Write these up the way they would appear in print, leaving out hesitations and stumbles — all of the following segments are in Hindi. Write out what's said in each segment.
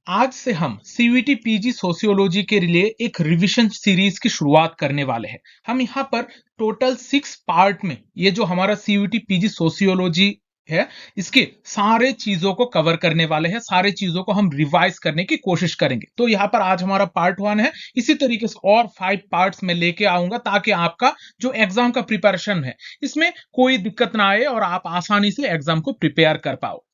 आज से हम सीयूईटी पीजी सोशियोलॉजी के लिए एक रिवीजन सीरीज की शुरुआत करने वाले हैं। हम यहाँ पर टोटल 6 पार्ट में ये जो हमारा सीयूईटी पीजी सोशियोलॉजी है, इसके सारे चीजों को कवर करने वाले हैं। सारे चीजों को हम रिवाइज करने की कोशिश करेंगे। तो यहाँ पर आज हमारा पार्ट 1 है। इसी तरीके से और 5 पार्ट्स में लेके आऊंगा ताकि आपका जो एग्जाम का प्रिपरेशन है, इसमें कोई दिक्कत ना आए और आप आसानी से एग्जाम को प्रिपेयर कर पाओ।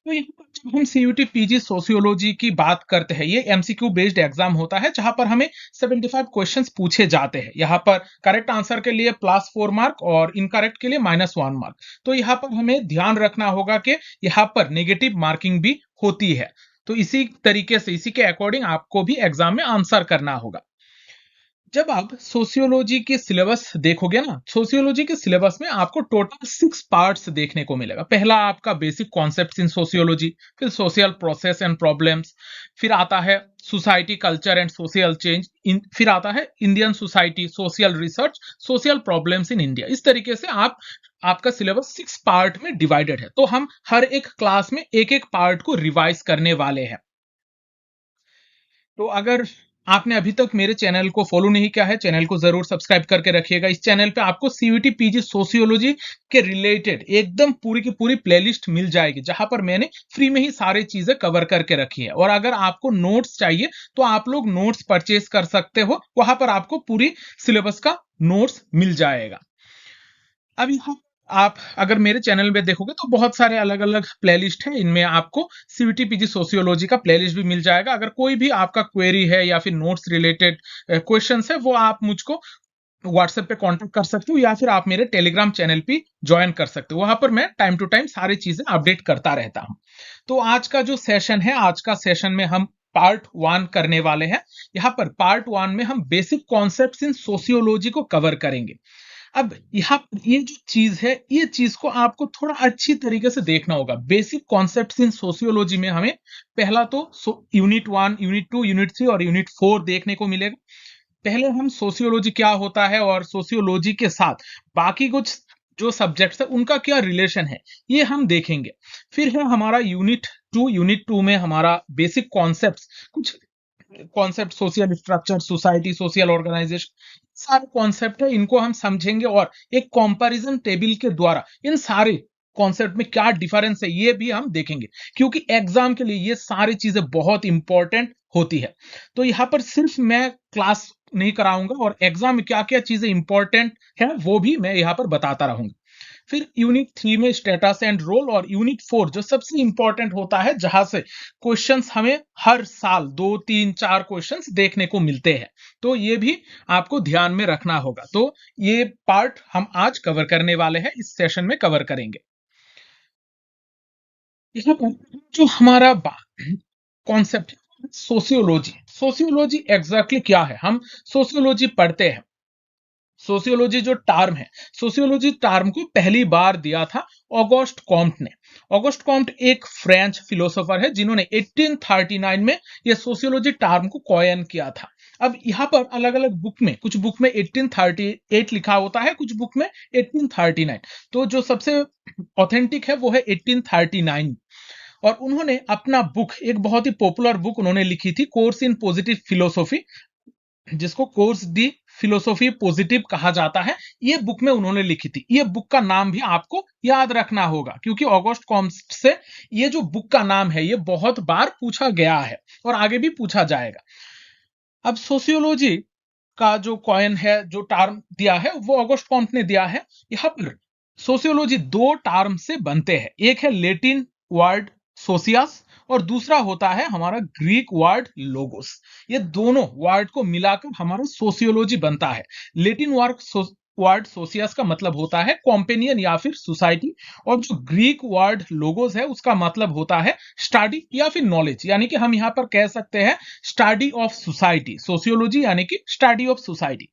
तो यहाँ पर जब हम सीयूटी पीजी सोशियोलॉजी की बात करते हैं, ये एमसीक्यू बेस्ड एग्जाम होता है जहां पर हमें 75 क्वेश्चंस पूछे जाते हैं। यहाँ पर करेक्ट आंसर के लिए +4 मार्क और इनकरेक्ट के लिए -1 मार्क। तो यहाँ पर हमें ध्यान रखना होगा कि यहाँ पर नेगेटिव मार्किंग भी होती है। तो इसी तरीके से, इसी के अकॉर्डिंग आपको भी एग्जाम में आंसर करना होगा। जब आप सोशियोलॉजी के सिलेबस देखोगे ना, सोशियोलॉजी के सिलेबस में आपको टोटल 6 पार्ट्स देखने को मिलेगा। पहला आपका बेसिक कॉन्सेप्ट्स इन सोशियोलॉजी, फिर सोशल प्रोसेस एंड प्रॉब्लम्स, फिर आता है society culture and social change, फिर आता है Indian society, social research, social problems in India. इस तरीके से आपका सिलेबस 6 पार्ट में डिवाइडेड है। तो हम हर एक क्लास में एक एक पार्ट को रिवाइज करने वाले हैं। तो अगर आपने अभी तक मेरे चैनल को फॉलो नहीं किया है, चैनल को जरूर सब्सक्राइब करके रखिएगा। इस चैनल पे आपको सीयूटी पीजी सोशियोलॉजी के रिलेटेड एकदम पूरी की पूरी प्लेलिस्ट मिल जाएगी, जहां पर मैंने फ्री में ही सारी चीजें कवर करके रखी है। और अगर आपको नोट्स चाहिए तो आप लोग नोट्स परचेज कर सकते हो, वहां पर आपको पूरी सिलेबस का नोट्स मिल जाएगा। अब यहाँ आप अगर मेरे चैनल में देखोगे तो बहुत सारे अलग अलग प्लेलिस्ट है। इनमें आपको सीयूटी पीजी सोशियोलॉजी का प्लेलिस्ट भी मिल जाएगा। अगर कोई भी आपका क्वेरी है या फिर नोट्स रिलेटेड क्वेश्चंस है, वो आप मुझको व्हाट्सएप पे कांटेक्ट कर सकते हो या फिर आप मेरे टेलीग्राम चैनल पे ज्वाइन कर सकते हो। वहां पर मैं टाइम टू टाइम सारी चीजें अपडेट करता रहता हूं। तो आज का जो सेशन है, आज का सेशन में हम पार्ट 1 करने वाले हैं। यहाँ पर पार्ट 1 में हम बेसिक कॉन्सेप्ट्स इन सोशियोलॉजी को कवर करेंगे। अब यहाँ ये जो चीज है, ये चीज को आपको थोड़ा अच्छी तरीके से देखना होगा। बेसिक कॉन्सेप्ट्स इन सोशियोलॉजी में हमें पहला तो यूनिट 1, यूनिट 2, यूनिट 3 और यूनिट 4 देखने को मिलेगा। पहले हम सोशियोलॉजी क्या होता है और सोशियोलॉजी के साथ बाकी कुछ जो सब्जेक्ट्स है उनका क्या रिलेशन है, ये हम देखेंगे। फिर है हमारा यूनिट 2। यूनिट 2 में हमारा बेसिक कॉन्सेप्ट्स, कुछ concept, social structure, society, social organisation, सारे कॉन्सेप्ट है, इनको हम समझेंगे और एक कंपैरिजन टेबल के द्वारा इन सारे कॉन्सेप्ट में क्या डिफरेंस है ये भी हम देखेंगे, क्योंकि एग्जाम के लिए ये सारी चीजें बहुत इंपॉर्टेंट होती है। तो यहाँ पर सिर्फ मैं क्लास नहीं कराऊंगा और एग्जाम में क्या क्या चीजें इंपॉर्टेंट है वो भी मैं यहाँ पर बताता रहूंगा। फिर यूनिट 3 में स्टेटस एंड रोल, और यूनिट 4 जो सबसे इंपॉर्टेंट होता है, जहां से क्वेश्चंस हमें हर साल 2, 3, 4 क्वेश्चंस देखने को मिलते हैं। तो ये भी आपको ध्यान में रखना होगा। तो ये पार्ट हम आज कवर करने वाले हैं, इस सेशन में कवर करेंगे। यहाँ पर जो हमारा कॉन्सेप्ट है सोशियोलॉजी, सोशियोलॉजी एग्जैक्टली क्या है, हम सोशियोलॉजी पढ़ते हैं। सोशियोलॉजी जो टर्म है, सोशियोलॉजी टर्म को पहली बार दिया था ऑगस्ट कॉम्ट ने। ऑगस्ट कॉम्ट एक फ्रेंच फिलोसोफर है जिन्होंने 1839 में ये सोशियोलॉजी टर्म को कॉइन किया था। अब यहाँ पर अलग अलग बुक में, कुछ बुक में 1838 लिखा होता है, कुछ बुक में 1839। तो जो सबसे ऑथेंटिक है वो है 1839। और उन्होंने अपना बुक, एक बहुत ही पॉपुलर बुक उन्होंने लिखी थी, कोर्स इन पॉजिटिव फिलोसॉफी, जिसको कोर्स डी फिलोसॉफी पॉजिटिव कहा जाता है। ये बुक में उन्होंने लिखी थी। ये बुक का नाम भी आपको याद रखना होगा, क्योंकि ऑगस्ट कॉम्ट से ये जो बुक का नाम है ये बहुत बार पूछा गया है और आगे भी पूछा जाएगा। अब सोशियोलॉजी का जो कॉइन है, जो टर्म दिया है, वो ऑगस्ट कॉम्ट ने दिया है। यहाँ पर सोशियोलॉजी 2 टर्म से बनते हैं। एक है लेटिन वर्ड सोसियस और दूसरा होता है हमारा ग्रीक वर्ड लोगोस। ये दोनों वर्ड को मिलाकर हमारा सोशियोलॉजी बनता है। लेटिन वर्ड सोसियस का मतलब होता है कॉम्पेनियन या फिर सोसाइटी, और जो ग्रीक वर्ड लोगोस है उसका मतलब होता है स्टडी या फिर नॉलेज। यानी कि हम यहां पर कह सकते हैं स्टडी ऑफ सोसाइटी। सोशियोलॉजी यानी कि स्टडी ऑफ सोसाइटी।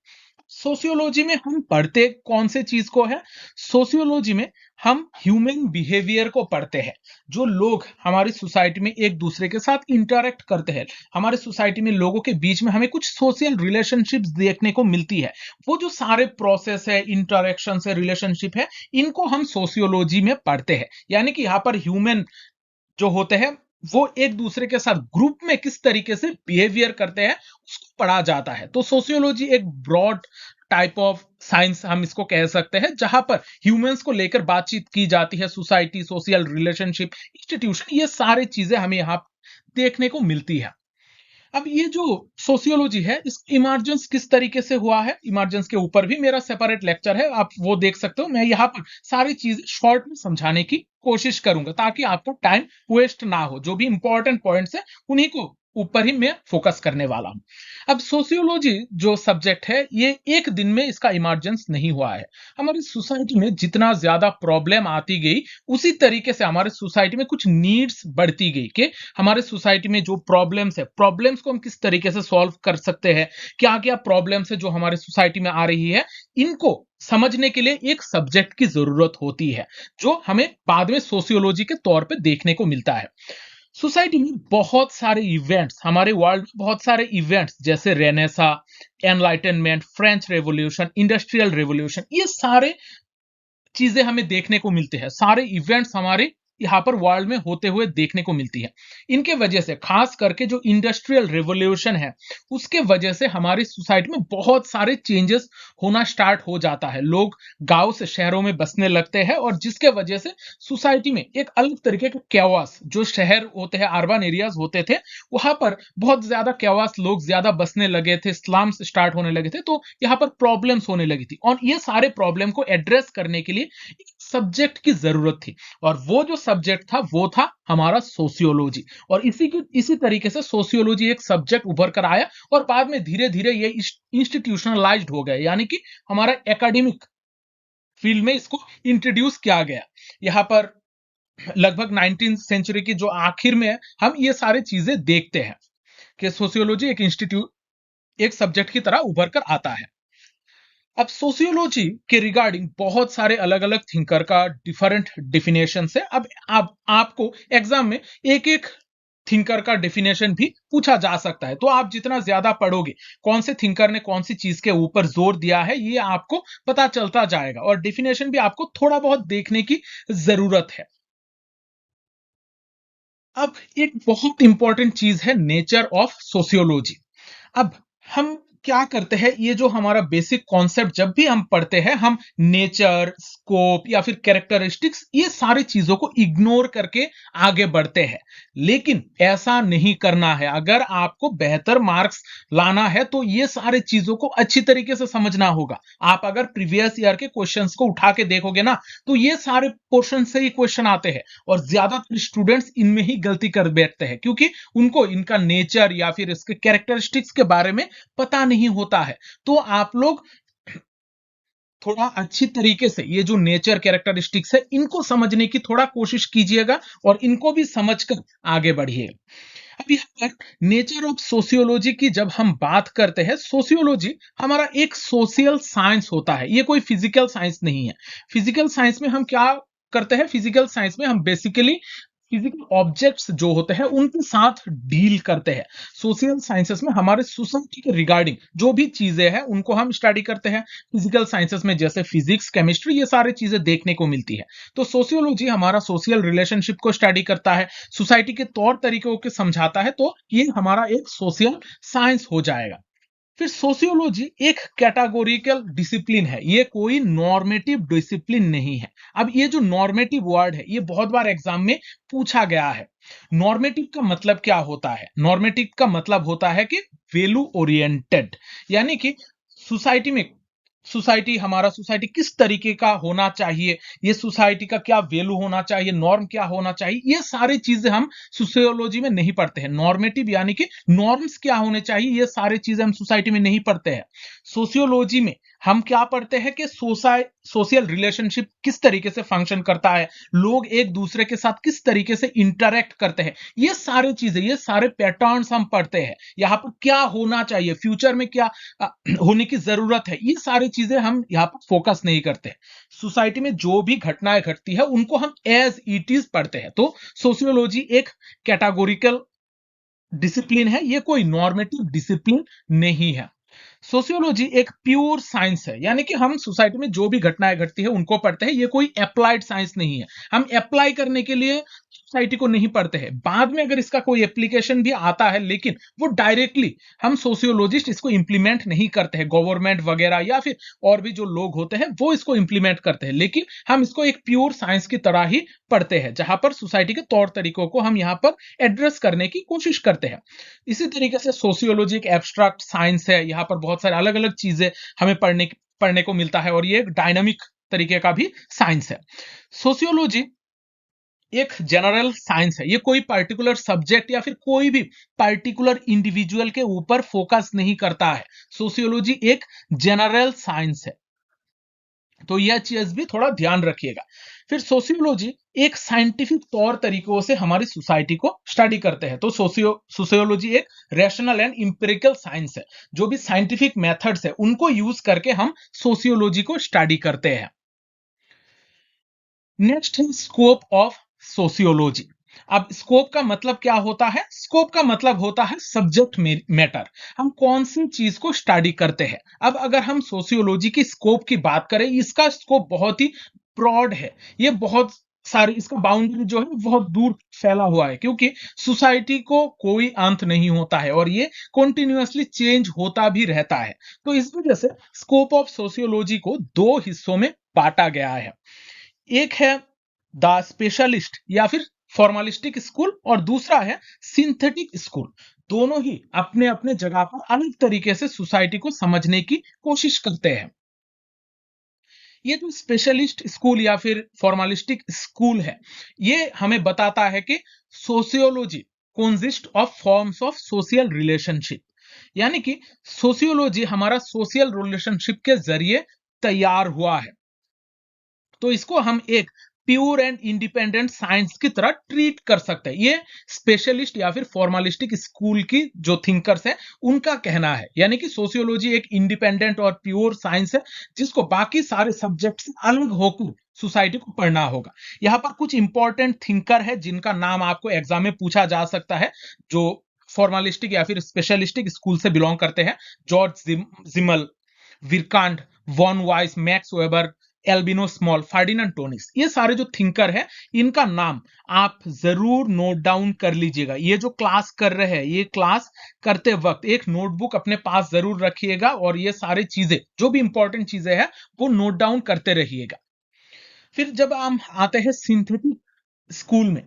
सोशियोलॉजी में हम पढ़ते कौन से चीज को है? सोशियोलॉजी में हम ह्यूमन बिहेवियर को पढ़ते हैं। जो लोग हमारी सोसाइटी में एक दूसरे के साथ इंटरेक्ट करते हैं, हमारे सोसाइटी में लोगों के बीच में हमें कुछ सोशल रिलेशनशिप्स देखने को मिलती है, वो जो सारे प्रोसेस है, इंटरेक्शन है, रिलेशनशिप है, इनको हम सोशियोलॉजी में पढ़ते हैं। यानी कि यहाँ पर ह्यूमन जो होते हैं, वो एक दूसरे के साथ ग्रुप में किस तरीके से बिहेवियर करते हैं उसको पढ़ा जाता है। तो सोशियोलॉजी एक ब्रॉड टाइप ऑफ साइंस हम इसको कह सकते हैं, जहां पर ह्यूमंस को लेकर बातचीत की जाती है, सोसाइटी, सोशल रिलेशनशिप, इंस्टीट्यूशन, ये सारी चीजें हमें यहाँ देखने को मिलती है। अब ये जो सोशियोलॉजी है, इस इमर्जेंस किस तरीके से हुआ है, इमर्जेंस के ऊपर भी मेरा सेपरेट लेक्चर है, आप वो देख सकते हो। मैं यहाँ पर सारी चीज शॉर्ट में समझाने की कोशिश करूंगा ताकि आपको टाइम वेस्ट ना हो। जो भी इंपॉर्टेंट पॉइंट्स है उन्हीं को ऊपर ही मैं फोकस करने वाला हूं। अब सोशियोलॉजी जो सब्जेक्ट है, ये एक दिन में इसका इमर्जेंस नहीं हुआ है। हमारी सोसाइटी में जितना ज्यादा प्रॉब्लम आती गई, उसी तरीके से हमारे सोसाइटी में कुछ नीड्स बढ़ती गई कि हमारे सोसाइटी में जो प्रॉब्लम्स है, प्रॉब्लम्स को हम किस तरीके से सॉल्व कर सकते हैं, क्या क्या प्रॉब्लम्स है जो हमारे सोसाइटी में आ रही है, इनको समझने के लिए एक सब्जेक्ट की जरूरत होती है, जो हमें बाद में सोशियोलॉजी के तौर पे देखने को मिलता है। सोसाइटी में बहुत सारे इवेंट्स, हमारे वर्ल्ड में बहुत सारे इवेंट्स जैसे Renaissance, enlightenment, French revolution, industrial revolution, ये सारे चीजें हमें देखने को मिलते हैं। सारे इवेंट्स हमारे यहाँ पर वर्ल्ड में होते हुए देखने को मिलती है। इनके वजह से, खास करके जो इंडस्ट्रियल रेवोल्यूशन है, उसके वजह से हमारी सोसाइटी में बहुत सारे चेंजेस होना स्टार्ट हो जाता है। लोग गांव से शहरों में बसने लगते हैं और जिसके वजह से सोसाइटी में एक अलग तरीके का कैवास, जो शहर होते हैं, अर्बन एरियाज होते थे, वहां पर बहुत ज्यादा कैवास, लोग ज्यादा बसने लगे थे, स्लम्स स्टार्ट होने लगे थे, तो यहाँ पर प्रॉब्लम्स होने लगी थी और ये सारे प्रॉब्लम को एड्रेस करने के लिए सब्जेक्ट की जरूरत थी। और वो जो सब्जेक्ट था वो था हमारा सोशियोलॉजी। और इसी तरीके से सोशियोलॉजी एक सब्जेक्ट उभर कर आया और बाद में धीरे धीरे ये इंस्टीट्यूशनलाइज्ड हो गया, यानी कि हमारा एकेडमिक फील्ड में इसको इंट्रोड्यूस किया गया। यहाँ पर लगभग 19th सेंचुरी की जो आखिर में है, हम ये सारी चीजें देखते हैं कि सोशियोलॉजी एक इंस्टीट्यूट, एक सब्जेक्ट की तरह उभर कर आता है। अब सोशियोलॉजी के रिगार्डिंग बहुत सारे अलग अलग थिंकर का डिफरेंट डिफिनेशन है। अब आपको एग्जाम में एक एक थिंकर का डेफिनेशन भी पूछा जा सकता है, तो आप जितना ज्यादा पढ़ोगे कौन से थिंकर ने कौन सी चीज के ऊपर जोर दिया है, ये आपको पता चलता जाएगा और डेफिनेशन भी आपको थोड़ा बहुत देखने की जरूरत है। अब एक बहुत इंपॉर्टेंट चीज है नेचर ऑफ सोशियोलॉजी। अब हम क्या करते हैं, ये जो हमारा बेसिक कॉन्सेप्ट जब भी हम पढ़ते हैं, हम नेचर, स्कोप या फिर कैरेक्टरिस्टिक्स, ये सारी चीजों को इग्नोर करके आगे बढ़ते हैं। लेकिन ऐसा नहीं करना है। अगर आपको बेहतर मार्क्स लाना है तो ये सारी चीजों को अच्छी तरीके से समझना होगा। आप अगर प्रीवियस ईयर के क्वेश्चंस को उठा के देखोगे ना, तो ये सारे पोर्शन से ही क्वेश्चन आते हैं और ज्यादातर स्टूडेंट्स इनमें ही गलती कर बैठते हैं, क्योंकि उनको इनका नेचर या फिर इसके कैरेक्टरिस्टिक्स के बारे में पता नहीं होता है। तो आप लोग थोड़ा अच्छी तरीके से ये जो नेचर कैरेक्टरिस्टिक्स है, इनको समझने की थोड़ा कोशिश कीजिएगा और इनको भी समझकर आगे बढ़िए। अब यहाँ पर नेचर ऑफ सोशियोलॉजी की जब हम बात करते हैं, सोशियोलॉजी हमारा एक सोशल साइंस होता है, ये कोई फिजिकल साइंस नहीं है। फिजिकल साइंस में हम क्या करते हैं, फिजिकल साइंस में हम बेसिकली फिजिकल ऑब्जेक्ट्स जो होते हैं उनके साथ डील करते हैं। सोशल साइंसेस में हमारे सोसाइटी के रिगार्डिंग जो भी चीजें हैं उनको हम स्टडी करते हैं। फिजिकल साइंसेस में जैसे फिजिक्स, केमिस्ट्री, ये सारी चीजें देखने को मिलती है। तो सोशियोलॉजी हमारा सोशल रिलेशनशिप को स्टडी करता है, सोसाइटी के तौर तरीकों को समझाता है, तो ये हमारा एक सोशल साइंस हो जाएगा। फिर सोशियोलॉजी एक कैटेगोरिकल डिसिप्लिन है, ये कोई नॉर्मेटिव डिसिप्लिन नहीं है। अब ये जो नॉर्मेटिव वर्ड है, ये बहुत बार एग्जाम में पूछा गया है। नॉर्मेटिव का मतलब क्या होता है? नॉर्मेटिव का मतलब होता है कि वैल्यू ओरिएंटेड, यानी कि सोसाइटी में, हमारा सोसाइटी किस तरीके का होना चाहिए, ये सोसाइटी का क्या वैल्यू होना चाहिए, नॉर्म क्या होना चाहिए, ये सारी चीजें हम सोशियोलॉजी में नहीं पढ़ते हैं। नॉर्मेटिव यानी कि नॉर्म्स क्या होने चाहिए, ये सारी चीजें हम सोसाइटी में नहीं पढ़ते हैं। सोशियोलॉजी में हम क्या पढ़ते हैं कि सोशल रिलेशनशिप किस तरीके से फंक्शन करता है, लोग एक दूसरे के साथ किस तरीके से इंटरेक्ट करते हैं, ये सारी चीजें, ये सारे पैटर्न्स हम पढ़ते हैं। यहाँ पर क्या होना चाहिए, फ्यूचर में क्या होने की जरूरत है, ये सारी चीजें हम यहाँ पर फोकस नहीं करते। सोसाइटी में जो भी घटनाएं घटती है उनको हम एज इट इज पढ़ते हैं। तो सोशियोलॉजी एक कैटेगोरिकल डिसिप्लिन है, ये कोई नॉर्मेटिव डिसिप्लिन नहीं है। सोशियोलॉजी एक प्योर साइंस है, यानी कि हम सोसाइटी में जो भी घटनाएं घटती है उनको पढ़ते हैं, ये कोई अप्लाइड साइंस नहीं है। हम अप्लाई करने के लिए सोसाइटी को नहीं पढ़ते हैं, बाद में अगर इसका कोई एप्लीकेशन भी आता है, लेकिन वो डायरेक्टली हम सोशियोलॉजिस्ट इसको इंप्लीमेंट नहीं करते हैं, गवर्नमेंट वगैरह या फिर और भी जो लोग होते हैं वो इसको इंप्लीमेंट करते हैं, लेकिन हम इसको एक प्योर साइंस की तरह ही पढ़ते हैं, जहां पर सोसाइटी के तौर तरीकों को हम यहाँ पर एड्रेस करने की कोशिश करते हैं। इसी तरीके से सोशियोलॉजी एक एब्स्ट्रैक्ट साइंस है, यहाँ पर बहुत सारे अलग अलग चीजें हमें पढ़ने को मिलता है, और ये एक डायनामिक तरीके का भी साइंस है। सोशियोलॉजी एक जनरल साइंस है, ये कोई पर्टिकुलर सब्जेक्ट या फिर कोई भी पर्टिकुलर इंडिविजुअल के ऊपर फोकस नहीं करता है। सोशियोलॉजी एक जनरल साइंस है, तो यह चीज भी थोड़ा ध्यान रखिएगा। फिर सोशियोलॉजी एक साइंटिफिक तौर तरीकों से हमारी सोसाइटी को स्टडी करते हैं, तो सोशियोलॉजी एक रैशनल एंड इंपेरिकल साइंस है, जो भी साइंटिफिक मेथड्स है उनको यूज करके हम सोशियोलॉजी को स्टडी करते हैं। नेक्स्ट है स्कोप ऑफ सोशियोलॉजी। अब स्कोप का मतलब क्या होता है? स्कोप का मतलब होता है सब्जेक्ट मैटर, हम कौन सी चीज को स्टडी करते हैं। अब अगर हम सोशियोलॉजी की स्कोप की बात करें, इसका स्कोप बहुत ही ब्रॉड है, ये बहुत सारी, इसका बाउंड्री जो है बहुत दूर फैला हुआ है, क्योंकि सोसाइटी को कोई अंत नहीं होता है और ये कॉन्टिन्यूअसली चेंज होता भी रहता है। तो इस वजह से स्कोप ऑफ सोशियोलॉजी को दो हिस्सों में बांटा गया है। एक है द स्पेशलिस्ट या फिर फॉर्मलिस्टिक स्कूल, और दूसरा है सिंथेटिक स्कूल। दोनों ही अपने अपने जगह पर अलग तरीके से सोसाइटी को समझने की कोशिश करते हैं। ये जो स्पेशलिस्ट स्कूल या फिर फॉर्मलिस्टिक स्कूल है, ये हमें बताता है कि sociology consist of forms of social relationship, यानी कि सोशियोलॉजी हमारा सोशल रिलेशनशिप के जरिए तैयार हुआ है। तो इसको हम एक प्योर एंड इंडिपेंडेंट साइंस की तरह ट्रीट कर सकते हैं। ये स्पेशलिस्ट या फिर फॉर्मलिस्टिक स्कूल की जो थिंकर्स है उनका कहना है, यानी कि सोशियोलॉजी एक इंडिपेंडेंट और प्योर साइंस है, जिसको बाकी सारे सब्जेक्ट से अलग होकर सोसाइटी को पढ़ना होगा। यहाँ पर कुछ इंपॉर्टेंट थिंकर है जिनका नाम आपको एग्जाम में पूछा जा सकता है, जो फॉर्मलिस्टिक या फिर स्पेशलिस्टिक स्कूल से बिलोंग करते हैं। Georg Simmel, Vierkandt, von Wiese, Max Weber, Albion Small, Ferdinand Tonnies, ये सारे जो थिंकर हैं इनका नाम आप जरूर नोट डाउन कर लीजिएगा। ये जो क्लास कर रहे हैं, ये क्लास करते वक्त एक नोटबुक अपने पास जरूर रखिएगा और ये सारी चीजें जो भी इंपॉर्टेंट चीजें हैं वो नोट डाउन करते रहिएगा। फिर जब हम आते हैं सिंथेटिक स्कूल में,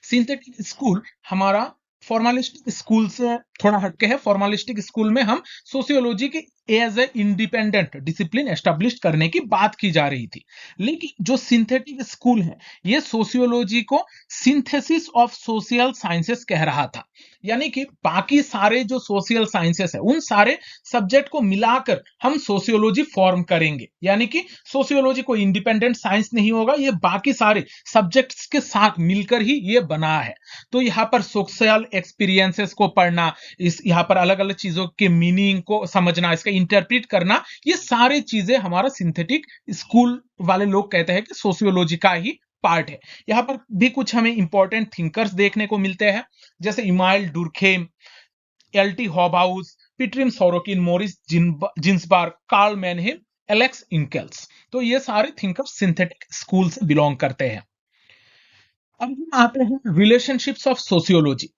सिंथेटिक स्कूल हमारा फॉर्मलिस्टिक स्कूल से थोड़ा हटके है। फॉर्मलिस्टिक स्कूल में हम सोशियोलॉजी की as a independent discipline establish करने की बात की जा रही थी, लेकिन जो सिंथेटिक स्कूल है ये सोशियोलॉजी को सिंथेसिस ऑफ सोशल साइंसेस कह रहा था, यानी कि बाकी सारे जो सोशल साइंसेस है उन सारे सब्जेक्ट को मिलाकर हम सोशियोलॉजी फॉर्म करेंगे, यानी कि सोशियोलॉजी कोई इंडिपेंडेंट साइंस नहीं होगा, ये बाकी सारे सब्जेक्ट्स के साथ मिलकर ही ये बना है। तो यहाँ पर सोशल एक्सपीरियंसेस को पढ़ना, इस यहाँ पर अलग अलग चीजों के मीनिंग को समझना, इसका इंटरप्रेट करना, ये सारी चीजें हमारा सिंथेटिक स्कूल वाले लोग कहते हैं कि सोशियोलॉजी का ही पार्ट है। यहाँ पर भी कुछ हमें इंपॉर्टेंट थिंकर्स देखने को मिलते हैं, जैसे Emile Durkheim, L T. Hobhouse, Pitirim Sorokin, Morris Ginsberg, Karl Mannheim, Alex Inkeles. तो ये सारे थिंकर्स सिंथेटिक स्कूल से बिलोंग करते हैं। अब हम आते हैं रिलेशनशिप्स ऑफ सोशियोलॉजी।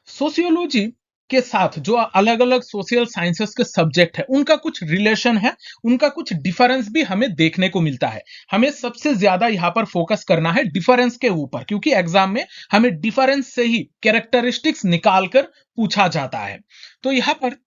सोशियोलॉजी के साथ जो अलग अलग सोशल साइंसेस के सब्जेक्ट है उनका कुछ रिलेशन है, उनका कुछ डिफरेंस भी हमें देखने को मिलता है। हमें सबसे ज्यादा यहां पर फोकस करना है डिफरेंस के ऊपर, क्योंकि एग्जाम में हमें डिफरेंस से ही कैरेक्टरिस्टिक्स निकालकर पूछा जाता है। तो यहां पर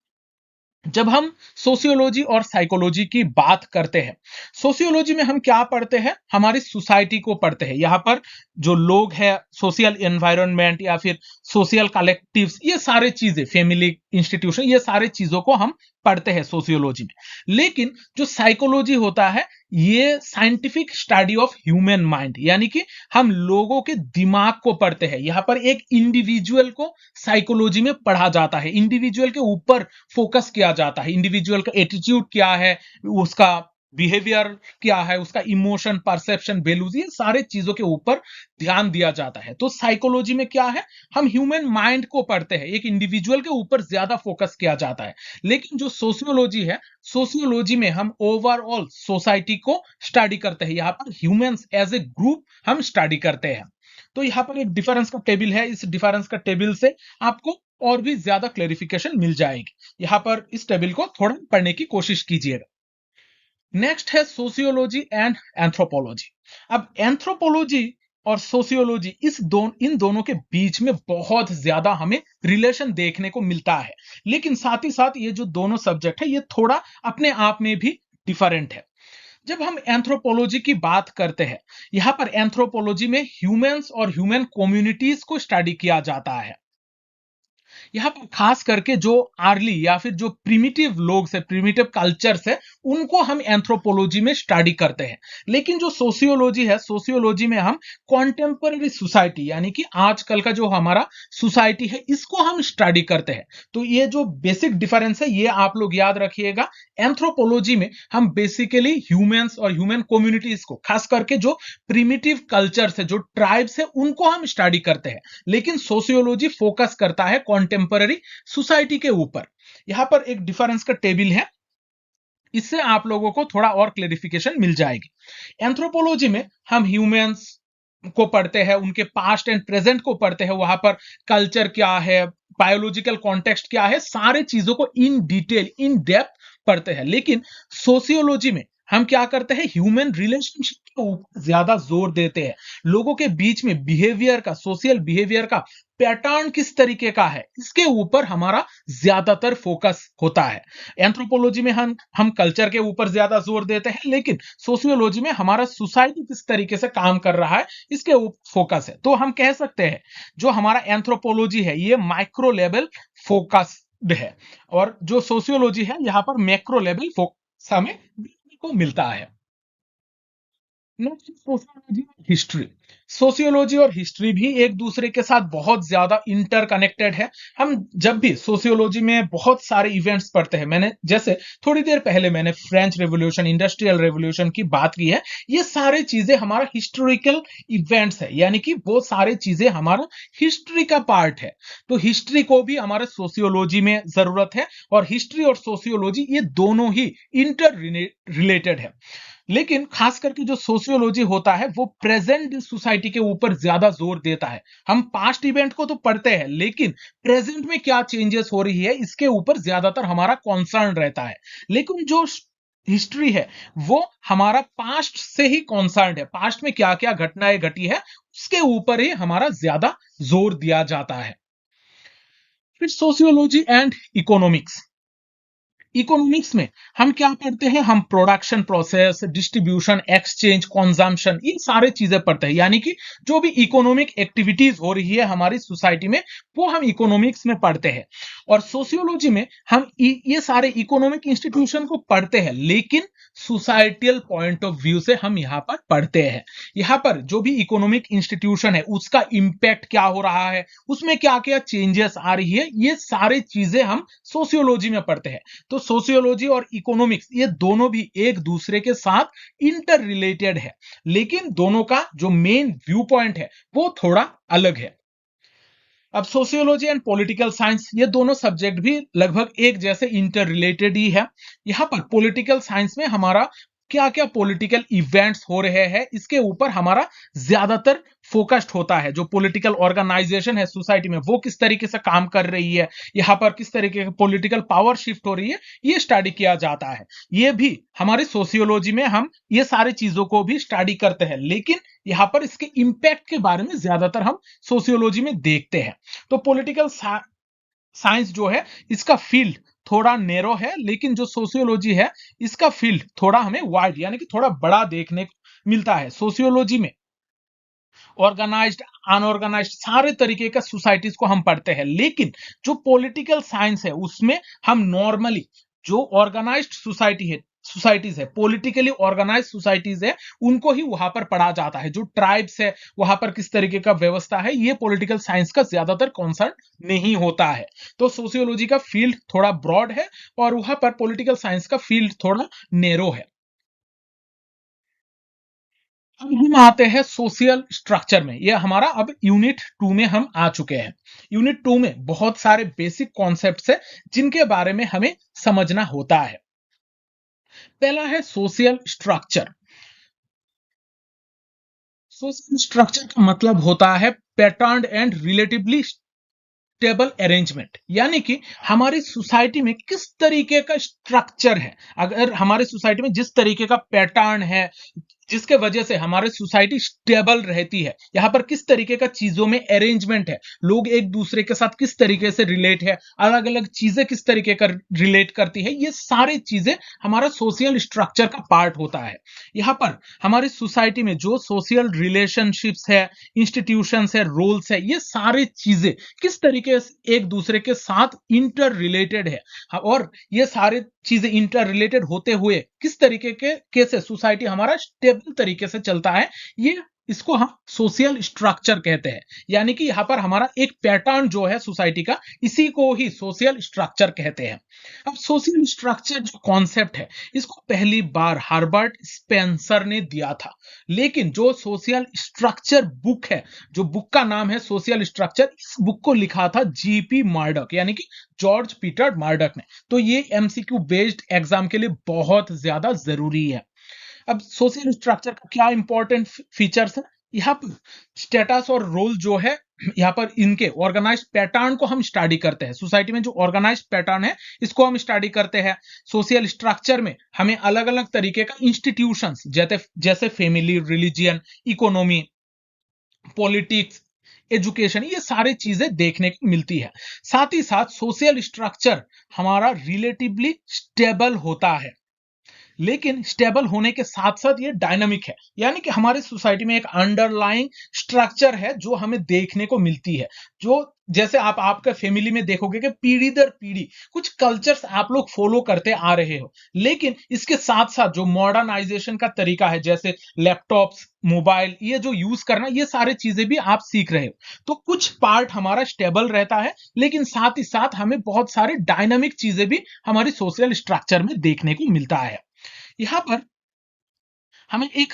जब हम सोशियोलॉजी और साइकोलॉजी की बात करते हैं, सोशियोलॉजी में हम क्या पढ़ते हैं? हमारी सोसाइटी को पढ़ते हैं। यहाँ पर जो लोग हैं, सोशल एनवायरनमेंट या फिर सोशल कलेक्टिव्स, ये सारे चीजें, फैमिली, इंस्टीट्यूशन, ये सारे चीजों को हम पढ़ते हैं सोशियोलॉजी में। लेकिन जो साइकोलॉजी होता है ये scientific study of human mind, यानी कि हम लोगों के दिमाग को पढ़ते हैं। यहाँ पर एक इंडिविजुअल को साइकोलॉजी में पढ़ा जाता है, इंडिविजुअल के ऊपर फोकस किया जाता है, इंडिविजुअल का एटीट्यूड क्या है, उसका बिहेवियर क्या है, उसका इमोशन, परसेप्शन, वैल्यूज, ये सारे चीजों के ऊपर ध्यान दिया जाता है। तो साइकोलॉजी में क्या है? हम ह्यूमन माइंड को पढ़ते हैं, एक इंडिविजुअल के ऊपर ज्यादा फोकस किया जाता है। लेकिन जो सोशियोलॉजी है, सोशियोलॉजी में हम ओवरऑल सोसाइटी को स्टडी करते हैं, यहां पर ह्यूमंस एज ए ग्रुप हम स्टडी करते हैं। तो यहाँ पर एक डिफरेंस का टेबल है, इस डिफरेंस का टेबल से आपको और भी ज्यादा क्लेरिफिकेशन मिल जाएगी। यहाँ पर इस टेबल को थोड़ा पढ़ने की कोशिश कीजिएगा। नेक्स्ट है सोशियोलॉजी एंड एंथ्रोपोलॉजी। अब एंथ्रोपोलॉजी और सोशियोलॉजी इन दोनों के बीच में बहुत ज्यादा हमें रिलेशन देखने को मिलता है, लेकिन साथ ही साथ ये जो दोनों सब्जेक्ट है ये थोड़ा अपने आप में भी डिफरेंट है। जब हम एंथ्रोपोलॉजी की बात करते हैं, यहां पर एंथ्रोपोलॉजी में ह्यूमंस और ह्यूमन कम्युनिटीज को स्टडी किया जाता है। यहाँ पर खास करके जो अर्ली या फिर जो प्रिमिटिव लोग से प्रिमिटिव कल्चर से उनको हम एंथ्रोपोलॉजी में स्टडी करते हैं। लेकिन जो सोशियोलॉजी है, सोशियोलॉजी में हम कॉन्टेम्पररी सोसाइटी यानी कि आजकल का जो हमारा सोसाइटी है इसको हम स्टडी करते हैं। तो ये जो बेसिक डिफरेंस है ये आप लोग याद रखिएगा। एंथ्रोपोलॉजी में हम बेसिकली ह्यूमंस और ह्यूमन कम्युनिटीज को, खास करके जो प्रिमिटिव कल्चर से जो ट्राइब्स है उनको हम स्टडी करते हैं। लेकिन सोशियोलॉजी फोकस करता है कॉन्टेम्पररी सोसाइटी के ऊपर। यहां पर एक डिफरेंस का टेबल है, इससे आप लोगों को थोड़ा और क्लेरिफिकेशन मिल जाएगी। एंथ्रोपोलॉजी में हम ह्यूमंस को पढ़ते हैं, उनके पास्ट एंड प्रेजेंट को पढ़ते हैं, वहां पर कल्चर क्या है, बायोलॉजिकल कॉन्टेक्स्ट क्या है, सारे चीजों को इन डिटेल इन डेप्थ पढ़ते हैं। लेकिन सोशियोलॉजी में हम क्या करते हैं, ह्यूमन रिलेशनशिप के ऊपर ज्यादा जोर देते हैं। लोगों के बीच में बिहेवियर का, सोशल बिहेवियर का पैटर्न किस तरीके का है, इसके ऊपर हमारा ज्यादातर फोकस होता है। एंथ्रोपोलॉजी में हम कल्चर के ऊपर ज्यादा जोर देते हैं, लेकिन सोशियोलॉजी में हमारा सोसाइटी किस तरीके से काम कर रहा है इसके ऊपर फोकस है। तो हम कह सकते हैं जो हमारा एंथ्रोपोलॉजी है ये माइक्रो लेवल फोकस्ड है, और जो सोशियोलॉजी है यहाँ पर मैक्रो लेवल फोकस हमें देखने को मिलता है। नेक्स्ट सोशियोलॉजी और हिस्ट्री। सोशियोलॉजी और हिस्ट्री भी एक दूसरे के साथ बहुत ज्यादा इंटरकनेक्टेड है। हम जब भी सोशियोलॉजी में बहुत सारे इवेंट्स पढ़ते हैं, मैंने जैसे थोड़ी देर पहले मैंने फ्रेंच रेवोल्यूशन, इंडस्ट्रियल रेवोल्यूशन की बात की है, ये सारे चीजें हमारा हिस्टोरिकल इवेंट्स है, यानी कि वो सारे चीजें हमारा हिस्ट्री का पार्ट है। तो हिस्ट्री को भी हमारे सोशियोलॉजी में जरूरत है, और हिस्ट्री और सोशियोलॉजी ये दोनों ही इंटर रिलेटेड है। लेकिन खास करके जो सोशियोलॉजी होता है वो प्रेजेंट सोसाइटी के ऊपर ज्यादा जोर देता है। हम पास्ट इवेंट को तो पढ़ते हैं, लेकिन प्रेजेंट में क्या चेंजेस हो रही है इसके ऊपर ज्यादातर हमारा कॉन्सर्न रहता है। लेकिन जो हिस्ट्री है वो हमारा पास्ट से ही कॉन्सर्न है, पास्ट में क्या क्या घटनाएं घटी है उसके ऊपर ही हमारा ज्यादा जोर दिया जाता है। फिर सोशियोलॉजी एंड इकोनॉमिक्स। इकोनॉमिक्स में हम क्या पढ़ते हैं, हम production process, distribution, exchange, consumption, ये सारे चीजें पढ़ते हैं। यानी कि जो भी इकोनॉमिक एक्टिविटीज हो रही है हमारी सोसाइटी में वो हम इकोनॉमिक्स में पढ़ते हैं। और सोशियोलॉजी में हम ये सारे इकोनॉमिक इंस्टीट्यूशन को पढ़ते हैं, लेकिन सोसाइटियल पॉइंट ऑफ व्यू से हम यहाँ पर पढ़ते हैं। यहाँ पर जो भी इकोनॉमिक इंस्टीट्यूशन है उसका इंपैक्ट क्या हो रहा है, उसमें क्या क्या चेंजेस आ रही है, ये सारी चीजें हम सोशियोलॉजी में पढ़ते हैं। तो सोशियोलॉजी और इकोनॉमिक्स ये दोनों भी एक दूसरे के साथ इंटर रिलेटेड है, लेकिन दोनों का जो मेन व्यू पॉइंट है वो थोड़ा अलग है। अब सोशियोलॉजी एंड पॉलिटिकल साइंस ये दोनों सब्जेक्ट भी लगभग एक जैसे इंटर रिलेटेड ही है। यहां पर पॉलिटिकल साइंस में हमारा क्या क्या पॉलिटिकल इवेंट्स हो रहे हैं इसके ऊपर हमारा ज्यादातर फोकस्ड होता है। जो पॉलिटिकल ऑर्गेनाइजेशन है सोसाइटी में वो किस तरीके से काम कर रही है, यहाँ पर किस तरीके की पॉलिटिकल पावर शिफ्ट हो रही है, ये स्टडी किया जाता है। ये भी हमारी सोशियोलॉजी में हम ये सारी चीजों को भी स्टडी करते हैं, लेकिन यहाँ पर इसके इंपैक्ट के बारे में ज्यादातर हम सोशियोलॉजी में देखते हैं। तो पॉलिटिकल साइंस जो है इसका फील्ड थोड़ा नैरो है, लेकिन जो सोशियोलॉजी है इसका फील्ड थोड़ा हमें वाइड यानी कि थोड़ा बड़ा देखने को मिलता है। सोशियोलॉजी में ऑर्गेनाइज्ड, अनऑर्गेनाइज्ड सारे तरीके का सोसाइटीज को हम पढ़ते हैं, लेकिन जो पॉलिटिकल साइंस है उसमें हम नॉर्मली जो ऑर्गेनाइज्ड सोसाइटीज है, पॉलिटिकली ऑर्गेनाइज सोसाइटीज है, उनको ही वहां पर पढ़ा जाता है। जो ट्राइब्स है वहां पर किस तरीके का व्यवस्था है, ये पॉलिटिकल साइंस का ज्यादातर कॉन्सर्न नहीं होता है। तो सोशियोलॉजी का फील्ड थोड़ा ब्रॉड है और वहां पर पॉलिटिकल साइंस का फील्ड थोड़ा नैरो है। अब हम आते हैं सोशल स्ट्रक्चर में। ये हमारा अब यूनिट 2 में हम आ चुके हैं। यूनिट 2 में बहुत सारे बेसिक कॉन्सेप्ट्स है जिनके बारे में हमें समझना होता है। पहला है सोशल स्ट्रक्चर। सोशल स्ट्रक्चर का मतलब होता है pattern and relatively stable arrangement, यानी कि हमारी सोसाइटी में किस तरीके का स्ट्रक्चर है। अगर हमारे सोसाइटी में जिस तरीके का पैटर्न है, जिसके वजह से हमारे सोसाइटी स्टेबल रहती है, यहाँ पर किस तरीके का चीजों में अरेंजमेंट है, लोग एक दूसरे के साथ किस तरीके से रिलेट है, अलग अलग चीजें किस तरीके का रिलेट करती है, ये सारी चीजें हमारा सोशल स्ट्रक्चर का पार्ट होता है। यहाँ पर हमारी सोसाइटी में जो सोशल रिलेशनशिप्स है, इंस्टीट्यूशंस है, रोल्स है, ये सारी चीजें किस तरीके से एक दूसरे के साथ इंटर रिलेटेड है, और ये सारे चीजें इंटर रिलेटेड होते हुए किस तरीके के कैसे सोसाइटी हमारा स्टेबल तरीके से चलता है, ये इसको हम सोशल स्ट्रक्चर कहते हैं। यानी कि यहाँ पर हमारा एक पैटर्न जो है सोसाइटी का, इसी को ही सोशल स्ट्रक्चर कहते हैं। अब सोशल स्ट्रक्चर जो कॉन्सेप्ट है, इसको पहली बार हार्बर्ट स्पेंसर ने दिया था। लेकिन जो सोशल स्ट्रक्चर बुक है, जो बुक का नाम है सोशल स्ट्रक्चर, इस बुक को लिखा था जीपी मार्डक, यानी कि जॉर्ज पीटर मार्डक ने। तो ये एमसीक्यू बेस्ड एग्जाम के लिए बहुत ज्यादा जरूरी है। अब सोशल स्ट्रक्चर का क्या इंपॉर्टेंट फीचर्स है, यहाँ पर स्टेटस और रोल जो है, यहाँ पर इनके ऑर्गेनाइज पैटर्न को हम स्टडी करते हैं। सोसाइटी में जो ऑर्गेनाइज पैटर्न है, इसको हम स्टडी करते हैं। सोशल स्ट्रक्चर में हमें अलग अलग तरीके का इंस्टीट्यूशंस जैसे जैसे family, religion, economy, politics, education, ये सारी चीजें देखने को मिलती है। साथ ही साथ सोशल स्ट्रक्चर हमारा रिलेटिवली स्टेबल होता है, लेकिन स्टेबल होने के साथ साथ ये डायनामिक है, यानी कि हमारे सोसाइटी में एक अंडरलाइंग स्ट्रक्चर है जो हमें देखने को मिलती है। जो जैसे आप आपके फैमिली में देखोगे कि पीढ़ी दर पीढ़ी कुछ कल्चर्स आप लोग फॉलो करते आ रहे हो, लेकिन इसके साथ साथ जो मॉडर्नाइजेशन का तरीका है, जैसे लैपटॉप्स, मोबाइल, ये जो यूज करना, ये सारी चीजें भी आप सीख रहे हो। तो कुछ पार्ट हमारा स्टेबल रहता है, लेकिन साथ ही साथ हमें बहुत सारे डायनामिक चीजें भी हमारी सोशल स्ट्रक्चर में देखने को मिलता है। यहां पर हमें एक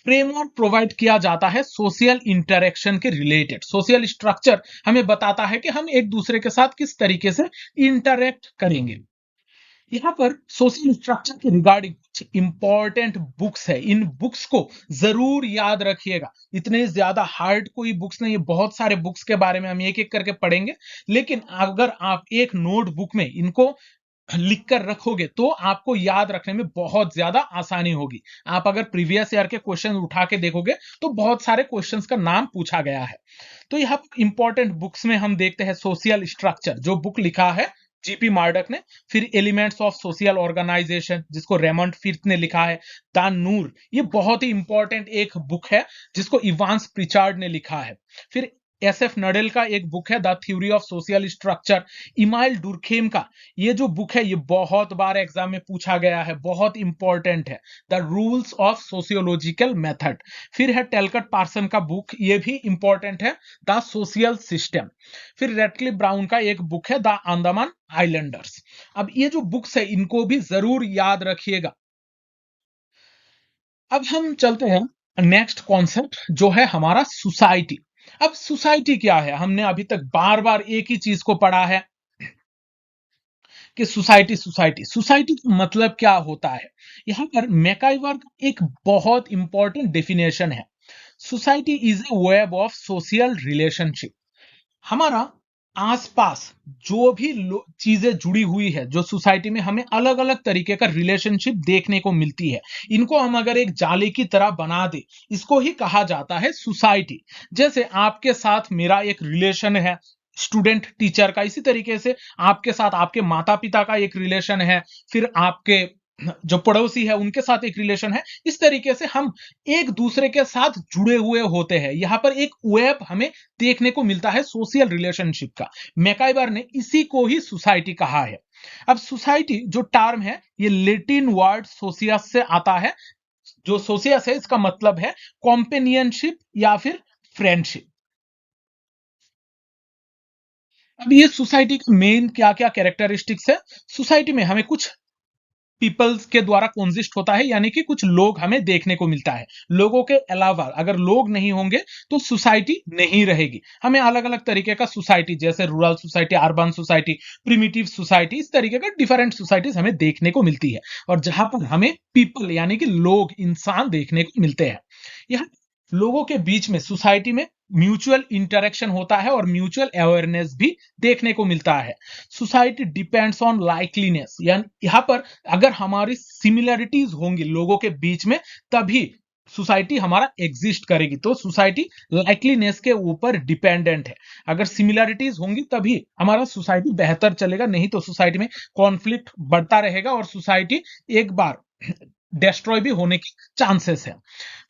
फ्रेमवर्क प्रोवाइड किया जाता है सोशल इंटरेक्शन के रिलेटेड। सोशल स्ट्रक्चर हमें बताता है कि हम एक दूसरे के साथ किस तरीके से इंटरेक्ट करेंगे। यहाँ पर सोशल स्ट्रक्चर के रिगार्डिंग कुछ इंपॉर्टेंट बुक्स है, इन बुक्स को जरूर याद रखिएगा। इतने ज्यादा हार्ड कोई बुक्स नहीं है, बहुत सारे बुक्स के बारे में हम एक एक करके पढ़ेंगे, लेकिन अगर आप एक नोटबुक में इनको लिख कर रखोगे तो आपको याद रखने में बहुत ज्यादा आसानी होगी। आप अगर प्रीवियस ईयर के क्वेश्चन उठा के देखोगे तो बहुत सारे क्वेश्चंस का नाम पूछा गया है। तो यहाँ इंपॉर्टेंट बुक्स में हम देखते हैं सोशल स्ट्रक्चर, जो बुक लिखा है जीपी मार्डक ने। फिर एलिमेंट्स ऑफ सोशल ऑर्गेनाइजेशन, जिसको रेमंड फिर्थ ने लिखा है। द नूर, ये बहुत ही इंपॉर्टेंट एक बुक है जिसको इवांस प्रिचार्ड ने लिखा है। फिर एसएफ नडेल का एक बुक है the theory of social structure. Emile Durkheim का ये जो बुक है, ये बहुत बार एग्जाम में पूछा गया है, बहुत इंपॉर्टेंट है, the rules of sociological method. फिर है टेलकट पार्सन का बुक, ये भी इंपॉर्टेंट है, द सोशल सिस्टम। फिर रेडक्लिफ ब्राउन का एक बुक है द अंडमान आइलैंडर्स। अब ये जो बुक्स है, इनको भी जरूर याद रखिएगा। अब हम चलते हैं नेक्स्ट कॉन्सेप्ट, जो है हमारा सोसाइटी। अब सोसाइटी क्या है, हमने अभी तक बार बार एक ही चीज को पढ़ा है कि सोसाइटी सोसाइटी सोसाइटी का मतलब क्या होता है। यहां पर मैकाइवर का एक बहुत इंपॉर्टेंट डेफिनेशन है, society is a web of social relationship. हमारा आसपास जो भी चीजें जुड़ी हुई है, जो सोसाइटी में हमें अलग अलग तरीके का रिलेशनशिप देखने को मिलती है, इनको हम अगर एक जाले की तरह बना दे, इसको ही कहा जाता है सोसाइटी। जैसे आपके साथ मेरा एक रिलेशन है स्टूडेंट टीचर का, इसी तरीके से आपके साथ आपके माता पिता का एक रिलेशन है, फिर आपके जो पड़ोसी है उनके साथ एक रिलेशन है। इस तरीके से हम एक दूसरे के साथ जुड़े हुए होते हैं। यहां पर एक वेब हमें देखने को मिलता है सोशल रिलेशनशिप का। मैकाइवर ने इसी को ही सोसाइटी कहा है। अब सोसाइटी जो टर्म है, ये लेटिन वर्ड सोसियस से आता है। जो सोसियस है, इसका मतलब है कॉम्पेनियनशिप या फिर फ्रेंडशिप। अब ये सोसाइटी का मेन क्या क्या कैरेक्टरिस्टिक्स है। सोसाइटी में हमें कुछ पीपल्स के द्वारा कॉन्जिस्ट होता है, यानी कि कुछ लोग हमें देखने को मिलता है। लोगों के अलावा अगर लोग नहीं होंगे तो सोसाइटी नहीं रहेगी। हमें अलग अलग तरीके का सोसाइटी, जैसे rural society, urban society, primitive society, इस तरीके का डिफरेंट सोसाइटीज हमें देखने को मिलती है। और जहां पर हमें पीपल यानी कि लोग, इंसान देखने को मिलते हैं। यहाँ लोगों के बीच में सोसाइटी में म्यूचुअल इंटरेक्शन होता है और म्यूचुअल अवेयरनेस भी देखने को मिलता है। सोसाइटी डिपेंड्स ऑन लाइकलीनेस, यानी यहाँ पर अगर हमारी सिमिलरिटीज होंगी लोगों के बीच में, तभी सोसाइटी हमारा एग्जिस्ट करेगी। तो सोसाइटी लाइकलीनेस के ऊपर डिपेंडेंट है। अगर सिमिलरिटीज होंगी तभी हमारा सोसाइटी बेहतर चलेगा, नहीं तो सोसाइटी में कॉन्फ्लिक्ट बढ़ता रहेगा और सोसाइटी एक बार डिस्ट्रॉय भी होने के चांसेस है।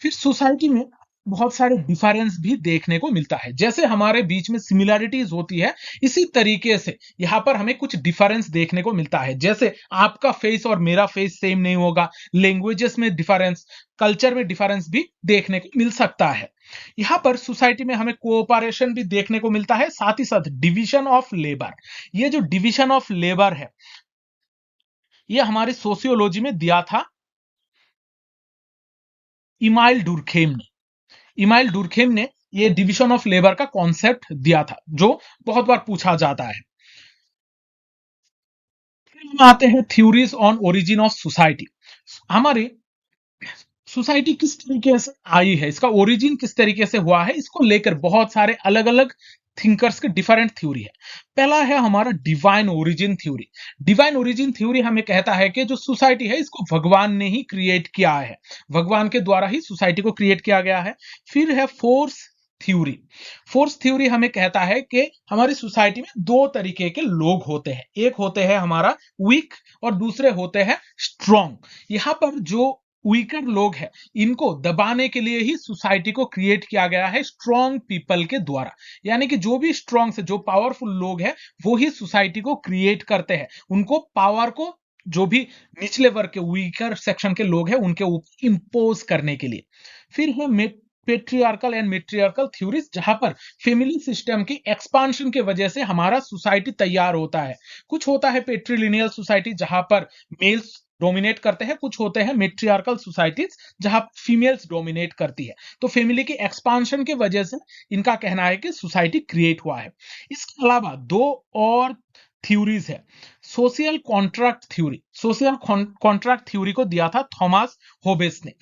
फिर सोसाइटी में बहुत सारे डिफरेंस भी देखने को मिलता है। जैसे हमारे बीच में सिमिलरिटीज होती है, इसी तरीके से यहाँ पर हमें कुछ डिफरेंस देखने को मिलता है। जैसे आपका फेस और मेरा फेस सेम नहीं होगा, लैंग्वेजेस में डिफरेंस, कल्चर में डिफरेंस भी देखने को मिल सकता है। यहाँ पर सोसाइटी में हमें कोऑपरेशन भी देखने को मिलता है, साथ ही साथ डिवीजन ऑफ लेबर। ये जो डिवीजन ऑफ लेबर है, ये हमारी सोशियोलॉजी में दिया था इमाइल डुर्खेम ने। इमाइल डुर्खेम ने ये डिवीजन ऑफ लेबर का कॉन्सेप्ट दिया था, जो बहुत बार पूछा जाता है। फिर हम आते हैं theories on origin of society. हमारी सोसाइटी किस तरीके से आई है, इसका ओरिजिन किस तरीके से हुआ है, इसको लेकर बहुत सारे अलग अलग थिंकर्स के डिफरेंट थ्योरी है। पहला है हमारा divine origin theory. Divine origin theory हमें कहता है कि जो सोसाइटी है इसको भगवान ने ही क्रिएट किया है, भगवान के द्वारा ही सोसाइटी को क्रिएट किया गया है। फिर है फोर्स थ्योरी। फोर्स थ्योरी हमें कहता है कि हमारी सोसाइटी में दो तरीके के लोग होते हैं, एक होते हैं हमारा वीक और दूसरे होते हैं स्ट्रॉन्ग। यहाँ पर जो वीकर लोग हैं, इनको दबाने के लिए ही सोसाइटी को क्रिएट किया गया है स्ट्रॉन्ग पीपल के द्वारा। यानी कि जो भी स्ट्रॉन्ग से जो पावरफुल लोग हैं, वो ही सोसाइटी को क्रिएट करते हैं, उनको पावर को जो भी निचले वर्ग के वीकर सेक्शन के लोग हैं उनके ऊपर इंपोज करने के लिए। फिर है पेट्रियार्कल एंड मेट्रियार्कल थ्योरीज, जहां पर फैमिली सिस्टम की एक्सपांशन की वजह से हमारा सोसाइटी तैयार होता है। कुछ होता है पेट्रिलिनियल सोसाइटी जहां पर मेल्स डोमिनेट करते हैं, कुछ होते हैं मेट्रियार्कल सोसाइटीज जहां फीमेल्स डोमिनेट करती है। तो फैमिली की एक्सपांशन की वजह से इनका कहना है कि सोसाइटी क्रिएट हुआ है। इसके अलावा दो और थ्योरीज है। Social contract theory, social contract theory को दिया था थॉमस होबेस ने।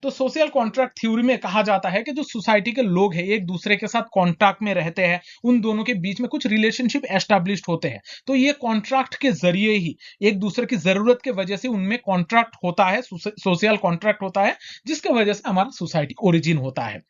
तो सोशल कॉन्ट्रैक्ट थ्योरी में कहा जाता है कि जो सोसाइटी के लोग हैं एक दूसरे के साथ कॉन्ट्रैक्ट में रहते हैं, उन दोनों के बीच में कुछ रिलेशनशिप एस्टैब्लिश्ड होते हैं। तो ये कॉन्ट्रैक्ट के जरिए ही एक दूसरे की जरूरत की वजह से उनमें कॉन्ट्रैक्ट होता है, सोशल कॉन्ट्रैक्ट होता है, जिसके वजह से हमारा सोसाइटी ओरिजिन होता है।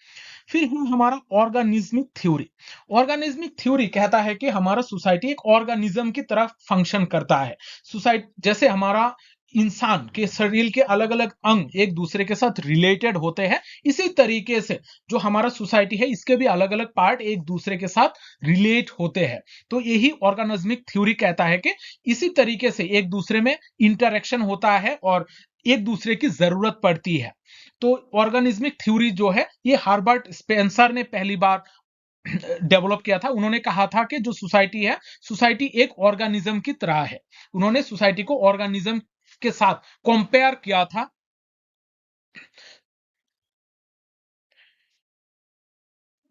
फिर है हमारा ऑर्गेनिज्मिक थ्योरी। ऑर्गेनिज्मिक थ्योरी कहता है कि हमारा सोसाइटी एक ऑर्गेनिज्म की तरह फंक्शन करता है। सोसाइटी जैसे हमारा इंसान के शरीर के अलग अलग अंग एक दूसरे के साथ रिलेटेड होते हैं, इसी तरीके से जो हमारा सोसाइटी है इसके भी अलग अलग पार्ट एक दूसरे के साथ रिलेट होते हैं। तो यही ऑर्गेनिज्मिक थ्योरी कहता है कि इसी तरीके से एक दूसरे में इंटरेक्शन होता है और एक दूसरे की जरूरत पड़ती है। तो ऑर्गेनिज्मिक थ्योरी जो है ये हार्बर्ट स्पेंसर ने पहली बार डेवलप किया था। उन्होंने कहा था कि जो सोसाइटी है, सोसाइटी एक ऑर्गेनिज्म की तरह है। उन्होंने सोसाइटी को ऑर्गेनिज्म के साथ कंपेयर किया था।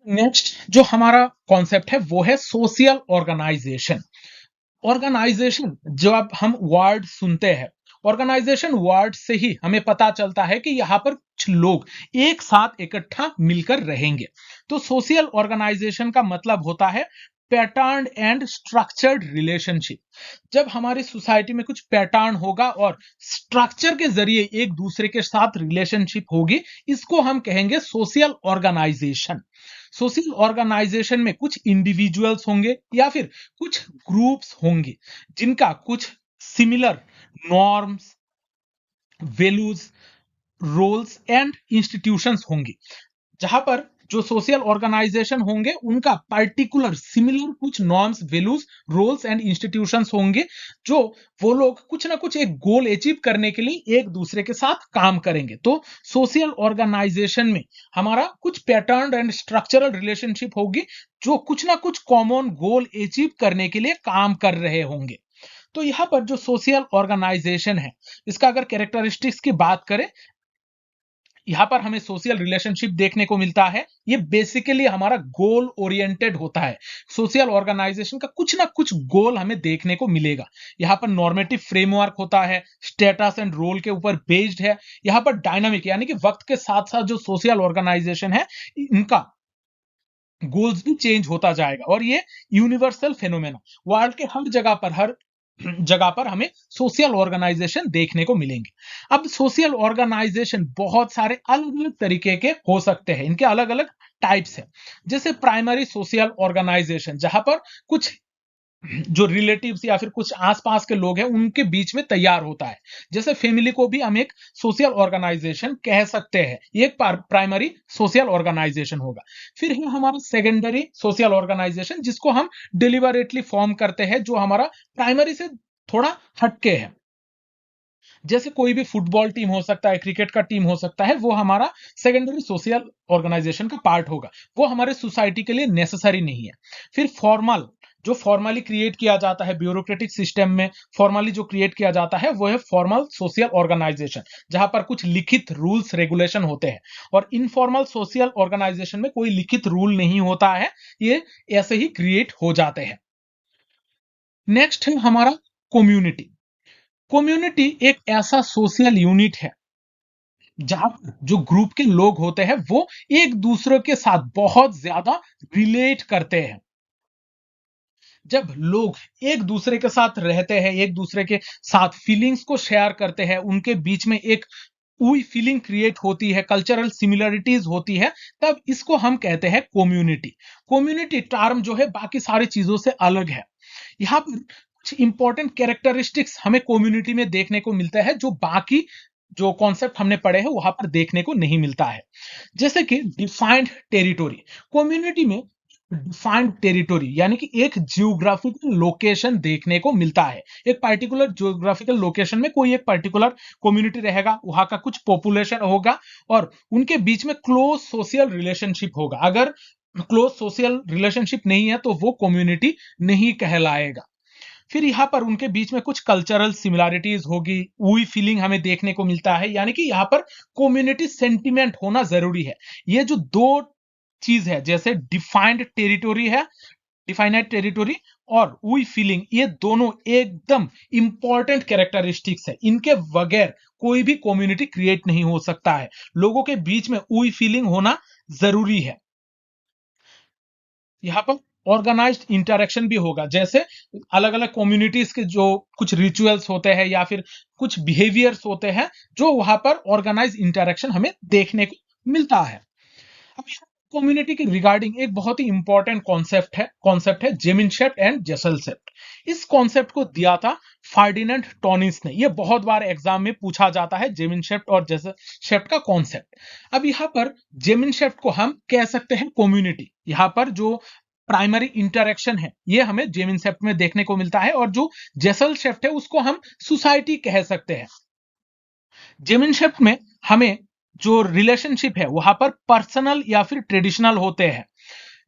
नेक्स्ट जो हमारा कॉन्सेप्ट है वो है सोशल ऑर्गेनाइजेशन। ऑर्गेनाइजेशन जब हम वर्ड सुनते हैं, ऑर्गेनाइजेशन वर्ड से ही हमें पता चलता है कि यहां पर कुछ लोग एक साथ इकट्ठा मिलकर रहेंगे। तो सोशल ऑर्गेनाइजेशन का मतलब होता है पैटर्न एंड स्ट्रक्चर्ड रिलेशनशिप। जब हमारी सोसाइटी में कुछ पैटर्न होगा और स्ट्रक्चर के जरिए एक दूसरे के साथ रिलेशनशिप होगी, इसको हम कहेंगे सोशल ऑर्गेनाइजेशन। सोशल ऑर्गेनाइजेशन में कुछ इंडिविजुअल्स होंगे या फिर कुछ ग्रुप्स होंगे जिनका कुछ similar norms, values, roles and institutions होंगी। जहां पर जो सोशल ऑर्गेनाइजेशन होंगे उनका पर्टिकुलर सिमिलर कुछ norms, values, roles and institutions होंगे, जो वो लोग कुछ ना कुछ एक गोल अचीव करने के लिए एक दूसरे के साथ काम करेंगे। तो सोशल ऑर्गेनाइजेशन में हमारा कुछ पैटर्न एंड स्ट्रक्चरल रिलेशनशिप होगी जो कुछ ना कुछ कॉमन गोल अचीव करने के लिए काम कर रहे होंगे। तो यहां पर जो सोशल ऑर्गेनाइजेशन है, इसका अगर कैरेक्टरिस्टिक्स की बात करें, यहां पर हमें सोशल रिलेशनशिप देखने को मिलता है। ये बेसिकली हमारा गोल ओरिएंटेड होता है। सोशल ऑर्गेनाइजेशन का कुछ ना कुछ गोल हमें देखने को मिलेगा। यहाँ पर नॉर्मेटिव फ्रेमवर्क होता है, स्टेटस एंड रोल के ऊपर बेस्ड है। यहाँ पर डायनामिक यानी कि वक्त के साथ साथ जो सोशल ऑर्गेनाइजेशन है इनका गोल्स भी चेंज होता जाएगा और ये यूनिवर्सल फेनोमेना वर्ल्ड के हर जगह पर हमें सोशल ऑर्गेनाइजेशन देखने को मिलेंगे। अब सोशल ऑर्गेनाइजेशन बहुत सारे अलग अलग तरीके के हो सकते हैं, इनके अलग अलग टाइप्स हैं। जैसे प्राइमरी सोशल ऑर्गेनाइजेशन जहां पर कुछ जो रिलेटिव्स या फिर कुछ आसपास के लोग हैं उनके बीच में तैयार होता है। जैसे फैमिली को भी हम एक सोशल ऑर्गेनाइजेशन कह सकते हैं, ये एक प्राइमरी सोशल ऑर्गेनाइजेशन होगा। फिर है हमारा सेकेंडरी सोशल ऑर्गेनाइजेशन जिसको हम डिलिबरेटली फॉर्म करते हैं, जो हमारा प्राइमरी से थोड़ा हटके है। जैसे कोई भी फुटबॉल टीम हो सकता है, क्रिकेट का टीम हो सकता है, वो हमारा सेकेंडरी सोशल ऑर्गेनाइजेशन का पार्ट होगा। वो हमारे सोसाइटी के लिए नेसेसरी नहीं है। फिर फॉर्मल, जो फॉर्मली क्रिएट किया जाता है ब्यूरोक्रेटिक सिस्टम में, फॉर्मली जो क्रिएट किया जाता है वो है फॉर्मल सोशल ऑर्गेनाइजेशन, जहां पर कुछ लिखित रूल्स रेगुलेशन होते हैं। और इनफॉर्मल सोशल ऑर्गेनाइजेशन में कोई लिखित रूल नहीं होता है, ये ऐसे ही क्रिएट हो जाते हैं। नेक्स्ट है हमारा कम्युनिटी। कम्युनिटी एक ऐसा सोशल यूनिट है जहां पर जो ग्रुप के लोग होते हैं वो एक दूसरे के साथ बहुत ज्यादा रिलेट करते हैं। जब लोग एक दूसरे के साथ रहते हैं, एक दूसरे के साथ फीलिंग्स को शेयर करते हैं, उनके बीच में एक कोई फीलिंग क्रिएट होती है, कल्चरल सिमिलरिटीज होती है, तब इसको हम कहते हैं कम्युनिटी। कम्युनिटी टर्म जो है बाकी सारी चीजों से अलग है। यहाँ पर कुछ इंपॉर्टेंट कैरेक्टरिस्टिक्स हमें कम्युनिटी में देखने को मिलता है जो बाकी जो कॉन्सेप्ट हमने पढ़े हैं वहां पर देखने को नहीं मिलता है। जैसे कि डिफाइंड टेरिटोरी। कम्युनिटी में डिफाइंड टेरिटोरी यानी कि एक जियोग्राफिकल लोकेशन देखने को मिलता है। एक पर्टिकुलर जियोग्राफिकल लोकेशन में कोई एक पर्टिकुलर कम्युनिटी रहेगा, वहां का कुछ पॉपुलेशन होगा और उनके बीच में क्लोज सोशल रिलेशनशिप होगा। अगर क्लोज सोशल रिलेशनशिप नहीं है तो वो कम्युनिटी नहीं कहलाएगा। फिर यहाँ पर उनके बीच में कुछ कल्चरल सिमिलरिटीज होगी, वही फीलिंग हमें देखने को मिलता है, यानी कि यहाँ पर कम्युनिटी सेंटिमेंट होना जरूरी है। ये जो दो चीज है, जैसे डिफाइंड टेरिटोरी है, डिफाइनाइट टेरिटोरी और वही फीलिंग, ये दोनों एकदम इंपॉर्टेंट कैरेक्टरिस्टिक्स है। इनके बगैर कोई भी कम्युनिटी क्रिएट नहीं हो सकता है। लोगों के बीच में वही फीलिंग होना जरूरी है। यहाँ पर ऑर्गेनाइज्ड इंटरेक्शन भी होगा। जैसे अलग अलग कम्युनिटीज के जो कुछ रिचुअल्स होते हैं या फिर कुछ बिहेवियर्स होते हैं, जो वहां पर ऑर्गेनाइज इंटरेक्शन हमें देखने को मिलता है। अब कम्युनिटी के रिगार्डिंग एक बहुत ही इंपॉर्टेंट कॉन्सेप्ट है जेमिनशेफ्ट एंड जेसलसेफ्ट। इस कॉन्सेप्ट को दिया था फर्डिनेंड टॉनिस ने। यह बहुत बार एग्जाम में पूछा जाता है, जेमिनशेफ्ट और जेसलसेफ्ट का कॉन्सेप्ट। अब यहाँ पर जेमिनशेफ्ट को हम कह सकते हैं कम्युनिटी। यहाँ पर जो प्राइमरी इंटरेक्शन है ये हमें जेमिनशेफ्ट में देखने को मिलता है, और जो जेसलसेफ्ट है उसको हम सोसाइटी कह सकते हैं। जेमिनशेफ्ट में हमें जो रिलेशनशिप है वहां पर पर्सनल या फिर ट्रेडिशनल होते हैं,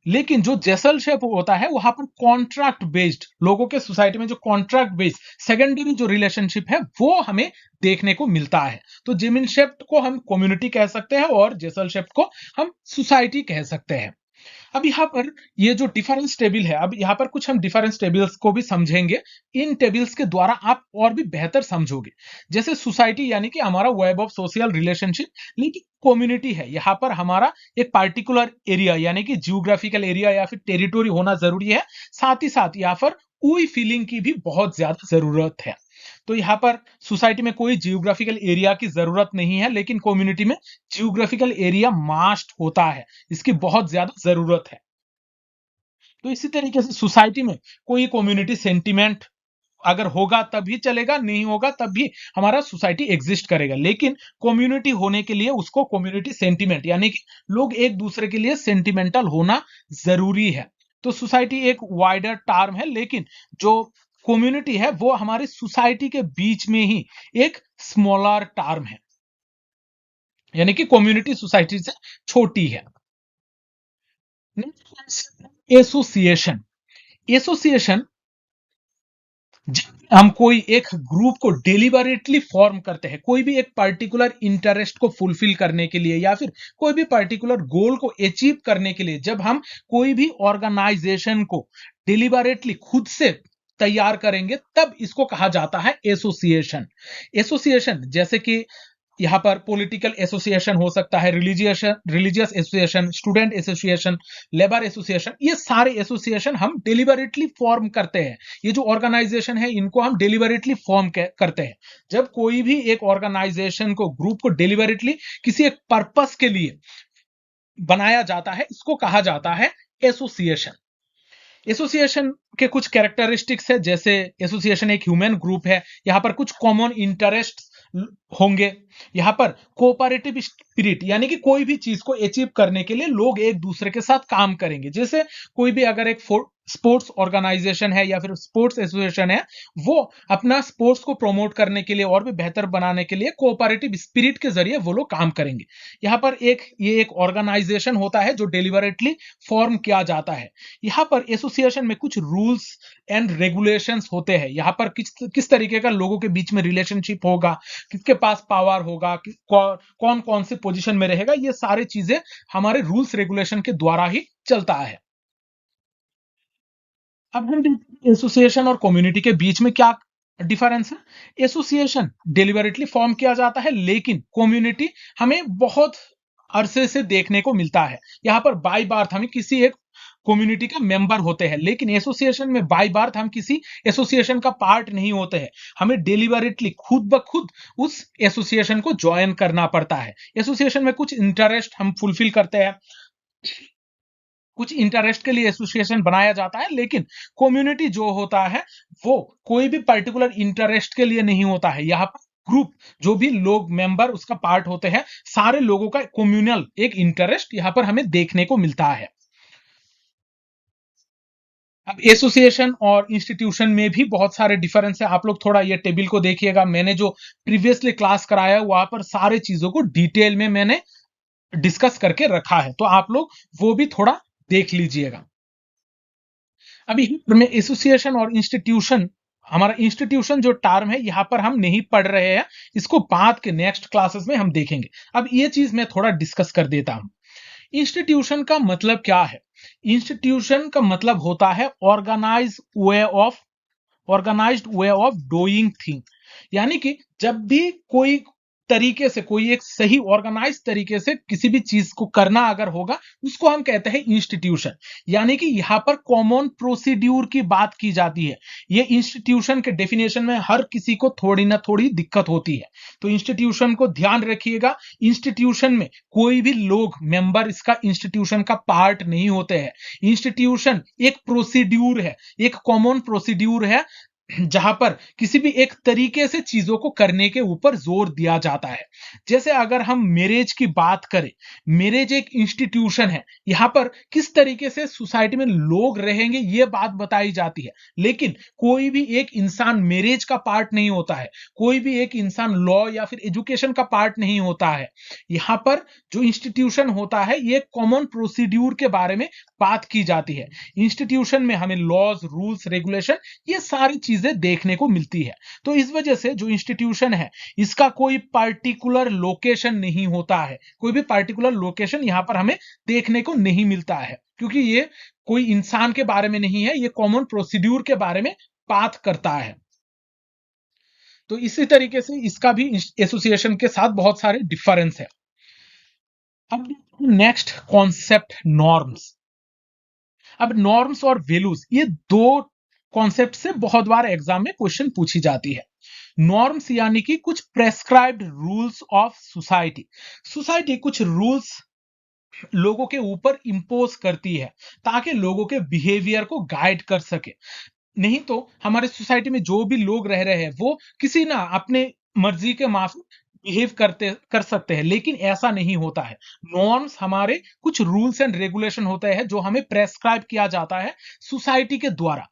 लेकिन जो जेसलशेप होता है वहां पर कॉन्ट्रैक्ट बेस्ड, लोगों के सोसाइटी में जो कॉन्ट्रैक्ट बेस्ड सेकेंडरी जो रिलेशनशिप है वो हमें देखने को मिलता है। तो जेमिनशेफ्ट को हम कम्युनिटी कह सकते हैं और जेसलशेप को हम सोसाइटी कह सकते हैं। अब यहाँ पर ये जो डिफरेंस टेबल है, अब यहाँ पर कुछ हम डिफरेंस टेबल्स को भी समझेंगे। इन टेबल्स के द्वारा आप और भी बेहतर समझोगे। जैसे सोसाइटी यानी कि हमारा वेब ऑफ सोशल रिलेशनशिप, लेकिन कम्युनिटी है यहाँ पर हमारा एक पार्टिकुलर एरिया यानी कि जियोग्राफिकल एरिया या फिर टेरिटोरी होना जरूरी है। साथ ही साथ यहाँ पर कोई फीलिंग की भी बहुत ज्यादा जरूरत है। तो यहाँ पर सोसाइटी में कोई जियोग्राफिकल एरिया की जरूरत नहीं है, लेकिन कम्युनिटी में जियोग्राफिकल एरिया मस्ट होता है, इसकी बहुत ज्यादा जरूरत है। तो इसी तरीके से सोसाइटी में कोई कम्युनिटी सेंटिमेंट अगर होगा तभी चलेगा, नहीं होगा तब भी हमारा सोसाइटी एग्जिस्ट करेगा। लेकिन कम्युनिटी होने के लिए उसको कम्युनिटी सेंटिमेंट यानी कि लोग एक दूसरे के लिए सेंटिमेंटल होना जरूरी है। तो सोसाइटी एक वाइडर टर्म है, लेकिन जो कम्युनिटी है वो हमारी सोसाइटी के बीच में ही एक स्मॉलर टर्म है, यानी कि कम्युनिटी सोसाइटी से छोटी है। एसोसिएशन। एसोसिएशन हम कोई एक ग्रुप को डेलिबरेटली फॉर्म करते हैं कोई भी एक पर्टिकुलर इंटरेस्ट को फुलफिल करने के लिए या फिर कोई भी पर्टिकुलर गोल को अचीव करने के लिए जब हम कोई भी ऑर्गेनाइजेशन को डेलिबरेटली खुद से तैयार करेंगे तब इसको कहा जाता है एसोसिएशन। एसोसिएशन जैसे कि यहाँ पर पॉलिटिकल एसोसिएशन हो सकता है, religious association, student association, labour association, ये सारे एसोसिएशन हम डेलिबरेटली फॉर्म करते हैं। ये जो ऑर्गेनाइजेशन है इनको हम डेलिबरेटली फॉर्म करते हैं। जब कोई भी एक ऑर्गेनाइजेशन को ग्रुप को डेलिबरेटली किसी एक पर्पस के लिए बनाया जाता है इसको कहा जाता है एसोसिएशन। एसोसिएशन के कुछ कैरेक्टरिस्टिक्स है जैसे एसोसिएशन एक ह्यूमन ग्रुप है, यहाँ पर कुछ कॉमन इंटरेस्ट होंगे, यहाँ पर कोऑपरेटिव स्पिरिट यानी कि कोई भी चीज को अचीव करने के लिए लोग एक दूसरे के साथ काम करेंगे। जैसे कोई भी अगर एक स्पोर्ट्स ऑर्गेनाइजेशन है या फिर स्पोर्ट्स एसोसिएशन है वो अपना स्पोर्ट्स को प्रमोट करने के लिए और भी बेहतर बनाने के लिए कोऑपरेटिव स्पिरिट के जरिए वो लोग काम करेंगे। यहाँ पर ये एक ऑर्गेनाइजेशन होता है जो डेलिबरेटली फॉर्म किया जाता है। यहाँ पर एसोसिएशन में कुछ रूल्स एंड रेगुलेशंस होते हैं। यहाँ पर किस तरीके का लोगों के बीच में रिलेशनशिप होगा, किसके पास पावर होगा, कौन कौन से पोजीशन में रहेगा, ये सारी चीजें हमारे रूल्स रेगुलेशन के द्वारा ही चलता है। अब हम एसोसिएशन और कम्युनिटी के बीच में क्या डिफरेंस है। एसोसिएशन डेलिबरेटली फॉर्म किया जाता है लेकिन कम्युनिटी हमें बहुत अरसे से देखने को मिलता है। यहाँ पर बाय बर्थ हम किसी एक कम्युनिटी का मेंबर होते हैं लेकिन एसोसिएशन में बाय बर्थ हम किसी एसोसिएशन का पार्ट नहीं होते हैं। हमें डेलिबरेटली खुद ब खुद उस एसोसिएशन को ज्वाइन करना पड़ता है। एसोसिएशन में कुछ इंटरेस्ट हम फुलफिल करते हैं, कुछ इंटरेस्ट के लिए एसोसिएशन बनाया जाता है लेकिन कम्युनिटी जो होता है वो कोई भी पर्टिकुलर इंटरेस्ट के लिए नहीं होता है। यहाँ पर ग्रुप जो भी लोग मेंबर उसका पार्ट होते हैं सारे लोगों का कम्युनल एक इंटरेस्ट यहाँ पर हमें देखने को मिलता है। अब एसोसिएशन और इंस्टीट्यूशन में भी बहुत सारे डिफरेंस है। आप लोग थोड़ा ये टेबल को देखिएगा, मैंने जो प्रीवियसली क्लास कराया वहां पर सारे चीजों को डिटेल में मैंने डिस्कस करके रखा है तो आप लोग वो भी थोड़ा देख लीजिएगा। अभी में एसोसिएशन और इंस्टीट्यूशन, हमारा इंस्टीट्यूशन जो टर्म है यहाँ पर हम नहीं पढ़ रहे हैं, इसको बाद के नेक्स्ट क्लासेस में हम देखेंगे। अब ये चीज मैं थोड़ा डिस्कस कर देता हूं। इंस्टीट्यूशन का मतलब क्या है। इंस्टीट्यूशन का मतलब होता है organised way of doing thing, यानी कि जब भी कोई तरीके से कोई एक सही ऑर्गेनाइज तरीके से किसी भी चीज को करना अगर होगा उसको हम कहते हैं इंस्टीट्यूशन। यानी कि यहाँ पर कॉमन प्रोसीड्यूर की बात की जाती है। ये इंस्टीट्यूशन के डेफिनेशन में हर किसी को थोड़ी ना थोड़ी दिक्कत होती है तो इंस्टीट्यूशन को ध्यान रखिएगा। इंस्टीट्यूशन में कोई भी लोग मेंबर इसका इंस्टीट्यूशन का पार्ट नहीं होते हैं। इंस्टीट्यूशन एक प्रोसीड्यूर है, एक कॉमन प्रोसीड्यूर है जहां पर किसी भी एक तरीके से चीजों को करने के ऊपर जोर दिया जाता है। जैसे अगर हम मैरिज की बात करें, मैरिज एक इंस्टीट्यूशन है, यहां पर किस तरीके से सोसाइटी में लोग रहेंगे ये बात बताई जाती है लेकिन कोई भी एक इंसान मैरिज का पार्ट नहीं होता है, कोई भी एक इंसान लॉ या फिर एजुकेशन का पार्ट नहीं होता है। यहां पर जो इंस्टीट्यूशन होता है ये कॉमन प्रोसीड्यूर के बारे में बात की जाती है। इंस्टीट्यूशन में हमें लॉज, रूल्स, रेगुलेशन ये सारी चीजें देखने को मिलती है। तो इस वजह से जो इंस्टीट्यूशन है इसका कोई पर्टिकुलर लोकेशन नहीं होता है, कोई भी पर्टिकुलर लोकेशन यहां पर हमें देखने को नहीं मिलता है क्योंकि ये कोई इंसान के बारे में नहीं है, ये कॉमन प्रोसीड्यूर के बारे में बात करता है। तो इसी तरीके से इसका भी एसोसिएशन के साथ बहुत सारे डिफरेंस है। अब नेक्स्ट कॉन्सेप्ट नॉर्म्स। अब नॉर्म्स और वैल्यूज ये दो कॉन्सेप्ट से बहुत बार एग्जाम में क्वेश्चन पूछी जाती है। नॉर्म्स यानी कि कुछ prescribed rules of society. Society कुछ रूल्स लोगों के ऊपर इंपोज करती है ताकि लोगों के बिहेवियर को गाइड कर सके। नहीं तो हमारे सोसाइटी में जो भी लोग रह रहे हैं वो किसी ना अपने मर्जी के माफिक बिहेव कर सकते हैं लेकिन ऐसा नहीं होता है। नॉर्म्स हमारे कुछ रूल्स एंड रेगुलेशन होते हैं जो हमें प्रेस्क्राइब किया जाता है सोसाइटी के द्वारा।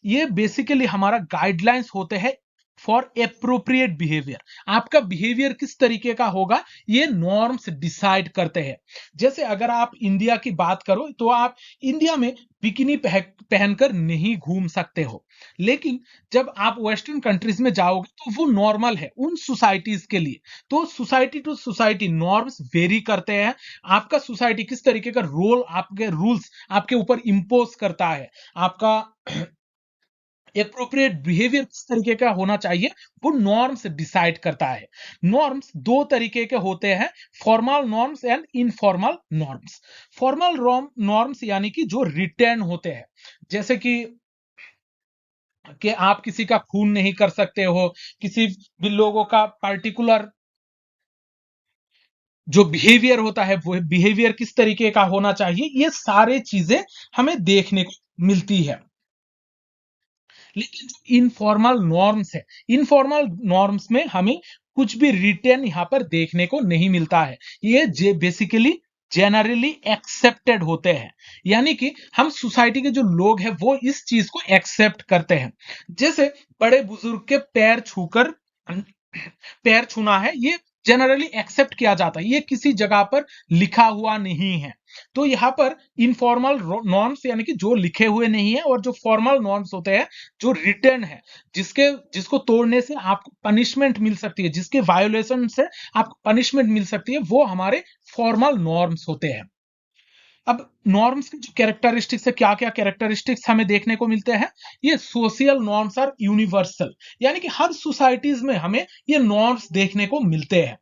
ये बेसिकली हमारा गाइडलाइंस होते हैं फॉर एप्रोप्रिएट बिहेवियर। आपका बिहेवियर किस तरीके का होगा ये नॉर्म्स डिसाइड करते हैं। जैसे अगर आप इंडिया की बात करो तो आप इंडिया में बिकिनी पहनकर नहीं घूम सकते हो, लेकिन जब आप वेस्टर्न कंट्रीज में जाओगे तो वो नॉर्मल है उन सोसाइटीज के लिए। तो society to society norms vary करते हैं। आपका सोसाइटी किस तरीके का रोल, आपके रूल्स आपके ऊपर इंपोज करता है, आपका एप्रोप्रिएट बिहेवियर किस तरीके का होना चाहिए वो नॉर्म्स डिसाइड करता है। नॉर्म्स दो तरीके के होते हैं, formal norms and informal norms. Formal norms यानी कि जो रिटर्न होते हैं, जैसे कि आप किसी का खून नहीं कर सकते हो, किसी भी लोगों का पर्टिकुलर जो बिहेवियर होता है वो बिहेवियर किस तरीके का होना चाहिए, ये सारे चीजें हमें देखने को मिलती है। लेकिन जो इनफॉर्मल नॉर्म्स है, इनफॉर्मल नॉर्म्स में हमें कुछ भी रिटर्न यहां पर देखने को नहीं मिलता है। ये बेसिकली जनरली एक्सेप्टेड होते हैं, यानी कि हम सोसाइटी के जो लोग हैं वो इस चीज को एक्सेप्ट करते हैं। जैसे बड़े बुजुर्ग के पैर छूना है, ये जनरली एक्सेप्ट किया जाता है, ये किसी जगह पर लिखा हुआ नहीं है। तो यहाँ पर इनफॉर्मल नॉर्म्स यानी कि जो लिखे हुए नहीं है, और जो फॉर्मल नॉर्म्स होते हैं जो रिटर्न है, जिसको तोड़ने से आपको पनिशमेंट मिल सकती है, जिसके वायोलेशन से आपको पनिशमेंट मिल सकती है, वो हमारे फॉर्मल नॉर्म्स होते हैं। अब नॉर्म्स की जो कैरेक्टरिस्टिक्स है, क्या क्या कैरेक्टरिस्टिक्स हमें देखने को मिलते हैं। ये सोशल नॉर्म्स आर यूनिवर्सल, यानी कि हर सोसाइटीज में हमें ये नॉर्म्स देखने को मिलते हैं।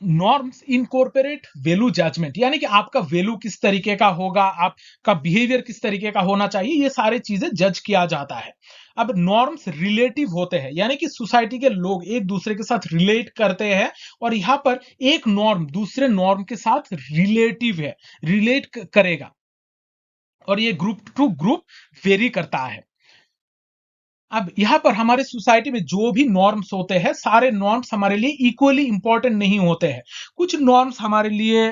नॉर्म्स इनकॉर्पोरेट वैल्यू जजमेंट, यानी कि आपका वैल्यू किस तरीके का होगा, आपका बिहेवियर किस तरीके का होना चाहिए, ये सारी चीजें जज किया जाता है। अब नॉर्म्स रिलेटिव होते हैं, यानी कि सोसाइटी के लोग एक दूसरे के साथ रिलेट करते हैं, और यहां पर एक नॉर्म दूसरे नॉर्म के साथ रिलेटिव है, रिलेट करेगा, और ये ग्रुप टू ग्रुप वेरी करता है। अब यहां पर हमारे सोसाइटी में जो भी नॉर्म्स होते हैं, सारे नॉर्म्स हमारे लिए इक्वली इंपॉर्टेंट नहीं होते हैं। कुछ नॉर्म्स हमारे लिए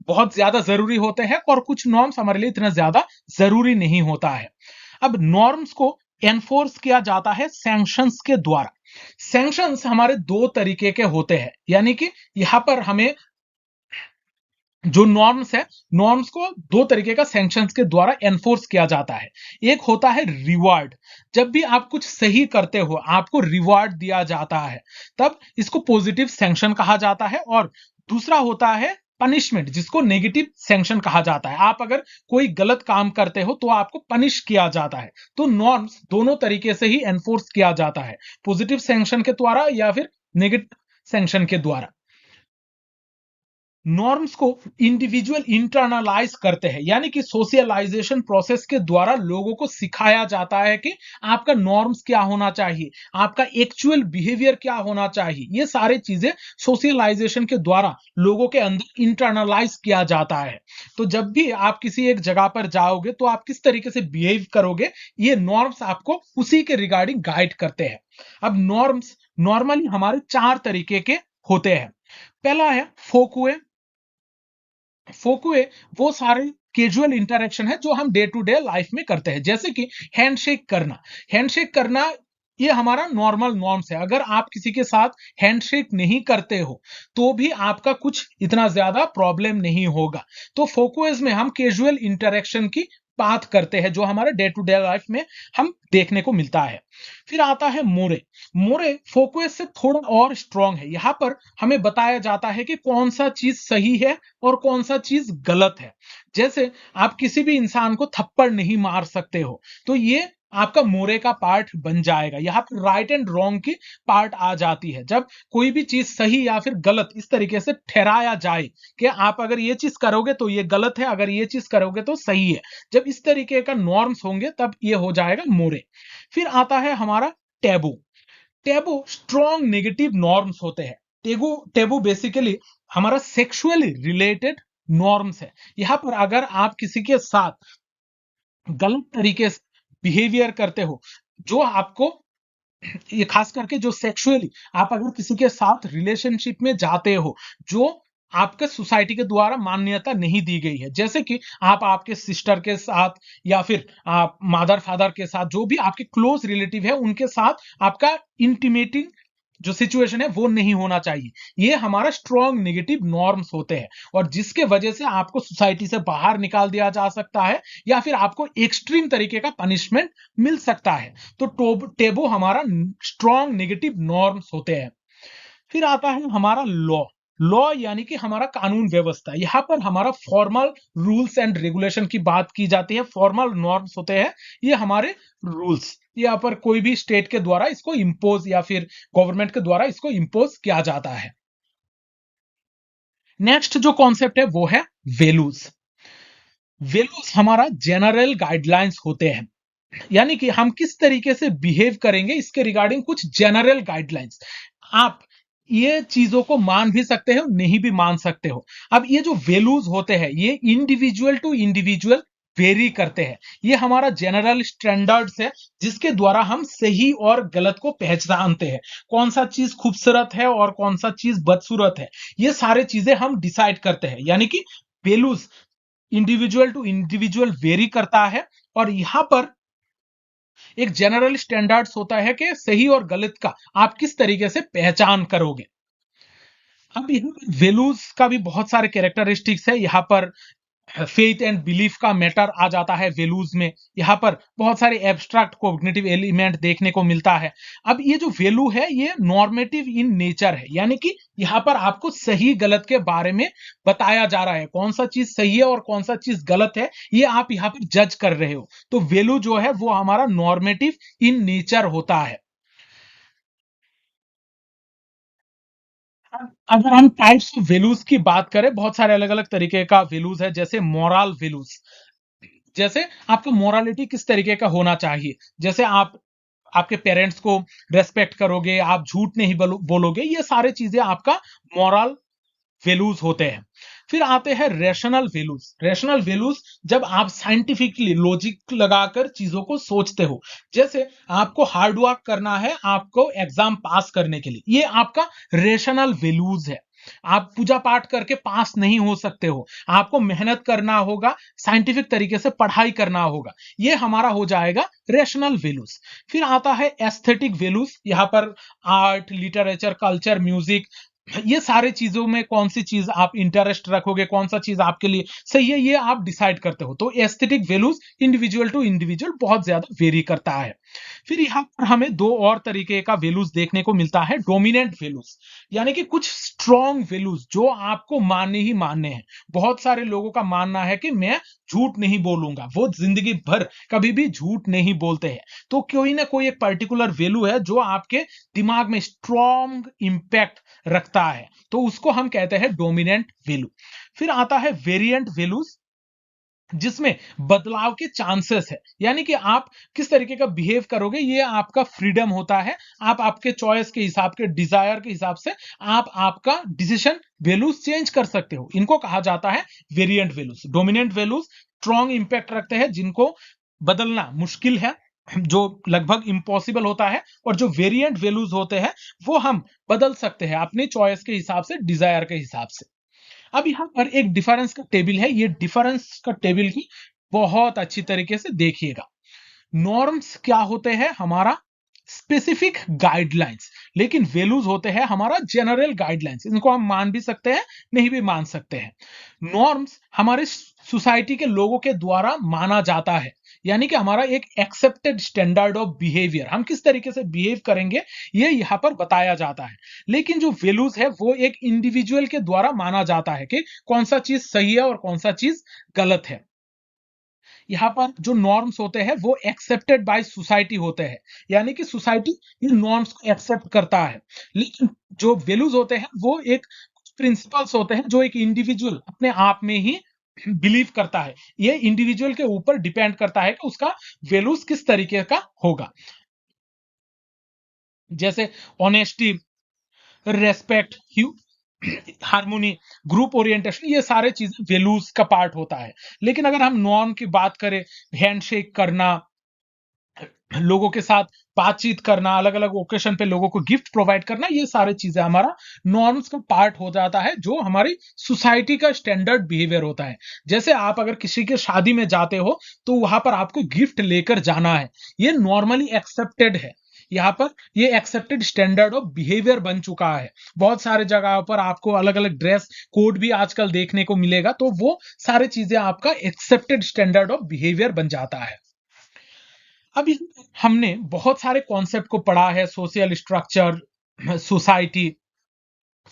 बहुत ज्यादा जरूरी होते हैं, और कुछ नॉर्म्स हमारे लिए इतना ज्यादा जरूरी नहीं होता है। अब नॉर्म्स को एनफोर्स किया जाता है सैंक्शंस के द्वारा। सैंक्शंस हमारे दो तरीके के होते हैं, यानी कि यहां पर हमें जो नॉर्म्स है, नॉर्म्स को दो तरीके का सैंक्शंस के द्वारा एनफोर्स किया जाता है। एक होता है रिवार्ड, जब भी आप कुछ सही करते हो आपको रिवार्ड दिया जाता है, तब इसको पॉजिटिव सैंक्शन कहा जाता है। और दूसरा होता है पनिशमेंट, जिसको नेगेटिव सैंक्शन कहा जाता है। आप अगर कोई गलत काम करते हो तो आपको पनिश किया जाता है। तो नॉर्म्स दोनों तरीके से ही एनफोर्स किया जाता है, पॉजिटिव सैंक्शन के द्वारा या फिर नेगेटिव सैंक्शन के द्वारा। नॉर्म्स को इंडिविजुअल इंटरनलाइज करते हैं, यानी कि सोशलाइजेशन प्रोसेस के द्वारा लोगों को सिखाया जाता है कि आपका नॉर्म्स क्या होना चाहिए, आपका एक्चुअल बिहेवियर क्या होना चाहिए। ये सारी चीजें सोशलाइजेशन के द्वारा लोगों के अंदर इंटरनलाइज किया जाता है। तो जब भी आप किसी एक जगह पर जाओगे तो आप किस तरीके से बिहेव करोगे, ये नॉर्म्स आपको उसी के रिगार्डिंग गाइड करते हैं। अब नॉर्म्स नॉर्मली हमारे चार तरीके के होते हैं। पहला है फोकुए। फोकुए वो सारे कैजुअल इंटरेक्शन है जो हम डे टू डे लाइफ में करते हैं, जैसे कि हैंडशेक करना। हैंडशेक करना ये हमारा नॉर्मल नॉर्म्स है। अगर आप किसी के साथ हैंडशेक नहीं करते हो तो भी आपका कुछ इतना ज्यादा प्रॉब्लम नहीं होगा। तो फोकुएज में हम कैजुअल इंटरेक्शन की बात करते हैं, जो हमारे डे टू डे लाइफ में हम देखने को मिलता है। फिर आता है मोरे। मोरे फोकुएज से थोड़ा और स्ट्रांग है। यहां पर हमें बताया जाता है कि कौन सा चीज सही है और कौन सा चीज गलत है। जैसे आप किसी भी इंसान को थप्पड़ नहीं मार सकते हो, तो ये आपका मोरे का पार्ट बन जाएगा। यहाँ पर राइट एंड रॉन्ग की पार्ट आ जाती है। जब कोई भी चीज सही या फिर गलत इस तरीके से ठहराया जाए कि आप अगर ये चीज करोगे तो ये गलत है, अगर ये चीज करोगे तो सही है, जब इस तरीके का नॉर्म्स होंगे तब ये हो जाएगा मोरे। फिर आता है हमारा taboo. Taboo strong negative norms होते हैं। टेबू टेबू बेसिकली हमारा सेक्सुअली रिलेटेड नॉर्म्स है। यहां पर अगर आप किसी के साथ गलत तरीके से बिहेवियर करते हो, जो आपको, ये खास करके जो सेक्सुअली आप अगर किसी के साथ रिलेशनशिप में जाते हो जो आपके सोसाइटी के द्वारा मान्यता नहीं दी गई है। जैसे कि आप आपके सिस्टर के साथ या फिर आप मदर फादर के साथ, जो भी आपके क्लोज रिलेटिव है उनके साथ आपका इंटीमेटिंग जो सिचुएशन है वो नहीं होना चाहिए। ये हमारा स्ट्रॉन्ग नेगेटिव नॉर्म्स होते हैं, और जिसके वजह से आपको सोसाइटी से बाहर निकाल दिया जा सकता है या फिर आपको एक्सट्रीम तरीके का पनिशमेंट मिल सकता है। तो टेबू हमारा स्ट्रॉन्ग नेगेटिव नॉर्म्स होते हैं। फिर आता है हमारा लॉ। लॉ यानी कि हमारा कानून व्यवस्था। यहाँ पर हमारा फॉर्मल रूल्स एंड रेगुलेशन की बात की जाती है। फॉर्मल नॉर्म्स होते हैं ये हमारे रूल्स, यहाँ पर कोई भी स्टेट के द्वारा इसको इम्पोज या फिर गवर्नमेंट के द्वारा इसको इम्पोज किया जाता है। नेक्स्ट जो कॉन्सेप्ट है वो है वैल्यूज। वैल्यूज हमारा जनरल गाइडलाइंस होते हैं, यानी कि हम किस तरीके से बिहेव करेंगे इसके रिगार्डिंग कुछ जनरल गाइडलाइंस। आप ये चीजों को मान भी सकते हो, नहीं भी मान सकते हो। अब ये जो वैल्यूज होते हैं ये इंडिविजुअल टू इंडिविजुअल वेरी करते हैं। ये हमारा जनरल स्टैंडर्ड्स है जिसके द्वारा हम सही और गलत को पहचानते हैं। कौन सा चीज खूबसूरत है और कौन सा चीज बदसूरत है, ये सारे चीजें हम डिसाइड करते हैं। यानी कि values individual to individual vary करता है, और यहां पर एक जनरल स्टैंडर्ड्स होता है कि सही और गलत का आप किस तरीके से पहचान करोगे। अब यहाँ पर वैल्यूज का भी बहुत सारे कैरेक्टरिस्टिक्स है। यहाँ पर फेथ एंड बिलीफ का मैटर आ जाता है वैल्यूज में। यहाँ पर बहुत सारे एब्स्ट्रैक्ट कॉग्निटिव एलिमेंट देखने को मिलता है। अब ये जो वैल्यू है ये नॉर्मेटिव इन नेचर है, यानी कि यहाँ पर आपको सही गलत के बारे में बताया जा रहा है। कौन सा चीज सही है और कौन सा चीज गलत है ये आप यहाँ पर जज कर रहे हो। तो वैल्यू जो है वो हमारा नॉर्मेटिव इन नेचर होता है। अगर हम टाइप्स ऑफ वैल्यूज की बात करें, बहुत सारे अलग अलग तरीके का वैल्यूज है। जैसे मोरल वैल्यूज, जैसे आपका मोरालिटी किस तरीके का होना चाहिए। जैसे आप आपके पेरेंट्स को रेस्पेक्ट करोगे, आप झूठ नहीं बोलोगे, ये सारे चीजें आपका मॉरल वैल्यूज होते हैं। फिर आते हैं रेशनल वैल्यूज। रेशनल वैल्यूज जब आप साइंटिफिकली लॉजिक लगाकर चीजों को सोचते हो। जैसे आपको हार्ड वर्क करना है आपको एग्जाम पास करने के लिए, ये आपका रेशनल वैल्यूज है। आप पूजा पाठ करके पास नहीं हो सकते हो, आपको मेहनत करना होगा, साइंटिफिक तरीके से पढ़ाई करना होगा। ये हमारा हो जाएगा रेशनल वैल्यूज। फिर आता है एस्थेटिक वैल्यूज। यहाँ पर आर्ट, लिटरेचर, कल्चर, म्यूजिक, ये सारे चीजों में कौन सी चीज आप इंटरेस्ट रखोगे, कौन सा चीज आपके लिए सही है, ये आप डिसाइड करते हो। तो aesthetic values individual to individual बहुत ज्यादा वेरी करता है। फिर यहाँ पर हमें दो और तरीके का वैल्यूज देखने को मिलता है। डोमिनेंट वैल्यूज, यानी कि कुछ स्ट्रॉन्ग वैल्यूज जो आपको मानने ही मानने हैं। बहुत सारे लोगों का मानना है कि मैं झूठ नहीं बोलूंगा, वो जिंदगी भर कभी भी झूठ नहीं बोलते हैं। तो कोई ना कोई एक पर्टिकुलर वैल्यू है जो आपके दिमाग में स्ट्रॉन्ग इंपैक्ट रखता है, तो उसको हम कहते हैं डोमिनेंट वैल्यू। फिर आता है वेरिएंट वैल्यूज, जिसमें बदलाव के चांसेस है। यानी कि आप किस तरीके का बिहेव करोगे ये आपका फ्रीडम होता है। आप आपके चॉइस के हिसाब के डिजायर के हिसाब से आप आपका डिसीजन वैल्यूज चेंज कर सकते हो। इनको कहा जाता है variant values. Dominant values strong impact रखते हैं जिनको बदलना मुश्किल है, जो लगभग इम्पॉसिबल होता है। और जो वेरिएंट वैल्यूज होते हैं वो हम बदल सकते हैं अपनी चॉइस के हिसाब से, डिजायर के हिसाब से। अब यहां पर एक डिफरेंस का टेबल है, ये डिफरेंस का टेबल की बहुत अच्छी तरीके से देखिएगा। नॉर्म्स क्या होते हैं, हमारा स्पेसिफिक गाइडलाइंस, लेकिन वैल्यूज होते हैं हमारा जनरल गाइडलाइंस। इनको हम मान भी सकते हैं, नहीं भी मान सकते हैं। नॉर्म्स हमारे सोसाइटी के लोगों के द्वारा माना जाता है, यानी कि हमारा एक एक्सेप्टेड स्टैंडर्ड ऑफ बिहेवियर, हम किस तरीके से बिहेव करेंगे ये यहां पर बताया जाता है। लेकिन जो वैल्यूज है वो एक इंडिविजुअल के द्वारा माना जाता है कि कौन सा चीज सही है और कौन सा चीज गलत है। यहाँ पर जो नॉर्म्स होते हैं वो एक्सेप्टेड बाय सोसाइटी होते हैं, यानी कि सोसाइटी इन नॉर्म्स को एक्सेप्ट करता है। लेकिन जो वैल्यूज होते हैं वो एक प्रिंसिपल्स होते हैं जो एक इंडिविजुअल अपने आप में ही बिलीव करता है। ये इंडिविजुअल के ऊपर डिपेंड करता है कि उसका वैल्यूज किस तरीके का होगा। जैसे honesty, respect, harmony, group orientation, ये सारे चीजें वैल्यूज का पार्ट होता है। लेकिन अगर हम नॉर्म की बात करें, हैंडशेक करना, लोगों के साथ बातचीत करना, अलग अलग ओकेशन पे लोगों को गिफ्ट प्रोवाइड करना, ये सारी चीजें हमारा नॉर्म्स का पार्ट हो जाता है, जो हमारी सोसाइटी का स्टैंडर्ड बिहेवियर होता है। जैसे आप अगर किसी के शादी में जाते हो तो वहां पर आपको गिफ्ट लेकर जाना है, ये नॉर्मली एक्सेप्टेड है। यहाँ पर ये एक्सेप्टेड स्टैंडर्ड ऑफ बिहेवियर बन चुका है। बहुत सारे जगह पर आपको अलग अलग ड्रेस कोड भी आजकल देखने को मिलेगा, तो वो सारी चीजें आपका एक्सेप्टेड स्टैंडर्ड ऑफ बिहेवियर बन जाता है। अब हमने बहुत सारे कॉन्सेप्ट को पढ़ा है, social structure, society,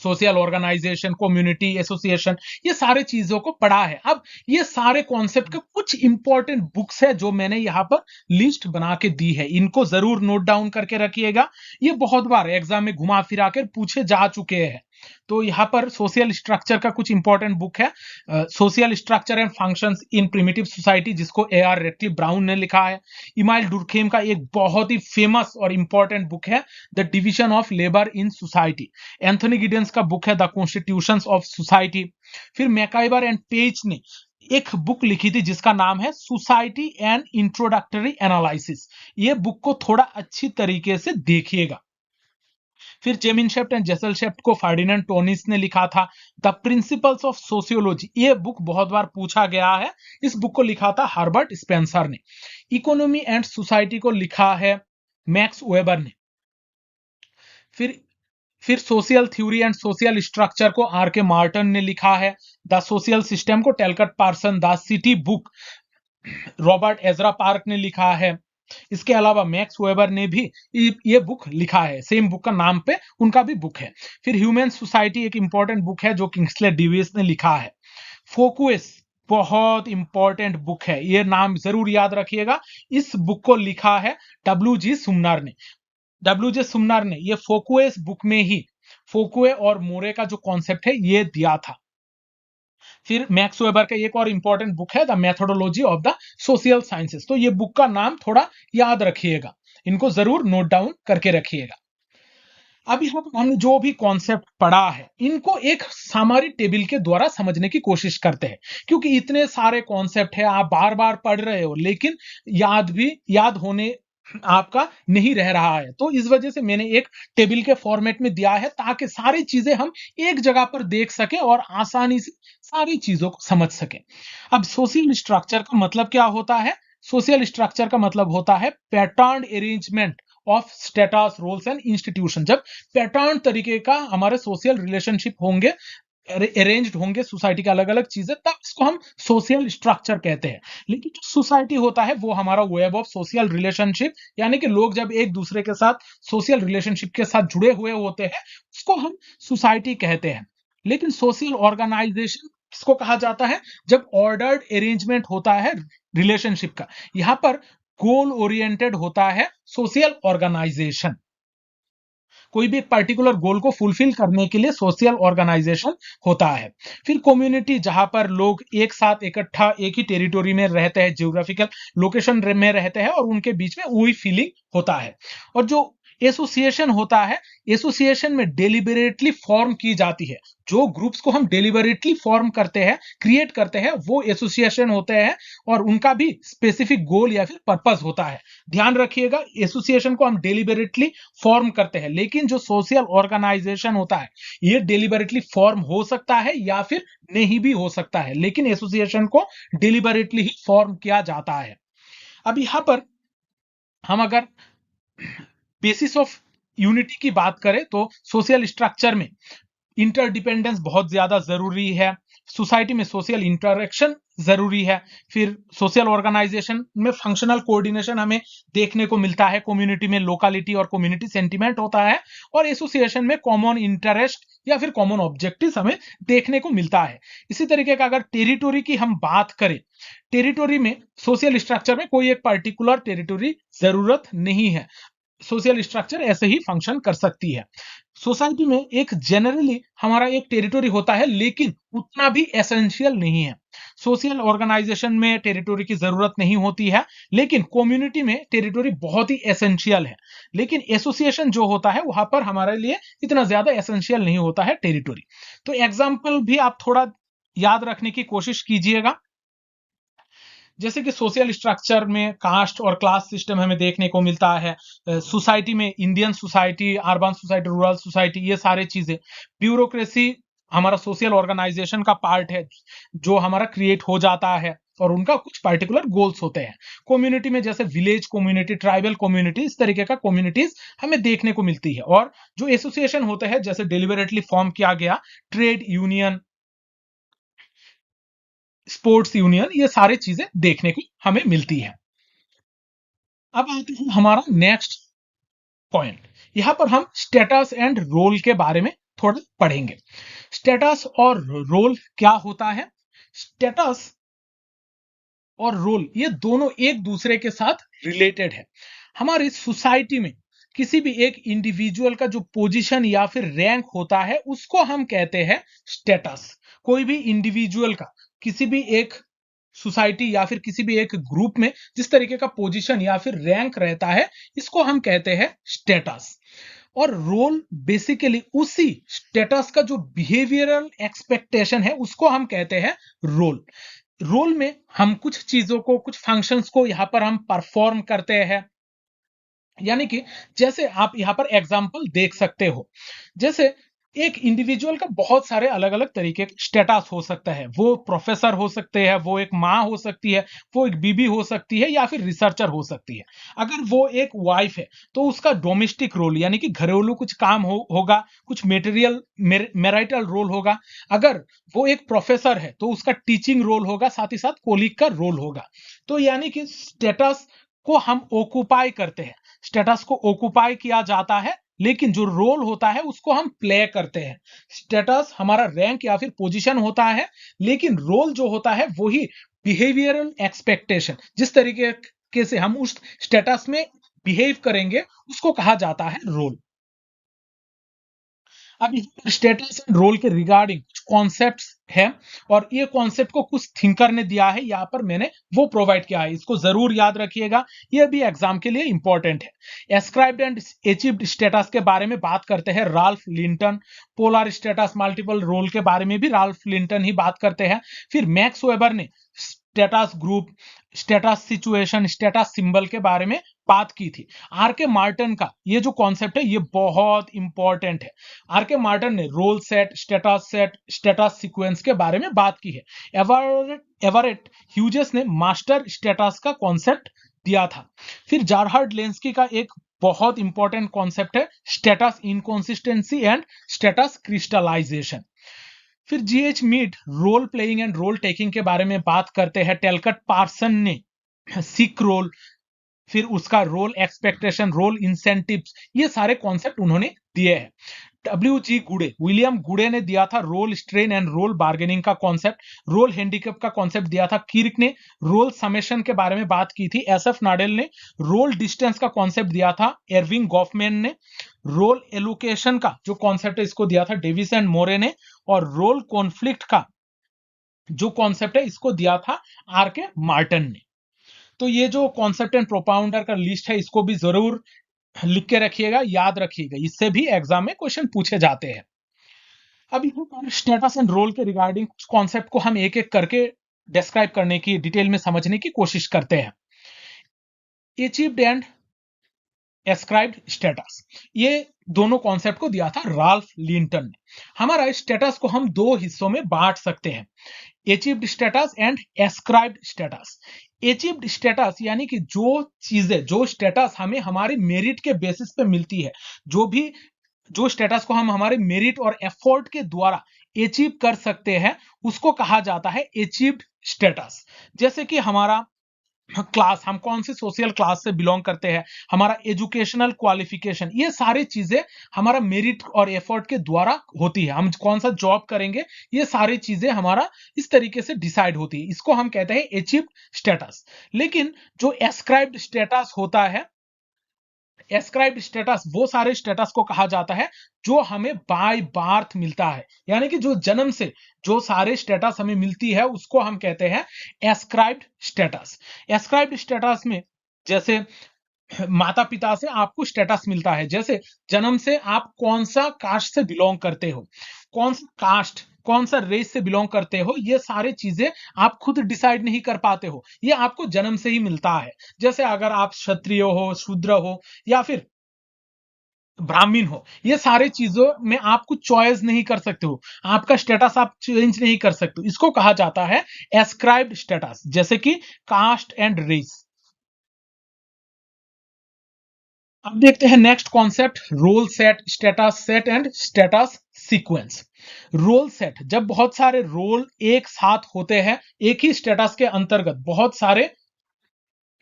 social organisation, community, association, ये सारे चीजों को पढ़ा है। अब ये सारे कॉन्सेप्ट के कुछ इंपॉर्टेंट बुक्स है जो मैंने यहाँ पर लिस्ट बना के दी है, इनको जरूर नोट डाउन करके रखिएगा। ये बहुत बार एग्जाम में घुमा फिरा कर पूछे जा चुके हैं। तो यहाँ पर सोशल स्ट्रक्चर का कुछ इंपॉर्टेंट बुक है, social structure and functions in primitive society, जिसको ए.आर. रेटक्लिफ ब्राउन ने लिखा है। इमाइल डुर्खेम का एक बहुत ही फेमस और इंपॉर्टेंट बुक है, the division of labour in society. Anthony Giddens का बुक है द कॉन्स्टिट्यूशंस ऑफ सोसाइटी। फिर मैकाइबर एंड पेज ने एक बुक लिखी थी जिसका नाम है सोसाइटी एंड इंट्रोडक्टरी एनालिसिस। ये बुक को थोड़ा अच्छी तरीके से देखिएगा। फिर जेमिनशेफ्ट एंड जेसलशेफ्ट को फर्डिनेंड टोनिस ने लिखा था। द प्रिंसिपल्स ऑफ सोशियोलॉजी, ये बुक बहुत बार पूछा गया है, इस बुक को लिखा था हर्बर्ट स्पेंसर ने। इकोनॉमी एंड सोसाइटी को लिखा है मैक्स वेबर ने। फिर फिर social theory and social structure को आर के मार्टन ने लिखा है। द सोशल सिस्टम को Talcott Parson, the city book Robert Ezra Park ने लिखा है। इसके अलावा मैक्स वेबर ने भी ये बुक लिखा है, सेम बुक का नाम पे उनका भी बुक है। फिर ह्यूमन सोसाइटी एक इंपॉर्टेंट बुक है जो किंग्सले डेविस ने लिखा है। फोकुएस बहुत इंपॉर्टेंट बुक है, ये नाम जरूर याद रखिएगा। इस बुक को लिखा है डब्ल्यू.जी. सुमनर ने। डब्ल्यू.जे. सुमनर ने ये फोकुएस बुक में ही फोकुए और मोरे का जो कॉन्सेप्ट है ये दिया था। फिर मैक्स वेबर का एक और इंपॉर्टेंट बुक है the methodology of the social sciences. तो ये बुक का नाम थोड़ा याद रखिएगा, इनको जरूर नोट डाउन करके रखिएगा। अभी हम जो भी कॉन्सेप्ट पढ़ा है इनको एक सामारी टेबल के द्वारा समझने की कोशिश करते हैं, क्योंकि इतने सारे कॉन्सेप्ट है, आप बार बार पढ़ रहे हो लेकिन याद होने आपका नहीं रह रहा है। तो इस वजह से मैंने एक टेबल के फॉर्मेट में दिया है ताकि सारी चीजें हम एक जगह पर देख सके और आसानी से सारी चीजों को समझ सके। अब सोशल स्ट्रक्चर का मतलब क्या होता है? सोशल स्ट्रक्चर का मतलब होता है pattern arrangement of status, roles and institution. जब पैटर्न तरीके का हमारे सोशल रिलेशनशिप होंगे, अरेंज्ड होंगे सोसाइटी के अलग अलग चीजें, तब इसको हम सोशल स्ट्रक्चर कहते हैं। लेकिन जो सोसाइटी होता है वो हमारा वेब ऑफ सोशल रिलेशनशिप, यानी कि लोग जब एक दूसरे के साथ सोशल रिलेशनशिप के साथ जुड़े हुए होते हैं उसको हम सोसाइटी कहते हैं। लेकिन सोशल ऑर्गेनाइजेशन किसको कहा जाता है? जब ऑर्डर्ड अरेंजमेंट होता है रिलेशनशिप का। यहां पर गोल ओरिएंटेड होता है सोशल ऑर्गेनाइजेशन। कोई भी एक पर्टिकुलर गोल को फुलफिल करने के लिए सोशल ऑर्गेनाइजेशन होता है। फिर कम्युनिटी, जहां पर लोग एक साथ इकट्ठा एक ही टेरिटोरी में रहते हैं, जियोग्राफिकल लोकेशन में रहते हैं और उनके बीच में वही फीलिंग होता है। और जो एसोसिएशन होता है, एसोसिएशन में डेलिबरेटली फॉर्म की जाती है। जो ग्रुप्स को हम डेलिबरेटली फॉर्म करते हैं, क्रिएट करते हैं, वो एसोसिएशन होते हैं और उनका भी स्पेसिफिक गोल या फिर पर्पस होता है। ध्यान रखिएगा, एसोसिएशन को हम डेलिबरेटली फॉर्म करते हैं, लेकिन जो सोशल ऑर्गेनाइजेशन होता है ये डेलिबरेटली फॉर्म हो सकता है या फिर नहीं भी हो सकता है, लेकिन एसोसिएशन को डेलिबरेटली ही फॉर्म किया जाता है। अब यहां पर हम अगर बेसिस ऑफ यूनिटी की बात करें तो सोशल स्ट्रक्चर में इंटरडिपेंडेंस बहुत ज्यादा जरूरी है, सोसाइटी में सोशल इंटरेक्शन जरूरी है। फिर सोशल ऑर्गेनाइजेशन में फंक्शनल कोऑर्डिनेशन हमें देखने को मिलता है, कम्युनिटी में लोकलिटी और कम्युनिटी सेंटीमेंट होता है, और एसोसिएशन में कॉमन इंटरेस्ट या फिर कॉमन ऑब्जेक्टिव्स हमें देखने को मिलता है। इसी तरीके का अगर टेरिटोरी की हम बात करें, टेरिटोरी में सोशल स्ट्रक्चर में कोई एक पर्टिकुलर टेरिटोरी जरूरत नहीं है, सोशल स्ट्रक्चर ऐसे ही फंक्शन कर सकती है। सोसाइटी में एक जनरली हमारा एक टेरिटोरी होता है, लेकिन उतना भी एसेंशियल नहीं है। सोशल ऑर्गेनाइजेशन में टेरिटोरी की जरूरत नहीं होती है, लेकिन कम्युनिटी में टेरिटोरी बहुत ही एसेंशियल है। लेकिन एसोसिएशन जो होता है वहां पर हमारे लिए इतना ज्यादा एसेंशियल नहीं होता है टेरिटोरी। तो एग्जाम्पल भी आप थोड़ा याद रखने की कोशिश कीजिएगा। जैसे कि सोशल स्ट्रक्चर में कास्ट और क्लास सिस्टम हमें देखने को मिलता है, सोसाइटी में Indian society, urban society, rural society, ये सारे चीजें। ब्यूरोक्रेसी हमारा सोशल ऑर्गेनाइजेशन का पार्ट है जो हमारा क्रिएट हो जाता है और उनका कुछ पर्टिकुलर गोल्स होते हैं। कम्युनिटी में जैसे विलेज कम्युनिटी, ट्राइबल कम्युनिटी, इस तरीके का कम्युनिटीज हमें देखने को मिलती है। और जो एसोसिएशन होते हैं जैसे डेलिबरेटली फॉर्म किया गया ट्रेड यूनियन, स्पोर्ट्स यूनियन, ये सारी चीजें देखने को हमें मिलती है। अब आते हैं हमारा नेक्स्ट पॉइंट। यहां पर हम स्टेटस एंड रोल के बारे में थोड़ा पढ़ेंगे। स्टेटस और रोल क्या होता है? स्टेटस और रोल ये दोनों एक दूसरे के साथ रिलेटेड है। हमारी सोसाइटी में किसी भी एक इंडिविजुअल का जो पोजीशन या फिर रैंक होता है उसको हम कहते हैं स्टेटस। कोई भी इंडिविजुअल का किसी भी एक सोसाइटी या फिर किसी भी एक ग्रुप में जिस तरीके का पोजीशन या फिर रैंक रहता है इसको हम कहते हैं स्टेटस। और रोल बेसिकली उसी स्टेटस का जो बिहेवियरल एक्सपेक्टेशन है उसको हम कहते हैं रोल। रोल में हम कुछ चीजों को, कुछ फंक्शंस को यहां पर हम परफॉर्म करते हैं। यानी कि जैसे आप यहां पर एग्जांपल देख सकते हो, जैसे एक इंडिविजुअल का बहुत सारे अलग अलग तरीके के स्टेटस हो सकता है। वो प्रोफेसर हो सकते हैं, वो एक माँ हो सकती है, वो एक बीबी हो सकती है, या फिर रिसर्चर हो सकती है। अगर वो एक वाइफ है तो उसका डोमेस्टिक रोल यानी कि घरेलू कुछ काम होगा, कुछ मेटेरियल मैरिटल रोल होगा। अगर वो एक प्रोफेसर है तो उसका टीचिंग रोल होगा, साथ ही साथ कोलीग का रोल होगा। तो यानी कि स्टेटस को हम ऑक्युपाई करते हैं, स्टेटस को ऑक्युपाई किया जाता है, लेकिन जो रोल होता है उसको हम प्ले करते हैं। स्टेटस हमारा रैंक या फिर पोजीशन होता है, लेकिन रोल जो होता है वही बिहेवियरल एक्सपेक्टेशन, जिस तरीके से हम उस स्टेटस में बिहेव करेंगे उसको कहा जाता है रोल। अब स्टेटस एंड रोल के रिगार्डिंग कुछ कॉन्सेप्ट्स है, और ये कॉन्सेप्ट को कुछ थिंकर ने दिया है, यहाँ पर मैंने वो प्रोवाइड किया है, इसको जरूर याद रखिएगा, ये भी एग्जाम के लिए इंपॉर्टेंट है। एस्क्राइब्ड एंड अचीव्ड स्टेटस के बारे में बात करते हैं Ralph Linton. Polar status multiple role के बारे में भी राल्फ लिंटन ही बात करते हैं। फिर मैक्स वेबर ने status group, status situation, status symbol के बारे में बात की थी। आर के मार्टिन का ये जो कॉन्सेप्ट है ये बहुत इंपॉर्टेंट है। आर के मार्टिन ने रोल सेट, स्टेटस सीक्वेंस के बारे में बात की है। एवरेट ह्यूजेस ने मास्टर स्टेटस का कॉन्सेप्ट दिया था। फिर जारहार्ड लेंस्की का एक बहुत इंपॉर्टेंट कॉन्सेप्ट है status inconsistency and status crystallization. फिर G H Mead role playing and role taking के बारे में बात करते हैं। टेलकट पार्सन ने सिक रोल, फिर उसका रोल एक्सपेक्टेशन, रोल इंसेंटिव्स, ये सारे कॉन्सेप्ट उन्होंने दिए हैं। विलियम गुडे ने दिया था role strain and role bargaining का कॉन्सेप्ट। रोल हैंडीकैप का कॉन्सेप्ट दिया था किर्क ने। रोल समेशन के बारे में बात की थी एसएफ नाडेल ने। रोल डिस्टेंस का कॉन्सेप्ट दिया था एरविंग गॉफमैन ने। रोल एलोकेशन का जो कॉन्सेप्ट है इसको दिया था डेविस एंड मोरे ने। और रोल कॉन्फ्लिक्ट का जो कॉन्सेप्ट है इसको दिया था आर के मार्टिन ने। तो ये जो कॉन्सेप्ट एंड प्रोपाउंडर का लिस्ट है इसको भी जरूर लिख के रखिएगा, याद रखिएगा, इससे भी एग्जाम में क्वेश्चन पूछे जाते हैं। अब स्टेटस एंड रोल के रिगार्डिंग कुछ कॉन्सेप्ट को हम एक एक करके डिस्क्राइब करने की, डिटेल में समझने की कोशिश करते हैं। अचीव्ड एंड एस्क्राइब्ड स्टेटस, ये दोनों कॉन्सेप्ट को दिया था राल्फ लिंटन ने। हमारा स्टेटस को हम दो हिस्सों में बांट सकते हैं, achieved status and ascribed status. Achieved status यानी कि जो चीजें, जो स्टेटस हमें हमारे मेरिट के बेसिस पे मिलती है, जो स्टेटस को हम हमारे मेरिट और एफर्ट के द्वारा अचीव कर सकते हैं उसको कहा जाता है अचीव्ड स्टेटस। जैसे कि हमारा क्लास, हम कौन से सोशल क्लास से बिलोंग करते हैं, हमारा एजुकेशनल क्वालिफिकेशन, ये सारी चीजें हमारा मेरिट और एफर्ट के द्वारा होती है। हम कौन सा जॉब करेंगे ये सारी चीजें हमारा इस तरीके से डिसाइड होती है, इसको हम कहते हैं अचीव्ड स्टेटस। लेकिन जो एस्क्राइब्ड स्टेटस होता है, एस्क्राइब्ड स्टेटस वो सारे स्टेटस को कहा जाता है जो हमें बाय बर्थ मिलता है, यानी कि जो जन्म से जो सारे स्टेटस हमें मिलती है उसको हम कहते हैं एस्क्राइब्ड स्टेटस। एस्क्राइब्ड स्टेटस में जैसे माता पिता से आपको स्टेटस मिलता है, जैसे जन्म से आप कौन सा कास्ट से बिलोंग करते हो, कौन सा कास्ट, कौन सा रेस से बिलोंग करते हो, ये सारी चीजें आप खुद डिसाइड नहीं कर पाते हो, ये आपको जन्म से ही मिलता है। जैसे अगर आप क्षत्रिय हो, शूद्र हो या फिर ब्राह्मण हो, ये सारे चीजों में आप कुछ चॉइस नहीं कर सकते हो, आपका स्टेटस आप चेंज नहीं कर सकते हो। इसको कहा जाता है एस्क्राइब्ड स्टेटस, जैसे कि कास्ट एंड रेस। अब देखते हैं next concept, role set, status set and status sequence. Role set, जब बहुत सारे रोल एक साथ होते हैं, एक ही स्टेटस के अंतर्गत बहुत सारे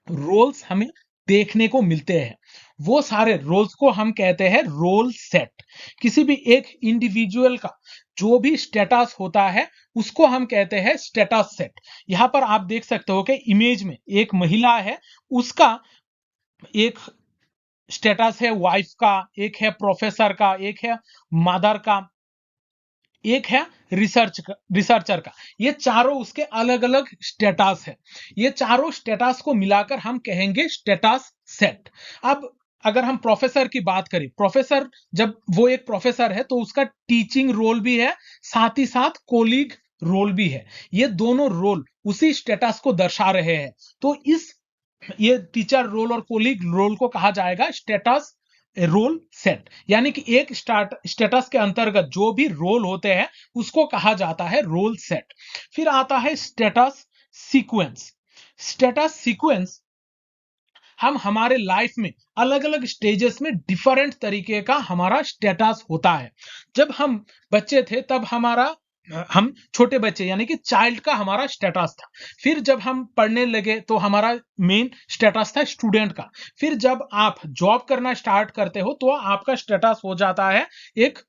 रोल्स हमें देखने को मिलते हैं, वो सारे रोल्स को हम कहते हैं रोल सेट। किसी भी एक इंडिविजुअल का जो भी स्टेटस होता है उसको हम कहते हैं स्टेटस सेट। यहां पर आप देख सकते हो कि इमेज में एक महिला है, उसका एक स्टेटस है वाइफ का, एक है प्रोफेसर का, एक है मदर का, एक है रिसर्चर का। ये चारों उसके अलग अलग स्टेटस है। ये चारों स्टेटस को मिलाकर हम कहेंगे स्टेटस सेट। अब अगर हम प्रोफेसर की बात करें, प्रोफेसर जब वो एक प्रोफेसर है तो उसका टीचिंग रोल भी है, साथ ही साथ कोलीग रोल भी है। ये दोनों रोल उसी स्टेटस को दर्शा रहे हैं। तो इस ये टीचर रोल और कोलीग रोल को कहा जाएगा स्टेटस रोल सेट। यानी कि एक स्टेटस के अंतर्गत जो भी रोल होते हैं उसको कहा जाता है रोल सेट। फिर आता है स्टेटस सीक्वेंस। स्टेटस सीक्वेंस, हम हमारे लाइफ में अलग अलग स्टेजेस में डिफरेंट तरीके का हमारा स्टेटस होता है। जब हम बच्चे थे तब हमारा हम छोटे बच्चे यानी कि चाइल्ड का हमारा स्टेटस था। फिर जब हम पढ़ने लगे तो हमारा मेन स्टेटस था स्टूडेंट का। फिर जब आप जॉब करना स्टार्ट करते हो तो आपका स्टेटस हो जाता है एक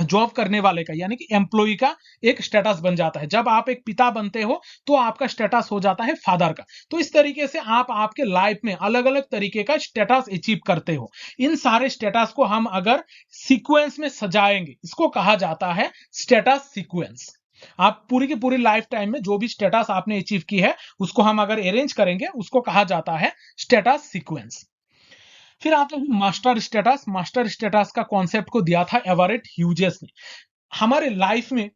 जॉब करने वाले का, यानी कि एम्प्लॉय का एक स्टेटस बन जाता है। जब आप एक पिता बनते हो तो आपका स्टेटस हो जाता है फादर का। तो इस तरीके से आप आपके लाइफ में अलग अलग तरीके का स्टेटस अचीव करते हो। इन सारे स्टेटस को हम अगर सीक्वेंस में सजाएंगे, इसको कहा जाता है स्टेटस सीक्वेंस। आप पूरी की पूरी लाइफ टाइम में जो भी स्टेटस आपने अचीव की है उसको हम अगर अरेंज करेंगे उसको कहा जाता है स्टेटस सीक्वेंस। फिर आता है मास्टर स्टेटस। मास्टर स्टेटस का कॉन्सेप्ट को दिया था एवरेट ह्यूजेस ने। हमारे लाइफ में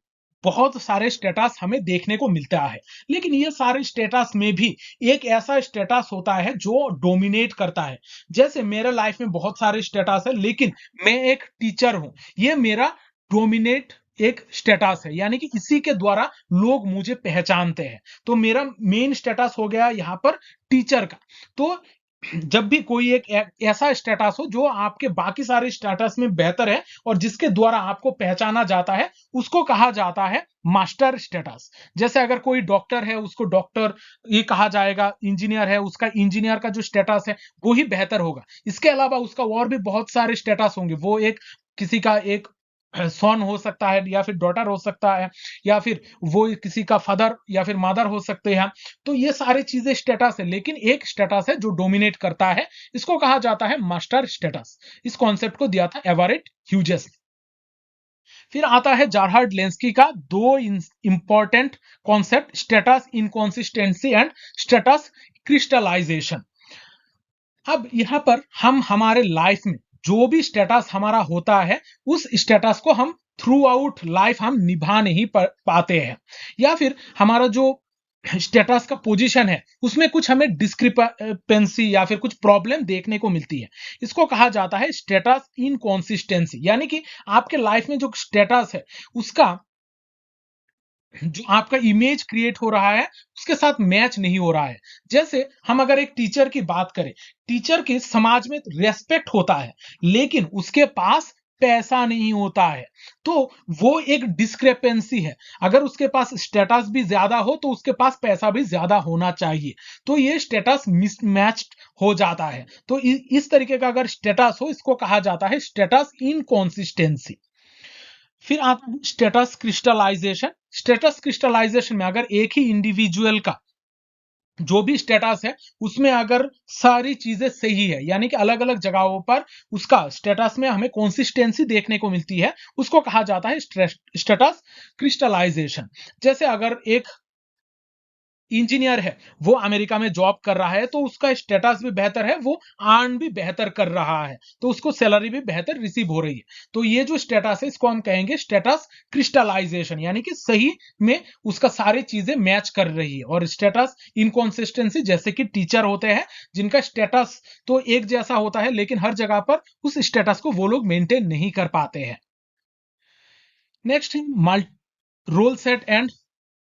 बहुत सारे स्टेटस हमें देखने को मिलता है, लेकिन ये सारे स्टेटस में भी एक ऐसा स्टेटस होता है जो डोमिनेट करता है। जैसे मेरे लाइफ में बहुत सारे स्टेटस है, लेकिन मैं एक टीचर हूं, ये मेरा डोमिनेट एक स्टेटस है, यानी कि इसी के द्वारा लोग मुझे पहचानते हैं। तो मेरा मेन स्टेटस हो गया यहां पर टीचर का। तो जब भी कोई एक ऐसा स्टेटस हो जो आपके बाकी सारे स्टेटस में बेहतर है और जिसके द्वारा आपको पहचाना जाता है, उसको कहा जाता है मास्टर स्टेटस। जैसे अगर कोई डॉक्टर है उसको डॉक्टर ये कहा जाएगा, इंजीनियर है उसका इंजीनियर का जो स्टेटस है वो ही बेहतर होगा। इसके अलावा उसका और भी बहुत सारे स्टेटस होंगे, वो एक किसी का एक सन हो सकता है या फिर डॉटर हो सकता है, या फिर वो किसी का फादर या फिर मदर हो सकते हैं। तो ये सारी चीजें स्टेटस है, लेकिन एक स्टेटस है जो डोमिनेट करता है, इसको कहा जाता है मास्टर स्टेटस। इस कॉन्सेप्ट को दिया था एवरेट ह्यूजेस ने। फिर आता है जारहार्ड लेंस्की का दो important concept, status inconsistency and status crystallization. अब यहां पर हम हमारे लाइफ में जो भी स्टेटस हमारा होता है उस स्टेटस को हम थ्रू आउट लाइफ हम निभा नहीं पाते हैं, या फिर हमारा जो स्टेटस का पोजीशन है उसमें कुछ हमें डिस्क्रिपेंसी या फिर कुछ प्रॉब्लम देखने को मिलती है। इसको कहा जाता है स्टेटस इनकॉन्सिस्टेंसी, यानी कि आपके लाइफ में जो स्टेटस है उसका जो आपका इमेज क्रिएट हो रहा है उसके साथ मैच नहीं हो रहा है। जैसे हम अगर एक टीचर की बात करें, टीचर के समाज में रेस्पेक्ट होता है, लेकिन उसके पास पैसा नहीं होता है, तो वो एक डिस्क्रेपेंसी है। अगर उसके पास स्टेटस भी ज्यादा हो तो उसके पास पैसा भी ज्यादा होना चाहिए, तो ये स्टेटस मिसमैच्ड हो जाता है। तो इस तरीके का अगर स्टेटस हो इसको कहा जाता है स्टेटस इनकॉन्सिस्टेंसी। फिर आता है स्टेटस क्रिस्टलाइजेशन। स्टेटस क्रिस्टलाइजेशन में अगर एक ही इंडिविजुअल का जो भी स्टेटस है उसमें अगर सारी चीजें सही है, यानी कि अलग अलग जगहों पर उसका स्टेटस में हमें कंसिस्टेंसी देखने को मिलती है, उसको कहा जाता है स्टेटस क्रिस्टलाइजेशन। जैसे अगर एक इंजीनियर है वो अमेरिका में जॉब कर रहा है, तो उसका स्टेटस भी बेहतर है, वो अर्न भी बेहतर कर रहा है, तो उसको सैलरी भी बेहतर रिसीव हो रही है। तो ये जो स्टेटस है इसको हम कहेंगे स्टेटस क्रिस्टलाइजेशन, यानी कि सही में उसका सारी चीजें मैच कर रही है। और स्टेटस इनकॉन्सिस्टेंसी, जैसे कि टीचर होते हैं जिनका स्टेटस तो एक जैसा होता है लेकिन हर जगह पर उस स्टेटस को वो लोग मेंटेन नहीं कर पाते हैं। नेक्स्ट है role set and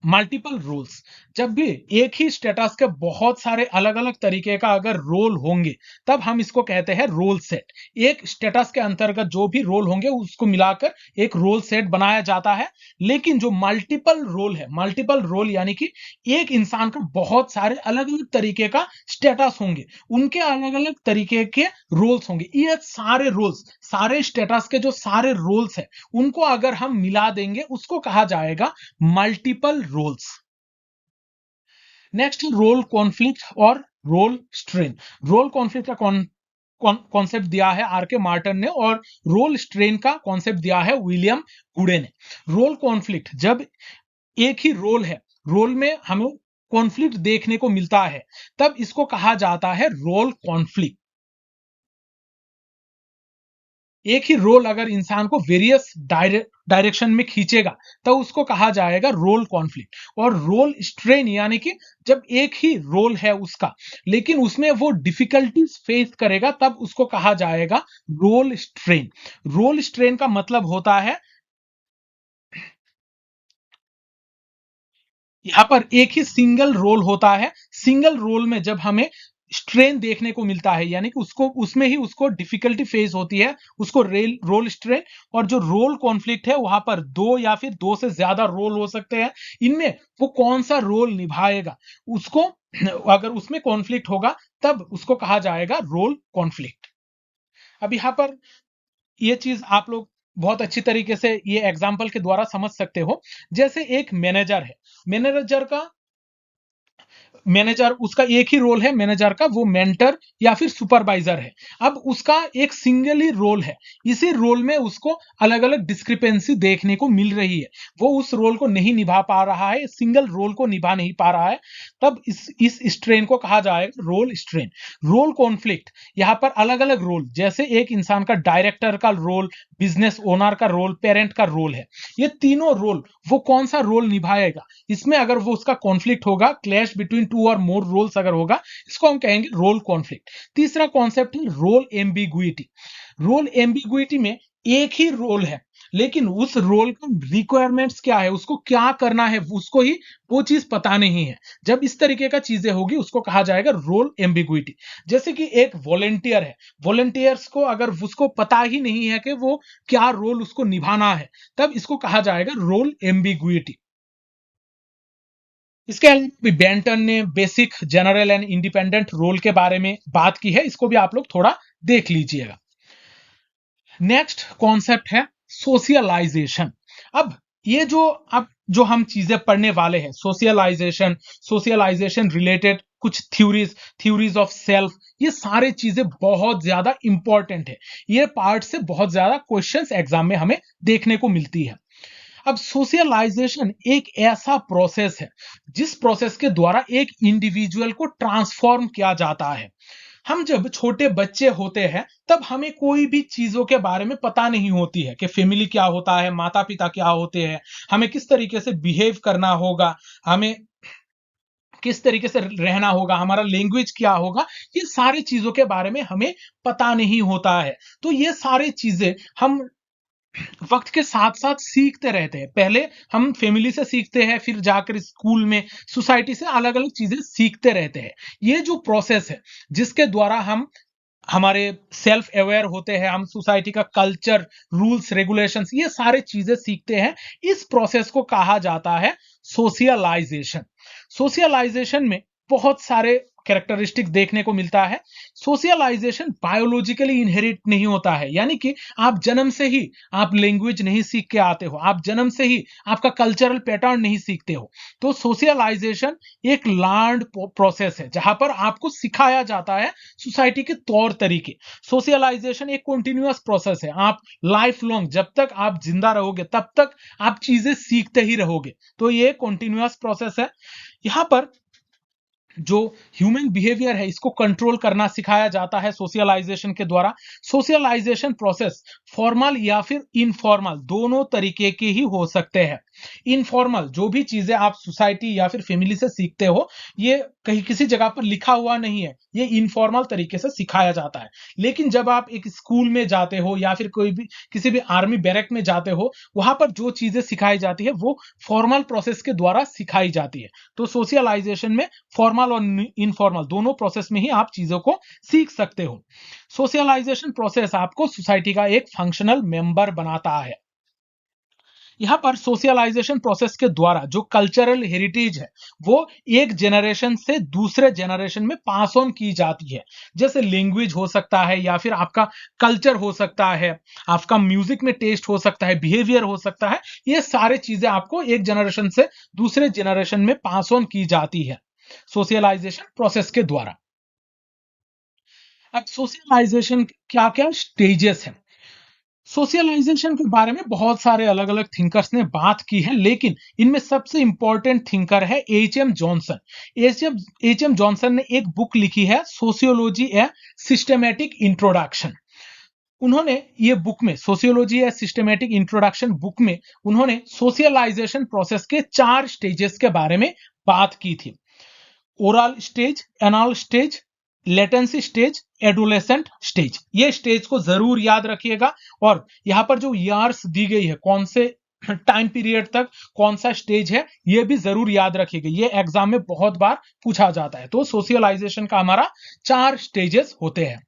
multiple roles. जब भी एक ही स्टेटस के बहुत सारे अलग अलग तरीके का अगर रोल होंगे तब हम इसको कहते हैं रोल सेट। एक स्टेटस के अंतर्गत जो भी रोल होंगे उसको मिलाकर एक रोल सेट बनाया जाता है। लेकिन जो मल्टीपल रोल है, मल्टीपल रोल यानी कि एक इंसान का बहुत सारे अलग अलग तरीके का स्टेटस होंगे, उनके अलग अलग तरीके के रोल्स होंगे। ये सारे रोल्स, सारे स्टेटस के जो सारे रोल्स है उनको अगर हम मिला देंगे उसको कहा जाएगा multiple roles. Next role conflict और रोल स्ट्रेन। रोल कॉन्फ्लिक्ट का कॉन्सेप्ट दिया है आर के मार्टन ने और रोल स्ट्रेन का कॉन्सेप्ट दिया है विलियम गुडे ने। रोल कॉन्फ्लिक्ट, जब एक ही रोल है, रोल में हमें कॉन्फ्लिक्ट देखने को मिलता है तब इसको कहा जाता है रोल कॉन्फ्लिक्ट। एक ही रोल अगर इंसान को वेरियस डायरेक्शन में खींचेगा तो उसको कहा जाएगा रोल कॉन्फ्लिक्ट। और रोल स्ट्रेन यानी कि जब एक ही रोल है उसका लेकिन उसमें वो डिफिकल्टीज फेस करेगा तब उसको कहा जाएगा रोल स्ट्रेन। रोल स्ट्रेन का मतलब होता है यहां पर एक ही सिंगल रोल होता है, सिंगल रोल में जब हमें स्ट्रेन देखने को मिलता है यानी कि उसको उसमें ही उसको डिफिकल्टी फेस होती है, उसको रोल स्ट्रेन। और जो रोल कॉन्फ्लिक्ट है वहां पर दो या फिर दो से ज्यादा रोल हो सकते हैं, इनमें वो कौन सा रोल निभाएगा उसको अगर उसमें कॉन्फ्लिक्ट होगा तब उसको कहा जाएगा रोल कॉन्फ्लिक्ट। अब यहां पर ये चीज आप लोग बहुत अच्छी तरीके से ये एग्जाम्पल के द्वारा समझ सकते हो। जैसे एक मैनेजर है, मैनेजर उसका एक ही रोल है, मैनेजर का वो मेंटर या फिर सुपरवाइजर है। अब उसका एक सिंगल ही रोल है, इसी रोल में उसको अलग अलग डिस्क्रिपेंसी देखने को मिल रही है, वो उस रोल को नहीं निभा पा रहा है, सिंगल रोल को निभा नहीं पा रहा है, तब इस स्ट्रेन को कहा जाएगा रोल स्ट्रेन। रोल कॉन्फ्लिक्ट, यहाँ पर अलग अलग रोल, जैसे एक इंसान का डायरेक्टर का रोल, बिजनेस ओनर का रोल, पेरेंट का रोल है, ये तीनों रोल वो कौन सा रोल निभाएगा, इसमें अगर वो उसका कॉन्फ्लिक्ट होगा, क्लैश बिटवीन टू और मोर रोल्स अगर होगा, इसको हम कहेंगे रोल कॉन्फ्लिक्ट। तीसरा कॉन्सेप्ट है रोल एम्बिगुइटी। रोल एम्बिगुइटी में एक ही रोल है लेकिन उस रोल का रिक्वायरमेंट्स क्या है, उसको क्या करना है, उसको ही वो चीज पता नहीं है। जब इस तरीके का चीजें होगी उसको कहा जाएगा रोल एम्बिगुइटी। जैसे कि एक वॉलेंटियर है, वॉलेंटियर्स को अगर उसको पता ही नहीं है कि वो क्या रोल उसको निभाना है तब इसको कहा जाएगा रोल एम्बिगुइटी। इसके अलावा बेंटन ने basic, general and independent role के बारे में बात की है, इसको भी आप लोग थोड़ा देख लीजिएगा। नेक्स्ट कॉन्सेप्ट है सोशियलाइजेशन। अब ये जो अब जो हम चीजें पढ़ने वाले हैं, सोशियलाइजेशन, सोशियलाइजेशन रिलेटेड कुछ थ्योरीज ऑफ सेल्फ, ये सारे चीजें बहुत ज्यादा इंपॉर्टेंट है। ये पार्ट से बहुत ज्यादा क्वेश्चंस एग्जाम में हमें देखने को मिलती है। अब सोशलाइजेशन एक ऐसा प्रोसेस है जिस प्रोसेस के द्वारा एक इंडिविजुअल को ट्रांसफॉर्म किया जाता है। हम जब छोटे बच्चे होते हैं तब हमें कोई भी चीजों के बारे में पता नहीं होती है कि फैमिली क्या होता है, माता पिता क्या होते हैं, हमें किस तरीके से बिहेव करना होगा, हमें किस तरीके से रहना होगा, हमारा लैंग्वेज क्या होगा, ये सारी चीजों के बारे में हमें पता नहीं होता है। तो ये सारी चीजें हम वक्त के साथ साथ सीखते रहते हैं। पहले हम फैमिली से सीखते हैं, फिर जाकर स्कूल में, सोसाइटी से अलग अलग चीजें सीखते रहते हैं। ये जो प्रोसेस है जिसके द्वारा हम हमारे सेल्फ अवेयर होते हैं, हम सोसाइटी का कल्चर, रूल्स, रेगुलेशंस, ये सारे चीजें सीखते हैं, इस प्रोसेस को कहा जाता है सोशियलाइजेशन। सोशियलाइजेशन में बहुत सारे कैरेक्टरिस्टिक देखने को मिलता है। सोशियलाइजेशन बायोलॉजिकली इनहेरिट नहीं होता है, यानी कि आप जन्म से ही आप लैंग्वेज नहीं सीख के आते हो, आप जन्म से ही आपका कल्चरल पैटर्न नहीं सीखते हो। तो सोशियलाइजेशन एक लर्न्ड प्रोसेस है जहां पर आपको सिखाया जाता है सोसाइटी के तौर तरीके। सोशियलाइजेशन एक कंटिन्यूअस प्रोसेस है, आप लाइफ लॉन्ग जब तक आप जिंदा रहोगे तब तक आप चीजें सीखते ही रहोगे। तो ये कंटिन्यूअस प्रोसेस है। यहां पर जो ह्यूमन बिहेवियर है इसको कंट्रोल करना सिखाया जाता है सोशलाइजेशन के द्वारा। सोशलाइजेशन प्रोसेस फॉर्मल या फिर इनफॉर्मल दोनों तरीके के ही हो सकते हैं। इनफॉर्मल जो भी चीजें आप सोसाइटी या फिर फैमिली से सीखते हो, ये कहीं किसी जगह पर लिखा हुआ नहीं है, ये इनफॉर्मल तरीके से सिखाया जाता है। लेकिन जब आप एक स्कूल में जाते हो या फिर कोई भी किसी भी आर्मी बैरक में जाते हो, वहां पर जो चीजें सिखाई जाती है वो फॉर्मल प्रोसेस के द्वारा सिखाई जाती है। तो सोशलाइजेशन में फॉर्मल और इनफॉर्मल दोनों प्रोसेस में ही आप चीजों को सीख सकते हो। सोशलाइजेशन प्रोसेस आपको सोसाइटी का एक फंक्शनल मेंबर बनाता है। यहां पर सोशलाइजेशन प्रोसेस के द्वारा जो कल्चरल हेरिटेज है वो एक जनरेशन से दूसरे जनरेशन में पास ऑन की जाती है। जैसे लैंग्वेज हो सकता है या फिर आपका कल्चर हो सकता है, आपका म्यूजिक में टेस्ट हो सकता है, बिहेवियर हो सकता है। ये सारे चीजें आपको एक जनरेशन से दूसरे जनरेशन में पास ऑन की जाती है सोशलाइजेशन प्रोसेस के द्वारा। अब सोशलाइजेशन क्या क्या स्टेजेस हैं। सोशलाइजेशन के बारे में बहुत सारे अलग अलग थिंकर्स ने बात की है, लेकिन इनमें सबसे इंपॉर्टेंट थिंकर है H M Johnson. H M Johnson ने एक बुक लिखी है सोशियोलॉजी ए सिस्टमेटिक इंट्रोडक्शन। उन्होंने ये बुक में सोशियोलॉजी या सिस्टमेटिक इंट्रोडक्शन बुक में उन्होंने सोशलाइजेशन प्रोसेस के 4 स्टेजेस के बारे में बात की थी। Oral stage, anal stage, latency stage, adolescent stage. ये स्टेज को जरूर याद रखिएगा। और यहां पर जो ईयर्स दी गई है, कौन से टाइम पीरियड तक कौन सा स्टेज है, ये भी जरूर याद रखिएगा। ये एग्जाम में बहुत बार पूछा जाता है। तो सोशलाइजेशन का हमारा 4 स्टेजेस होते हैं।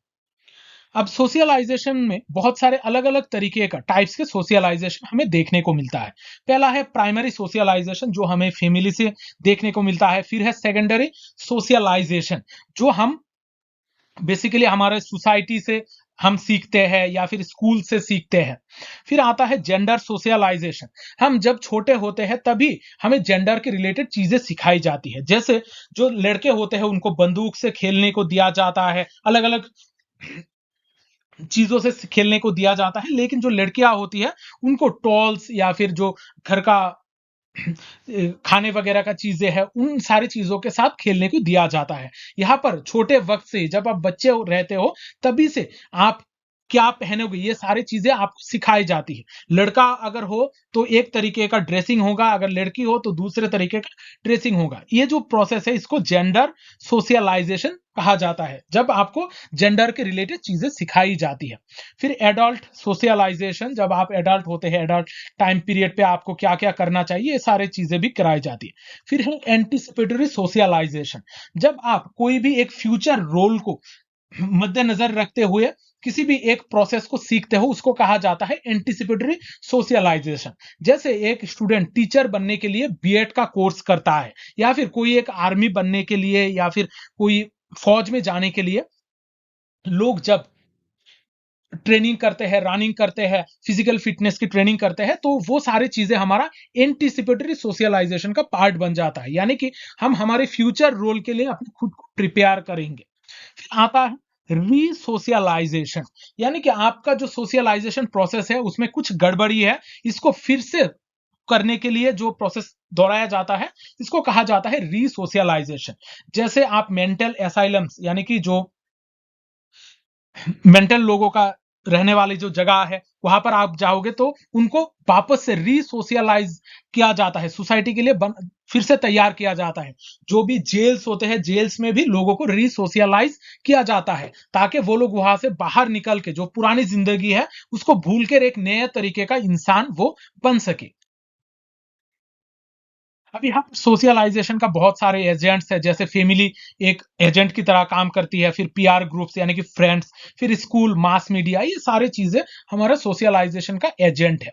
अब सोशलाइजेशन में बहुत सारे अलग अलग तरीके का टाइप्स के सोशलाइजेशन हमें देखने को मिलता है। पहला है प्राइमरी सोशलाइजेशन जो हमें फैमिली से देखने को मिलता है। फिर है सेकेंडरी सोशलाइजेशन जो हम बेसिकली हमारे सोसाइटी से हम सीखते हैं या फिर स्कूल से सीखते हैं। फिर आता है जेंडर सोशलाइजेशन। हम जब छोटे होते हैं तभी हमें जेंडर के रिलेटेड चीजें सिखाई जाती है। जैसे जो लड़के होते हैं उनको बंदूक से खेलने को दिया जाता है, अलग अलग चीजों से खेलने को दिया जाता है। लेकिन जो लड़कियां होती है उनको टॉल्स या फिर जो घर का खाने वगैरह का चीजें हैं उन सारी चीजों के साथ खेलने को दिया जाता है। यहाँ पर छोटे वक्त से जब आप बच्चे रहते हो तभी से आप क्या पहनोगे ये सारी चीजें आपको सिखाई जाती है। लड़का अगर हो तो एक तरीके का ड्रेसिंग होगा, अगर लड़की हो तो दूसरे तरीके का ड्रेसिंग होगा। ये जो प्रोसेस है इसको जेंडर सोशलाइजेशन कहा जाता है, जब आपको जेंडर के रिलेटेड चीजें सिखाई जाती है। फिर एडल्ट सोशलाइजेशन, जब आप एडल्ट होते हैं, एडल्ट टाइम पीरियड पे आपको क्या क्या करना चाहिए ये सारी चीजें भी कराई जाती है। फिर है एंटिसिपेटरी सोशलाइजेशन, जब आप कोई भी एक फ्यूचर रोल को मद्देनजर रखते हुए किसी भी एक प्रोसेस को सीखते हो उसको कहा जाता है एंटिसिपेटरी सोशलाइजेशन। जैसे एक स्टूडेंट टीचर बनने के लिए बीएड का कोर्स करता है, या फिर कोई एक आर्मी बनने के लिए, या फिर कोई फौज में जाने के लिए लोग जब ट्रेनिंग करते हैं, रनिंग करते हैं, फिजिकल फिटनेस की ट्रेनिंग करते हैं, तो वो सारी चीजें हमारा एंटिसिपेटरी सोशलाइजेशन का पार्ट बन जाता है। यानी कि हम हमारे फ्यूचर रोल के लिए अपने खुद को प्रिपेयर करेंगे। फिर आता है रीसोशलाइजेशन, यानी कि आपका जो सोशलाइजेशन प्रोसेस है उसमें कुछ गड़बड़ी है, इसको फिर से करने के लिए जो प्रोसेस दोहराया जाता है इसको कहा जाता है रीसोशलाइजेशन। जैसे आप मेंटल एसाइलम्स यानी कि जो मेंटल लोगों का रहने वाली जो जगह है वहां पर आप जाओगे तो उनको वापस से रीसोशलाइज किया जाता है, सोसाइटी के लिए फिर से तैयार किया जाता है। जो भी जेल्स होते हैं, जेल्स में भी लोगों को रीसोशलाइज किया जाता है ताकि वो लोग वहां से बाहर निकल के जो पुरानी जिंदगी है उसको भूल कर एक नए तरीके का इंसान वो बन सके। अब यहाँ सोशलाइजेशन का बहुत सारे एजेंट्स है। जैसे फैमिली एक एजेंट की तरह काम करती है, फिर पीआर ग्रुप्स यानी कि फ्रेंड्स, फिर स्कूल, मास मीडिया, ये सारी चीजें हमारा सोशलाइजेशन का एजेंट है।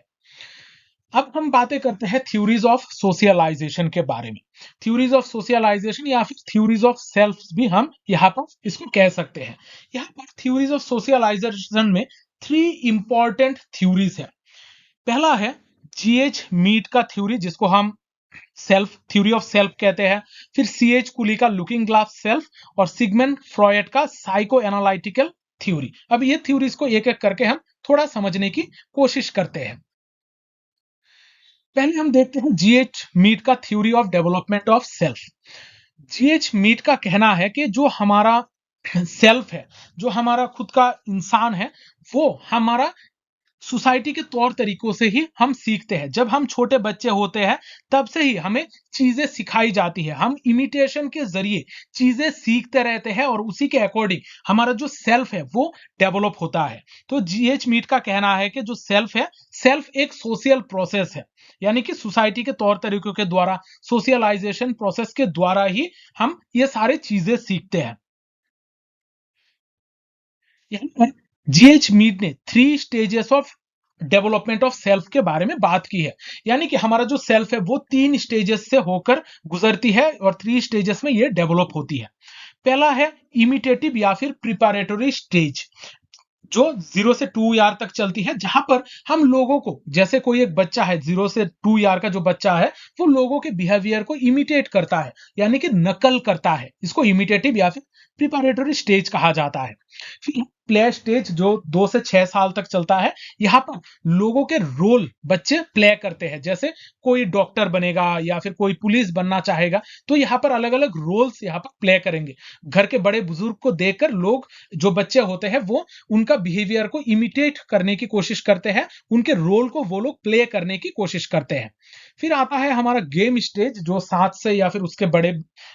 अब हम बातें करते हैं थ्योरीज ऑफ सोशलाइजेशन के बारे में। थ्योरीज ऑफ सोशलाइजेशन या फिर थ्योरीज ऑफ सेल्फ भी हम यहाँ पर इसको कह सकते हैं। यहाँ पर थ्योरीज ऑफ सोशलाइजेशन में 3 इंपॉर्टेंट थ्योरीज है। पहला है जीएच मीट का थ्योरी जिसको हम सेल्फ थ्योरी ऑफ सेल्फ कहते हैं। फिर सीएच कुली का लुकिंग ग्लास सेल्फ, और सिगमंड फ्रॉयड का साइको एनालिटिकल थ्योरी। अब ये थ्योरीज को एक एक करके हम थोड़ा समझने की कोशिश करते हैं। पहले हम देखते हैं जीएच मीट का theory of development of self. G H Mead का कहना है कि जो हमारा सेल्फ है, जो हमारा खुद का इंसान है, वो हमारा सोसाइटी के तौर तरीकों से ही हम सीखते हैं। जब हम छोटे बच्चे होते हैं, तब से ही हमें चीजें सिखाई जाती है। हम इमिटेशन के जरिए चीजें सीखते रहते हैं और उसी के अकॉर्डिंग हमारा जो सेल्फ है वो डेवलप होता है। तो जीएच मीट का कहना है कि जो सेल्फ है, सेल्फ एक सोशल प्रोसेस है, यानी कि सोसाइटी के तौर तरीकों के द्वारा, सोशलाइजेशन प्रोसेस के द्वारा ही हम ये सारी चीजें सीखते हैं। यहाँ पर जीएच मीड ने 3 stages of development of self के बारे में बात की है। यानी कि हमारा जो सेल्फ है वो 3 स्टेजेस से होकर गुजरती है और 3 स्टेजेस में ये डेवलप होती है। पहला है इमिटेटिव या फिर प्रिपरेटरी स्टेज, जो 0 से 2 ईयर तक चलती है, जहां पर हम लोगों को, जैसे कोई एक बच्चा है, 0 से 2 ईयर का जो बच्चा है, वो लोगों के बिहेवियर को इमिटेट करता है, यानी कि नकल करता है। इसको इमिटेटिव या फिर प्रिपरेटरी स्टेज कहा जाता है। फिर प्ले स्टेज, जो 2 से 6 साल तक चलता है। यहाँ पर लोगों के रोल बच्चे प्ले करते हैं, जैसे कोई डॉक्टर बनेगा या फिर कोई पुलिस बनना चाहेगा, तो यहाँ पर अलग अलग रोल्स यहाँ पर प्ले करेंगे। घर के बड़े बुजुर्ग को देखकर लोग, जो बच्चे होते हैं, वो उनका बिहेवियर को इमिटेट करने की कोशिश करते हैं, उनके रोल को वो लोग प्ले करने की कोशिश करते हैं। फिर आता है हमारा गेम स्टेज, जो 7 से या फिर उसके बड़े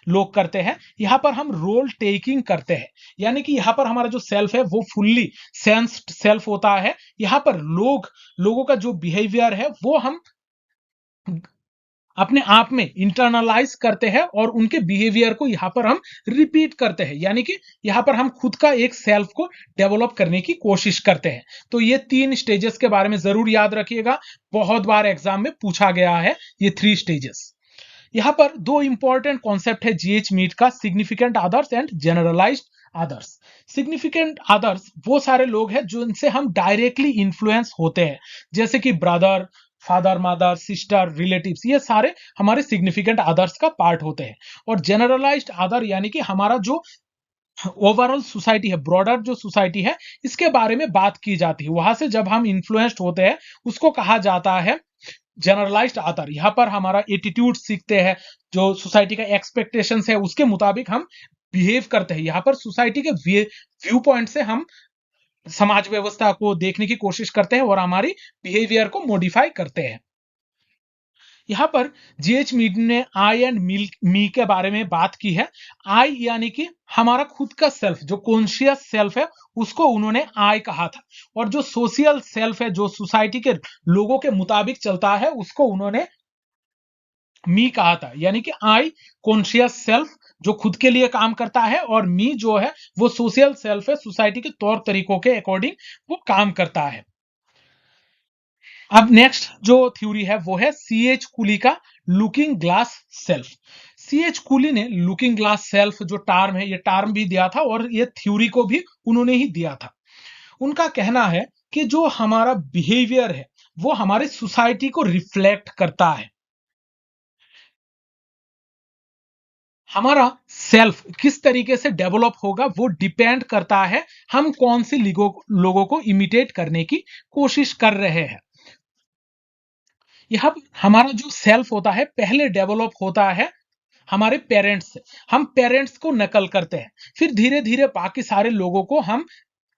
लोग करते हैं। यहाँ पर हम रोल टेकिंग करते हैं, यानी कि यहाँ पर हमारा जो सेल्फ है वो फुल्ली सेंस्ड सेल्फ होता है। यहाँ पर लोगों का जो बिहेवियर है वो हम अपने आप में इंटरनलाइज करते हैं और उनके बिहेवियर को यहाँ पर हम रिपीट करते हैं, यानी कि यहाँ पर हम खुद का एक सेल्फ को डेवलप करने की कोशिश करते हैं। तो ये 3 स्टेजेस के बारे में जरूर याद रखिएगा, बहुत बार एग्जाम में पूछा गया है ये 3 स्टेजेस। यहाँ पर 2 इंपॉर्टेंट कॉन्सेप्ट है जीएच मीट का, significant others and generalized others. Significant others वो सारे लोग हैं जिनसे हम डायरेक्टली इन्फ्लुएंस होते हैं, जैसे कि brother, father, mother, sister, relatives, ये सारे हमारे सिग्निफिकेंट अदर्स का पार्ट होते हैं। और जनरलाइज्ड अदर यानी कि हमारा जो ओवरऑल सोसाइटी है, ब्रॉडर जो सोसाइटी है, इसके बारे में बात की जाती है। वहां से जब हम इन्फ्लुएंस्ड होते हैं, उसको कहा जाता है जनरलाइज्ड अदर। यहाँ पर हमारा एटीट्यूड सीखते हैं, जो सोसाइटी का एक्सपेक्टेशंस है उसके मुताबिक हम बिहेव करते हैं। यहाँ पर सोसाइटी के व्यू पॉइंट से हम समाज व्यवस्था को देखने की कोशिश करते हैं और हमारी बिहेवियर को मॉडिफाई करते हैं। यहाँ पर जीएच मीड ने आई एंड मी के बारे में बात की है। आई यानी कि हमारा खुद का सेल्फ, जो कॉन्शियस सेल्फ है, उसको उन्होंने आई कहा था। और जो सोशल सेल्फ है, जो सोसाइटी के लोगों के मुताबिक चलता है, उसको उन्होंने मी कहा था। यानी कि आई कॉन्शियस सेल्फ, जो खुद के लिए काम करता है, और मी जो है वो सोशल सेल्फ है, सोसाइटी के तौर तरीकों के अकॉर्डिंग वो काम करता है। अब नेक्स्ट जो थ्योरी है वो है सीएच कुली का लुकिंग ग्लास सेल्फ। सीएच कुली ने लुकिंग ग्लास सेल्फ जो टर्म है, ये टर्म भी दिया था और ये थ्योरी को भी उन्होंने ही दिया था। उनका कहना है कि जो हमारा बिहेवियर है वो हमारे सोसाइटी को रिफ्लेक्ट करता है। हमारा सेल्फ किस तरीके से डेवलप होगा वो डिपेंड करता है हम कौन सी लोगों को इमिटेट करने की कोशिश कर रहे हैं। यहाँ हमारा जो सेल्फ होता है पहले डेवलप होता है हमारे पेरेंट्स से। हम पेरेंट्स को नकल करते हैं, फिर धीरे धीरे बाकी सारे लोगों को हम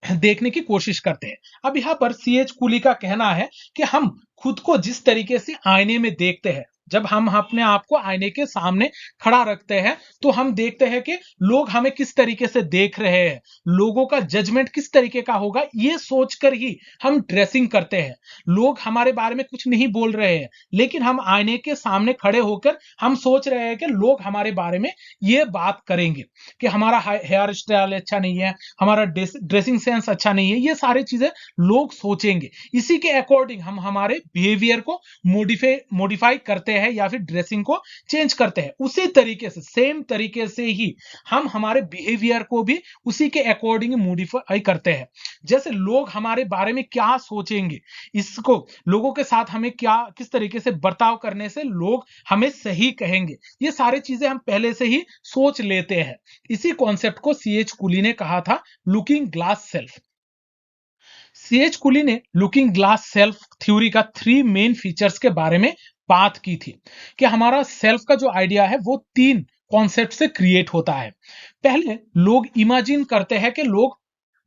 देखने की कोशिश करते हैं। अब यहाँ पर सीएच कुली का कहना है कि हम खुद को जिस तरीके से आईने में देखते हैं, जब हम अपने आप को आईने के सामने खड़ा रखते हैं, तो हम देखते हैं कि लोग हमें किस तरीके से देख रहे हैं, लोगों का जजमेंट किस तरीके का होगा, ये सोचकर ही हम ड्रेसिंग करते हैं। लोग हमारे बारे में कुछ नहीं बोल रहे हैं, लेकिन हम आईने के सामने खड़े होकर हम सोच रहे हैं कि लोग हमारे बारे में ये बात करेंगे कि हमारा हेयर स्टाइल अच्छा नहीं है, हमारा ड्रेसिंग सेंस अच्छा नहीं है, ये सारी चीजें लोग सोचेंगे। इसी के अकॉर्डिंग हम हमारे बिहेवियर को मॉडिफाई करते हैं या फिर ड्रेसिंग को चेंज करते हैं। उसी तरीके से, सेम तरीके से ही हम हमारे बिहेवियर को भी उसी के अकॉर्डिंग मॉडिफाई करते हैं। जैसे लोग हमारे बारे में क्या सोचेंगे, इसको लोगों के साथ हमें क्या किस तरीके से बर्ताव करने से लोग हमें सही कहेंगे, ये सारी चीजें हम पहले से ही सोच लेते हैं। इसी कॉन्सेप्ट को सीएच कुली ने कहा था लुकिंग ग्लास सेल्फ। सीएच कुली ने लुकिंग ग्लास सेल्फ थ्योरी का 3 मेन फीचर्स के बारे में बात की थी कि हमारा सेल्फ का जो आइडिया है वो 3 कॉन्सेप्ट से क्रिएट होता है। पहले लोग इमेजिन करते हैं कि लोग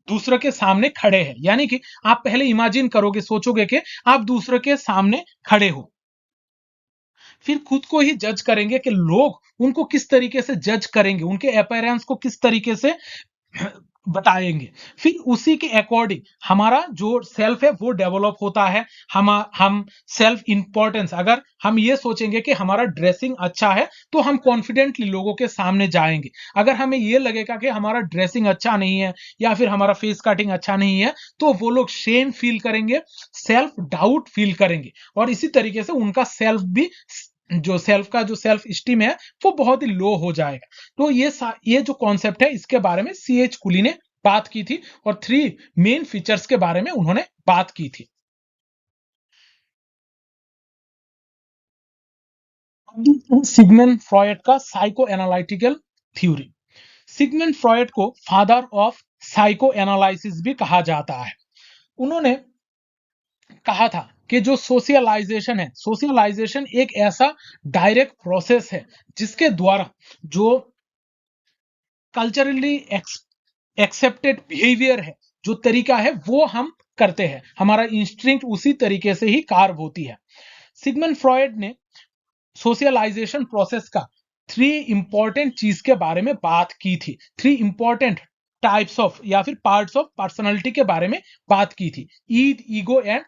दूसरे के सामने खड़े हैं, यानी कि आप पहले इमेजिन करोगे, सोचोगे कि आप दूसरे के सामने खड़े हो, फिर खुद को ही जज करेंगे कि लोग उनको किस तरीके से जज करेंगे, उनके अपीयरेंस को किस तरीके से बताएंगे। फिर उसी के अकॉर्डिंग हमारा जो सेल्फ है वो डेवलप होता है। हम सेल्फ इंपॉर्टेंस, अगर हम ये सोचेंगे कि हमारा ड्रेसिंग अच्छा है तो हम कॉन्फिडेंटली लोगों के सामने जाएंगे। अगर हमें ये लगेगा कि हमारा ड्रेसिंग अच्छा नहीं है या फिर हमारा फेस कटिंग अच्छा नहीं है, तो वो लोग शेम फील करेंगे, सेल्फ डाउट फील करेंगे, और इसी तरीके से उनका सेल्फ भी, जो सेल्फ का जो सेल्फ स्टीम है वो बहुत ही लो हो जाएगा। तो ये जो कॉन्सेप्ट है इसके बारे में सीएच कुली ने बात की थी, और 3 मेन फीचर्स के बारे में उन्होंने बात की थी। सिगमंड फ्रॉयड का psycho analytical theory. Sigmund Freud को फादर ऑफ साइको एनालिसिस भी कहा जाता है। उन्होंने कहा था कि जो सोशलाइजेशन एक ऐसा डायरेक्ट प्रोसेस है जिसके द्वारा जो कल्चरली एक्सेप्टेड बिहेवियर है, जो तरीका है वो हम करते हैं, हमारा इंस्टिंक्ट उसी तरीके से ही कार्य होती है। सिगमंड फ्रॉयड ने सोशलाइजेशन प्रोसेस का 3 इंपॉर्टेंट चीज के बारे में बात की थी, 3 इंपॉर्टेंट टाइप्स ऑफ या फिर पार्ट्स ऑफ पर्सनालिटी के बारे में बात की थी। Eid, ego and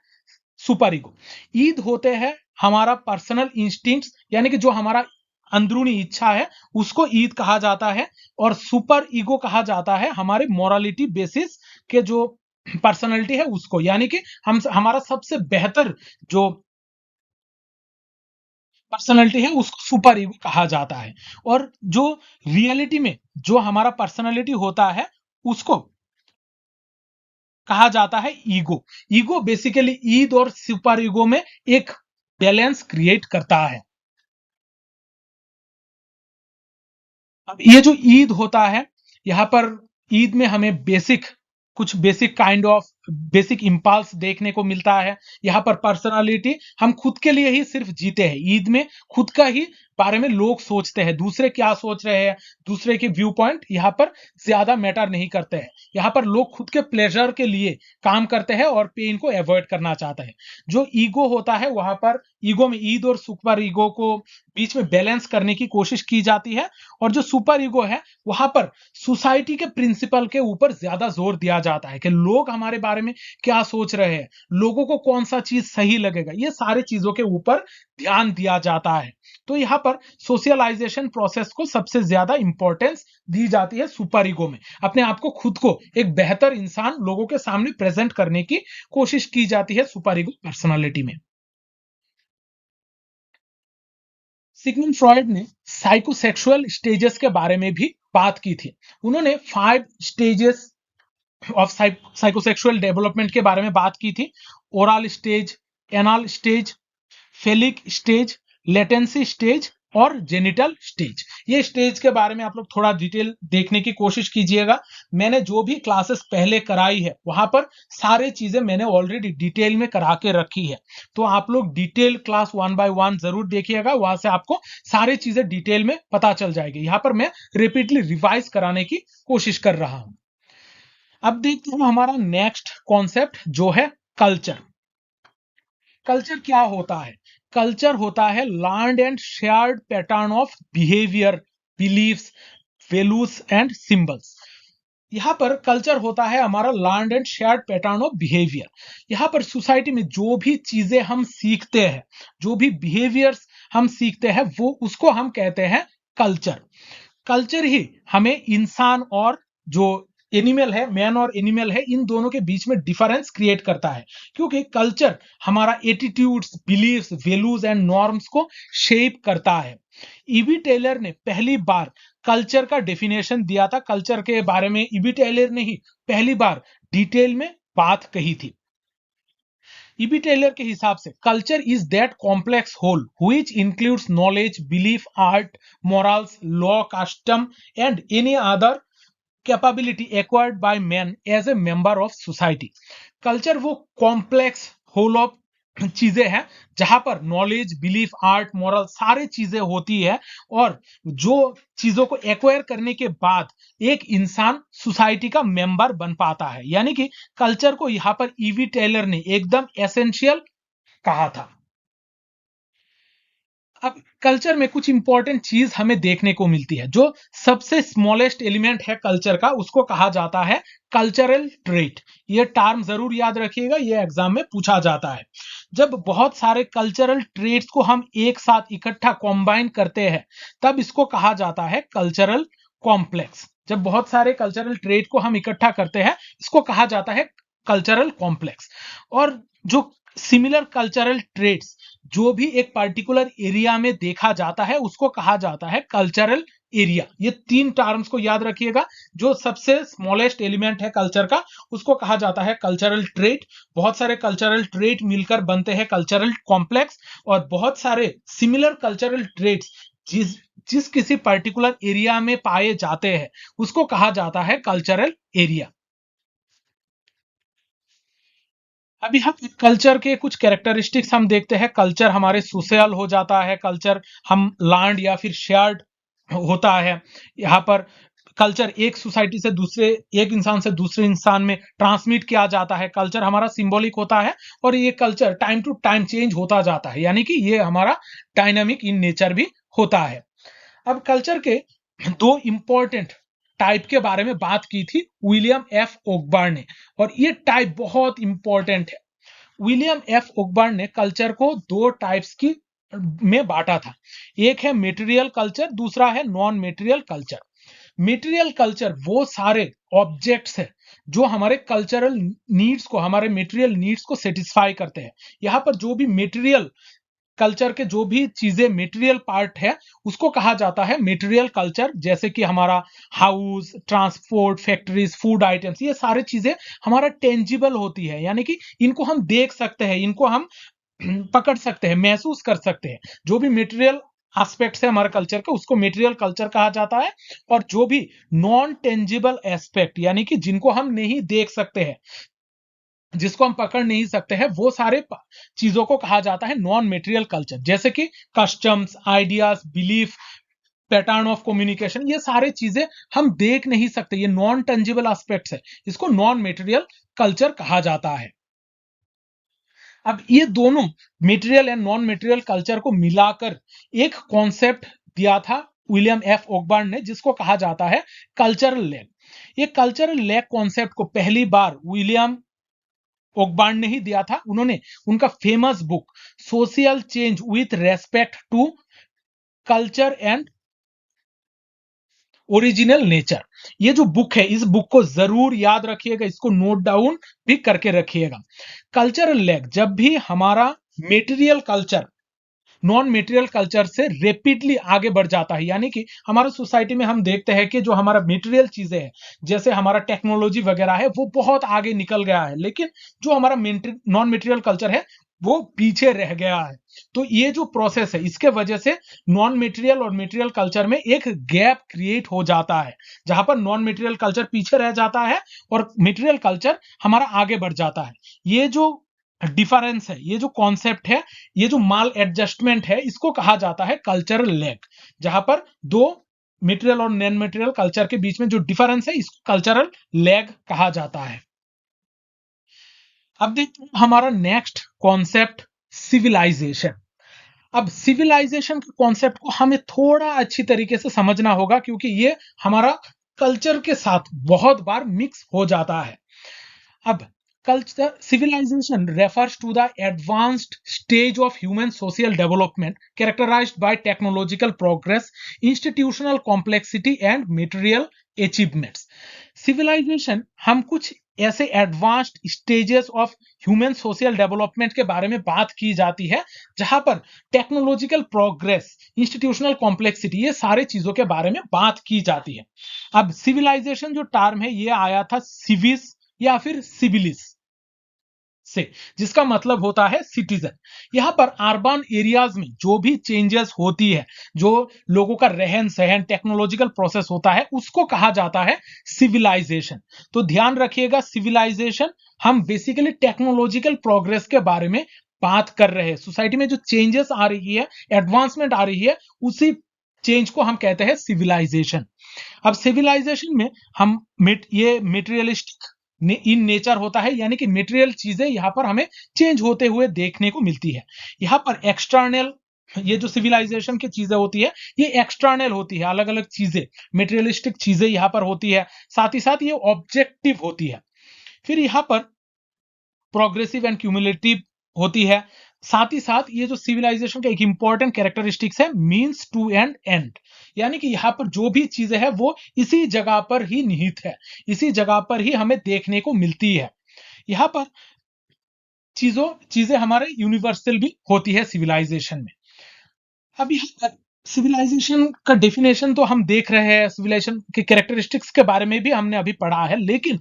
super ego. Eid होते हैं हमारा पर्सनल इंस्टिंक्ट्स, यानी कि जो हमारा अंदरूनी इच्छा है उसको ईद कहा जाता है, और सुपर ईगो कहा जाता है हमारे मोरालिटी बेसिस के जो पर्सनालिटी है उसको, यानी कि हम हमारा सबसे बेहतर जो पर्सनालिटी है उसको सुपर ईगो कहा जाता है। और जो रियलिटी में जो हमारा पर्सनालिटी होता है उसको कहा जाता है ईगो। ईगो बेसिकली ईद और सुपर ईगो में एक बैलेंस क्रिएट करता है। अब ये जो ईद होता है, यहाँ पर ईद में हमें कुछ basic kind of basic impulse देखने को मिलता है। यहाँ पर पर्सनालिटी, हम खुद के लिए ही सिर्फ जीते हैं। ईद में खुद का ही बारे में लोग सोचते हैं, दूसरे क्या सोच रहे हैं, दूसरे के व्यू पॉइंट यहाँ पर ज्यादा मैटर नहीं करते हैं। यहाँ पर लोग खुद के प्लेजर के लिए काम करते हैं और पेन को अवॉइड करना चाहते हैं। जो ईगो होता है वहां पर ईगो में ईद और सुपर ईगो को बीच में बैलेंस करने की कोशिश की जाती है। और जो सुपर ईगो है वहां पर सोसाइटी के प्रिंसिपल के ऊपर ज्यादा जोर दिया जाता है कि लोग हमारे बारे में क्या सोच रहे हैं, लोगों को कौन सा चीज सही लगेगा, ये सारे चीजों के ऊपर ध्यान दिया जाता है। तो यहाँ पर सोशलाइजेशन प्रोसेस को सबसे ज्यादा इंपॉर्टेंस दी जाती है सुपर ईगो में। अपने आप को, खुद को एक बेहतर इंसान लोगों के सामने प्रेजेंट करने की कोशिश की जाती है सुपर ईगो पर्सनालिटी में। सिगमंड फ्रॉयड ने साइकोसेक्सुअल स्टेजेस के बारे में भी बात की थी। उन्होंने 5 स्टेजेस ऑफ साइकोसेक्सुअल डेवलपमेंट के बारे में बात की थी। Oral stage, anal stage, phallic stage, latency stage और जेनिटल स्टेज। ये स्टेज के बारे में आप लोग थोड़ा डिटेल देखने की कोशिश कीजिएगा। मैंने जो भी क्लासेस पहले कराई है वहां पर सारे चीजें मैंने ऑलरेडी डिटेल में करा के रखी है, तो आप लोग डिटेल क्लास 1 बाय 1 जरूर देखिएगा, वहां से आपको सारी चीजें डिटेल में पता चल जाएगी। यहाँ पर मैं रिपीटली रिवाइज कराने की कोशिश कर रहा हूं। अब देखते हैं हमारा नेक्स्ट कॉन्सेप्ट जो है कल्चर। कल्चर क्या होता है? कल्चर होता है learned and shared pattern of behaviour, beliefs, values and symbols. यहाँ पर कल्चर होता है हमारा learned and shared pattern of behaviour. यहाँ पर सोसाइटी में जो भी चीजें हम सीखते हैं, जो भी बिहेवियर्स हम सीखते हैं, वो उसको हम कहते हैं कल्चर। कल्चर ही हमें इंसान और जो एनिमल है, मैन और एनिमल है, इन दोनों के बीच में डिफरेंस क्रिएट करता है, क्योंकि कल्चर हमारा attitudes, beliefs, values and norms को शेप करता है। ईबी टेलर ने पहली बार कल्चर का डेफिनेशन दिया था। कल्चर के बारे में ईबी टेलर ने ही पहली बार डिटेल में बात कही थी। ईबी टेलर के हिसाब से culture is that complex whole which includes knowledge, belief, art, morals, law, custom and any other capability acquired by man as a member of society. Culture वो कॉम्प्लेक्स होल ऑफ चीजें हैं जहां पर नॉलेज, बिलीफ, आर्ट, मॉरल सारे चीजें होती है। और जो चीजों को एक्वायर करने के बाद एक इंसान सोसाइटी का मेंबर बन पाता है, यानी कि कल्चर को यहां पर ईवी टेलर ने एकदम एसेंशियल कहा था। अब कल्चर में कुछ इंपॉर्टेंट चीज हमें देखने को मिलती है। जो सबसे स्मॉलेस्ट एलिमेंट है कल्चर का, उसको कहा जाता है कल्चरल ट्रेट। ये टर्म जरूर याद रखिएगा, ये एग्जाम में पूछा जाता है। जब बहुत सारे कल्चरल ट्रेट्स को हम एक साथ इकट्ठा कॉम्बाइन करते हैं, तब इसको कहा जाता है कल्चरल कॉम्प्लेक्स। जब बहुत सारे कल्चरल ट्रेट को हम इकट्ठा करते हैं, इसको कहा जाता है कल्चरल कॉम्प्लेक्स। और जो सिमिलर कल्चरल ट्रेट्स जो भी एक पर्टिकुलर एरिया में देखा जाता है, उसको कहा जाता है कल्चरल एरिया। ये तीन टर्म्स को याद रखिएगा। जो सबसे स्मॉलेस्ट एलिमेंट है कल्चर का, उसको कहा जाता है कल्चरल ट्रेट। बहुत सारे कल्चरल ट्रेट मिलकर बनते हैं कल्चरल कॉम्प्लेक्स। और बहुत सारे सिमिलर कल्चरल ट्रेट्स जिस जिस किसी पर्टिकुलर एरिया में पाए जाते हैं, उसको कहा जाता है कल्चरल एरिया। अभी हम कल्चर के कुछ कैरेक्टरिस्टिक्स हम देखते हैं। कल्चर हमारे सोशल हो जाता है, कल्चर हम लैंड या फिर शेयर्ड होता है। यहाँ पर कल्चर एक सोसाइटी से दूसरे, एक इंसान से दूसरे इंसान में ट्रांसमिट किया जाता है। कल्चर हमारा सिंबॉलिक होता है और ये culture time to time change होता जाता है, यानी कि ये हमारा डायनामिक इन नेचर भी होता है। अब कल्चर के दो इंपॉर्टेंट टाइप के बारे में बात की थी विलियम एफ ओकबर्न ने, और ये टाइप बहुत इंपॉर्टेंट है। विलियम एफ ओकबर्न ने कल्चर को दो टाइप्स की में बांटा था। एक है मेटेरियल कल्चर, दूसरा है non material culture. Material culture वो सारे ऑब्जेक्ट्स है जो हमारे कल्चरल नीड्स को, हमारे मेटेरियल नीड्स को सेटिस्फाई करते हैं। यहाँ पर जो भी मेटेरियल कल्चर के जो भी चीजें मेटेरियल पार्ट है, उसको कहा जाता है मेटेरियल कल्चर। जैसे कि हमारा house, transport, factories, food items, ये सारी चीजें हमारा टेंजिबल होती है, यानी कि इनको हम देख सकते हैं, इनको हम पकड़ सकते हैं, महसूस कर सकते हैं। जो भी मेटेरियल एस्पेक्ट्स है हमारे कल्चर का, उसको मेटेरियल कल्चर कहा जाता है। और जो भी नॉन टेंजिबल एस्पेक्ट, यानी कि जिनको हम नहीं देख सकते हैं, जिसको हम पकड़ नहीं सकते हैं, वो सारे चीजों को कहा जाता है नॉन मेटेरियल कल्चर। जैसे कि customs, ideas, belief, pattern of communication, ये सारे चीजें हम देख नहीं सकते, ये नॉन टेंजिबल एस्पेक्ट्स है, इसको नॉन मेटेरियल कल्चर कहा जाता है। अब ये दोनों material and non material culture को मिलाकर एक कॉन्सेप्ट दिया था विलियम एफ ओकबर्न ने, जिसको कहा जाता है कल्चरल लैग। ये कल्चरल लैग कॉन्सेप्ट को पहली बार विलियम ओकबर्न ने ही दिया था। उन्होंने उनका famous book social change with respect to culture and original nature, ये जो बुक है, इस बुक को जरूर याद रखिएगा, इसको नोट डाउन भी करके रखिएगा। कल्चरल लैग जब भी हमारा material culture non material culture से रेपिडली आगे बढ़ जाता है, यानी कि हमारे सोसाइटी में हम देखते हैं कि जो हमारा मेटेरियल चीजें हैं, जैसे हमारा टेक्नोलॉजी वगैरह है, वो बहुत आगे निकल गया है, लेकिन जो हमारा नॉन मेटेरियल कल्चर है वो पीछे रह गया है। तो ये जो प्रोसेस है, इसके वजह से नॉन मेटेरियल और मेटेरियल कल्चर में एक गैप क्रिएट हो जाता है, जहां पर नॉन मेटेरियल कल्चर पीछे रह जाता है और मेटेरियल कल्चर हमारा आगे बढ़ जाता है। ये जो डिफरेंस है, ये जो कॉन्सेप्ट है, ये जो माल एडजस्टमेंट है, इसको कहा जाता है कल्चरल लैग। जहां पर दो मेटेरियल और नॉन मेटेरियल कल्चर के बीच में जो डिफरेंस है, इसको कल्चरल लैग कहा जाता है। अब देखते हैं हमारा नेक्स्ट कॉन्सेप्ट सिविलाइजेशन। अब सिविलाइजेशन के कॉन्सेप्ट को हमें थोड़ा अच्छी तरीके से समझना होगा, क्योंकि ये हमारा कल्चर के साथ बहुत बार मिक्स हो जाता है। अब culture civilization refers to the advanced stage of human social development characterized by technological progress, institutional complexity and material achievements. Civilization हम कुछ ऐसे advanced stages of human social development के बारे में बात की जाती है, जहां पर टेक्नोलॉजिकल प्रोग्रेस, इंस्टीट्यूशनल कॉम्प्लेक्सिटी, ये सारे चीजों के बारे में बात की जाती है। अब सिविलाइजेशन जो टर्म है, ये आया था सिविस या फिर सिविलिस से, जिसका मतलब होता है सिटीजन। यहां पर अर्बन एरियाज में जो भी चेंजेस होती है, जो लोगों का रहन सहन, टेक्नोलॉजिकल प्रोसेस होता है, उसको कहा जाता है सिविलाइजेशन। तो ध्यान रखिएगा, सिविलाइजेशन हम बेसिकली टेक्नोलॉजिकल प्रोग्रेस के बारे में बात कर रहे हैं, सोसाइटी में जो चेंजेस आ रही है, एडवांसमेंट आ रही है, उसी चेंज को हम कहते हैं सिविलाइजेशन। अब सिविलाइजेशन में हम ये मेटेरियलिस्टिक इन नेचर होता है, यानी कि मेटेरियल चीजें यहाँ पर हमें चेंज होते हुए देखने को मिलती है। यहाँ पर एक्सटर्नल, ये जो सिविलाइजेशन की चीजें होती है, ये एक्सटर्नल होती है, अलग अलग चीजें, मेटेरियलिस्टिक चीजें यहाँ पर होती है, साथ ही साथ ये ऑब्जेक्टिव होती है। फिर यहाँ पर प्रोग्रेसिव एंड क्यूमुलेटिव होती है। साथ ही साथ ये जो सिविलाइजेशन का एक इंपॉर्टेंट कैरेक्टरिस्टिक्स है, मींस टू एंड एंड, यानी कि यहाँ पर जो भी चीजें हैं वो इसी जगह पर ही निहित है, इसी जगह पर ही हमें देखने को मिलती है। यहाँ पर चीजें हमारे यूनिवर्सल भी होती है सिविलाइजेशन में। अब यहाँ पर सिविलाइजेशन का डेफिनेशन तो हम देख रहे हैं, सिविलाइजेशन के कैरेक्टरिस्टिक्स के बारे में भी हमने अभी पढ़ा है, लेकिन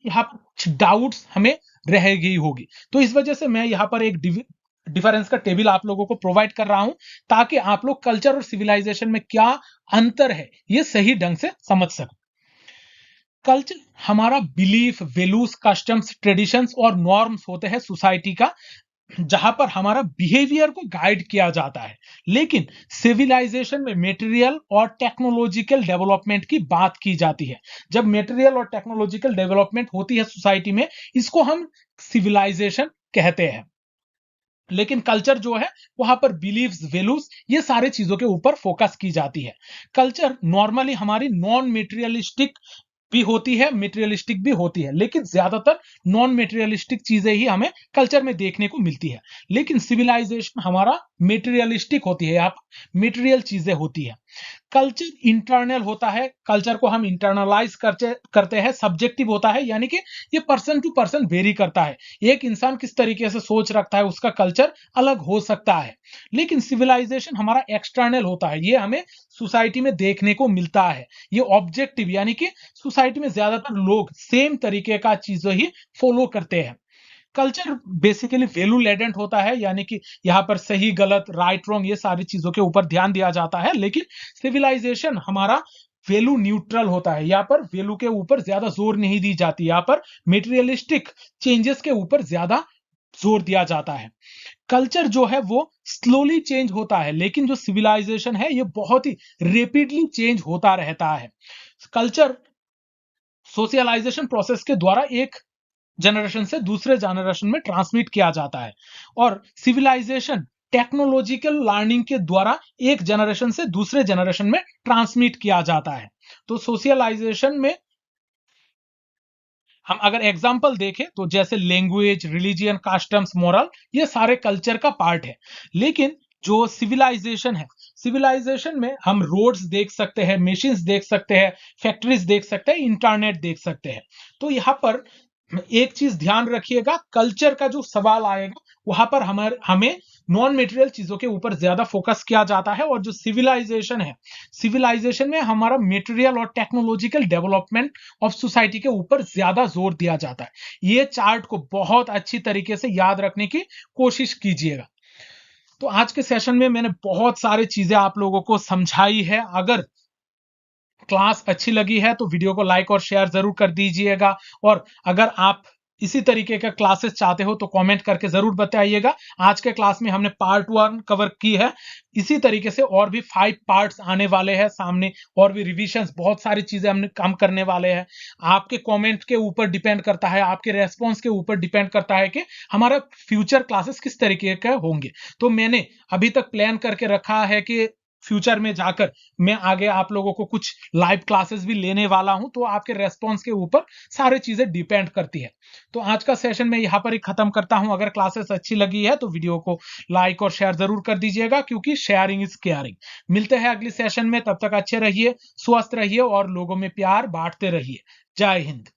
यहाँ पर कुछ डाउट्स हमें रह गई होगी, तो इस वजह से मैं यहाँ पर एक डिफरेंस का टेबल आप लोगों को प्रोवाइड कर रहा हूं, ताकि आप लोग कल्चर और सिविलाइजेशन में क्या अंतर है ये सही ढंग से समझ सकें। कल्चर हमारा बिलीफ, वैल्यूज, कस्टम्स, ट्रेडिशंस और नॉर्म्स होते हैं सोसाइटी का, जहां पर हमारा बिहेवियर को गाइड किया जाता है। लेकिन सिविलाइजेशन में मटेरियल और टेक्नोलॉजिकल डेवलपमेंट की बात की जाती है। जब मटेरियल और टेक्नोलॉजिकल डेवलपमेंट होती है सोसाइटी में, इसको हम सिविलाइजेशन कहते हैं। लेकिन कल्चर जो है, वहां पर बिलीव्स, वैल्यूज, ये सारे चीजों के ऊपर फोकस की जाती है। कल्चर नॉर्मली हमारी नॉन मेटेरियलिस्टिक भी होती है, मेटेरियलिस्टिक भी होती है, लेकिन ज्यादातर नॉन मेटेरियलिस्टिक चीजें ही हमें कल्चर में देखने को मिलती है। लेकिन सिविलाइजेशन हमारा मेटेरियलिस्टिक होती है, यहाँ मेटेरियल चीजें होती है। कल्चर इंटरनल होता है, कल्चर को हम इंटरनलाइज करते हैं, सब्जेक्टिव होता है, यानी कि ये पर्सन टू पर्सन वेरी करता है। एक इंसान किस तरीके से सोच रखता है, उसका कल्चर अलग हो सकता है। लेकिन सिविलाइजेशन हमारा एक्सटर्नल होता है, ये हमें सोसाइटी में देखने को मिलता है। ये ऑब्जेक्टिव, यानी कि सोसाइटी में ज्यादातर लोग सेम तरीके का चीजें ही फॉलो करते हैं। कल्चर बेसिकली वैल्यू लेडेंट होता है, यानी कि यहाँ पर सही गलत, राइट रॉन्ग, ये सारी चीजों के ऊपर ध्यान दिया जाता है। लेकिन सिविलाइजेशन हमारा वैल्यू न्यूट्रल होता है, यहाँ पर वैल्यू के ऊपर ज्यादा जोर नहीं दी जाती, यहाँ पर मेटेरियलिस्टिक चेंजेस के ऊपर ज्यादा जोर दिया जाता है। कल्चर जो है वो स्लोली चेंज होता है, लेकिन जो सिविलाइजेशन है ये बहुत ही रेपिडली चेंज होता रहता है। कल्चर सोशलाइजेशन प्रोसेस के द्वारा एक जनरेशन से दूसरे जनरेशन में ट्रांसमिट किया जाता है, और सिविलाइजेशन टेक्नोलॉजिकल लर्निंग के द्वारा एक जनरेशन से दूसरे जनरेशन में ट्रांसमिट किया जाता है। तो सोशलाइजेशन में हम अगर एग्जांपल देखें तो जैसे लैंग्वेज, रिलीजियन, कस्टम्स, मोरल, ये सारे कल्चर का पार्ट है। लेकिन जो सिविलाइजेशन है, सिविलाइजेशन में हम रोड्स देख सकते हैं, मशीन्स देख सकते हैं, फैक्ट्रीज देख सकते हैं, इंटरनेट देख सकते हैं। तो यहाँ पर एक चीज ध्यान रखिएगा, कल्चर का जो सवाल आएगा वहां पर हमें नॉन मेटेरियल चीजों के ऊपर ज्यादा फोकस किया जाता है, और जो सिविलाइजेशन है, सिविलाइजेशन में हमारा मेटेरियल और टेक्नोलॉजिकल डेवलपमेंट ऑफ सोसाइटी के ऊपर ज्यादा जोर दिया जाता है। ये चार्ट को बहुत अच्छी तरीके से याद रखने की कोशिश कीजिएगा। तो आज के सेशन में मैंने बहुत सारी चीजें आप लोगों को समझाई है। अगर क्लास अच्छी लगी है तो वीडियो को लाइक और शेयर जरूर कर दीजिएगा, और अगर आप इसी तरीके का क्लासेस चाहते हो तो कमेंट करके जरूर बताइएगा। आज के क्लास में हमने पार्ट 1 कवर की है, इसी तरीके से और भी 5 पार्ट्स आने वाले हैं सामने, और भी रिविजन्स, बहुत सारी चीजें हमने काम करने वाले हैं। आपके कमेंट के ऊपर डिपेंड करता है, आपके रेस्पॉन्स के ऊपर डिपेंड करता है कि हमारा फ्यूचर क्लासेस किस तरीके के होंगे। तो मैंने अभी तक प्लान करके रखा है कि फ्यूचर में जाकर मैं आगे आप लोगों को कुछ लाइव क्लासेस भी लेने वाला हूं, तो आपके रेस्पॉन्स के ऊपर सारी चीजें डिपेंड करती है। तो आज का सेशन मैं यहां पर ही खत्म करता हूं। अगर क्लासेस अच्छी लगी है तो वीडियो को लाइक और शेयर जरूर कर दीजिएगा, क्योंकि शेयरिंग इज केयरिंग। मिलते हैं अगले सेशन में, तब तक अच्छे रहिए, स्वस्थ रहिए और लोगों में प्यार बांटते रहिए। जय हिंद।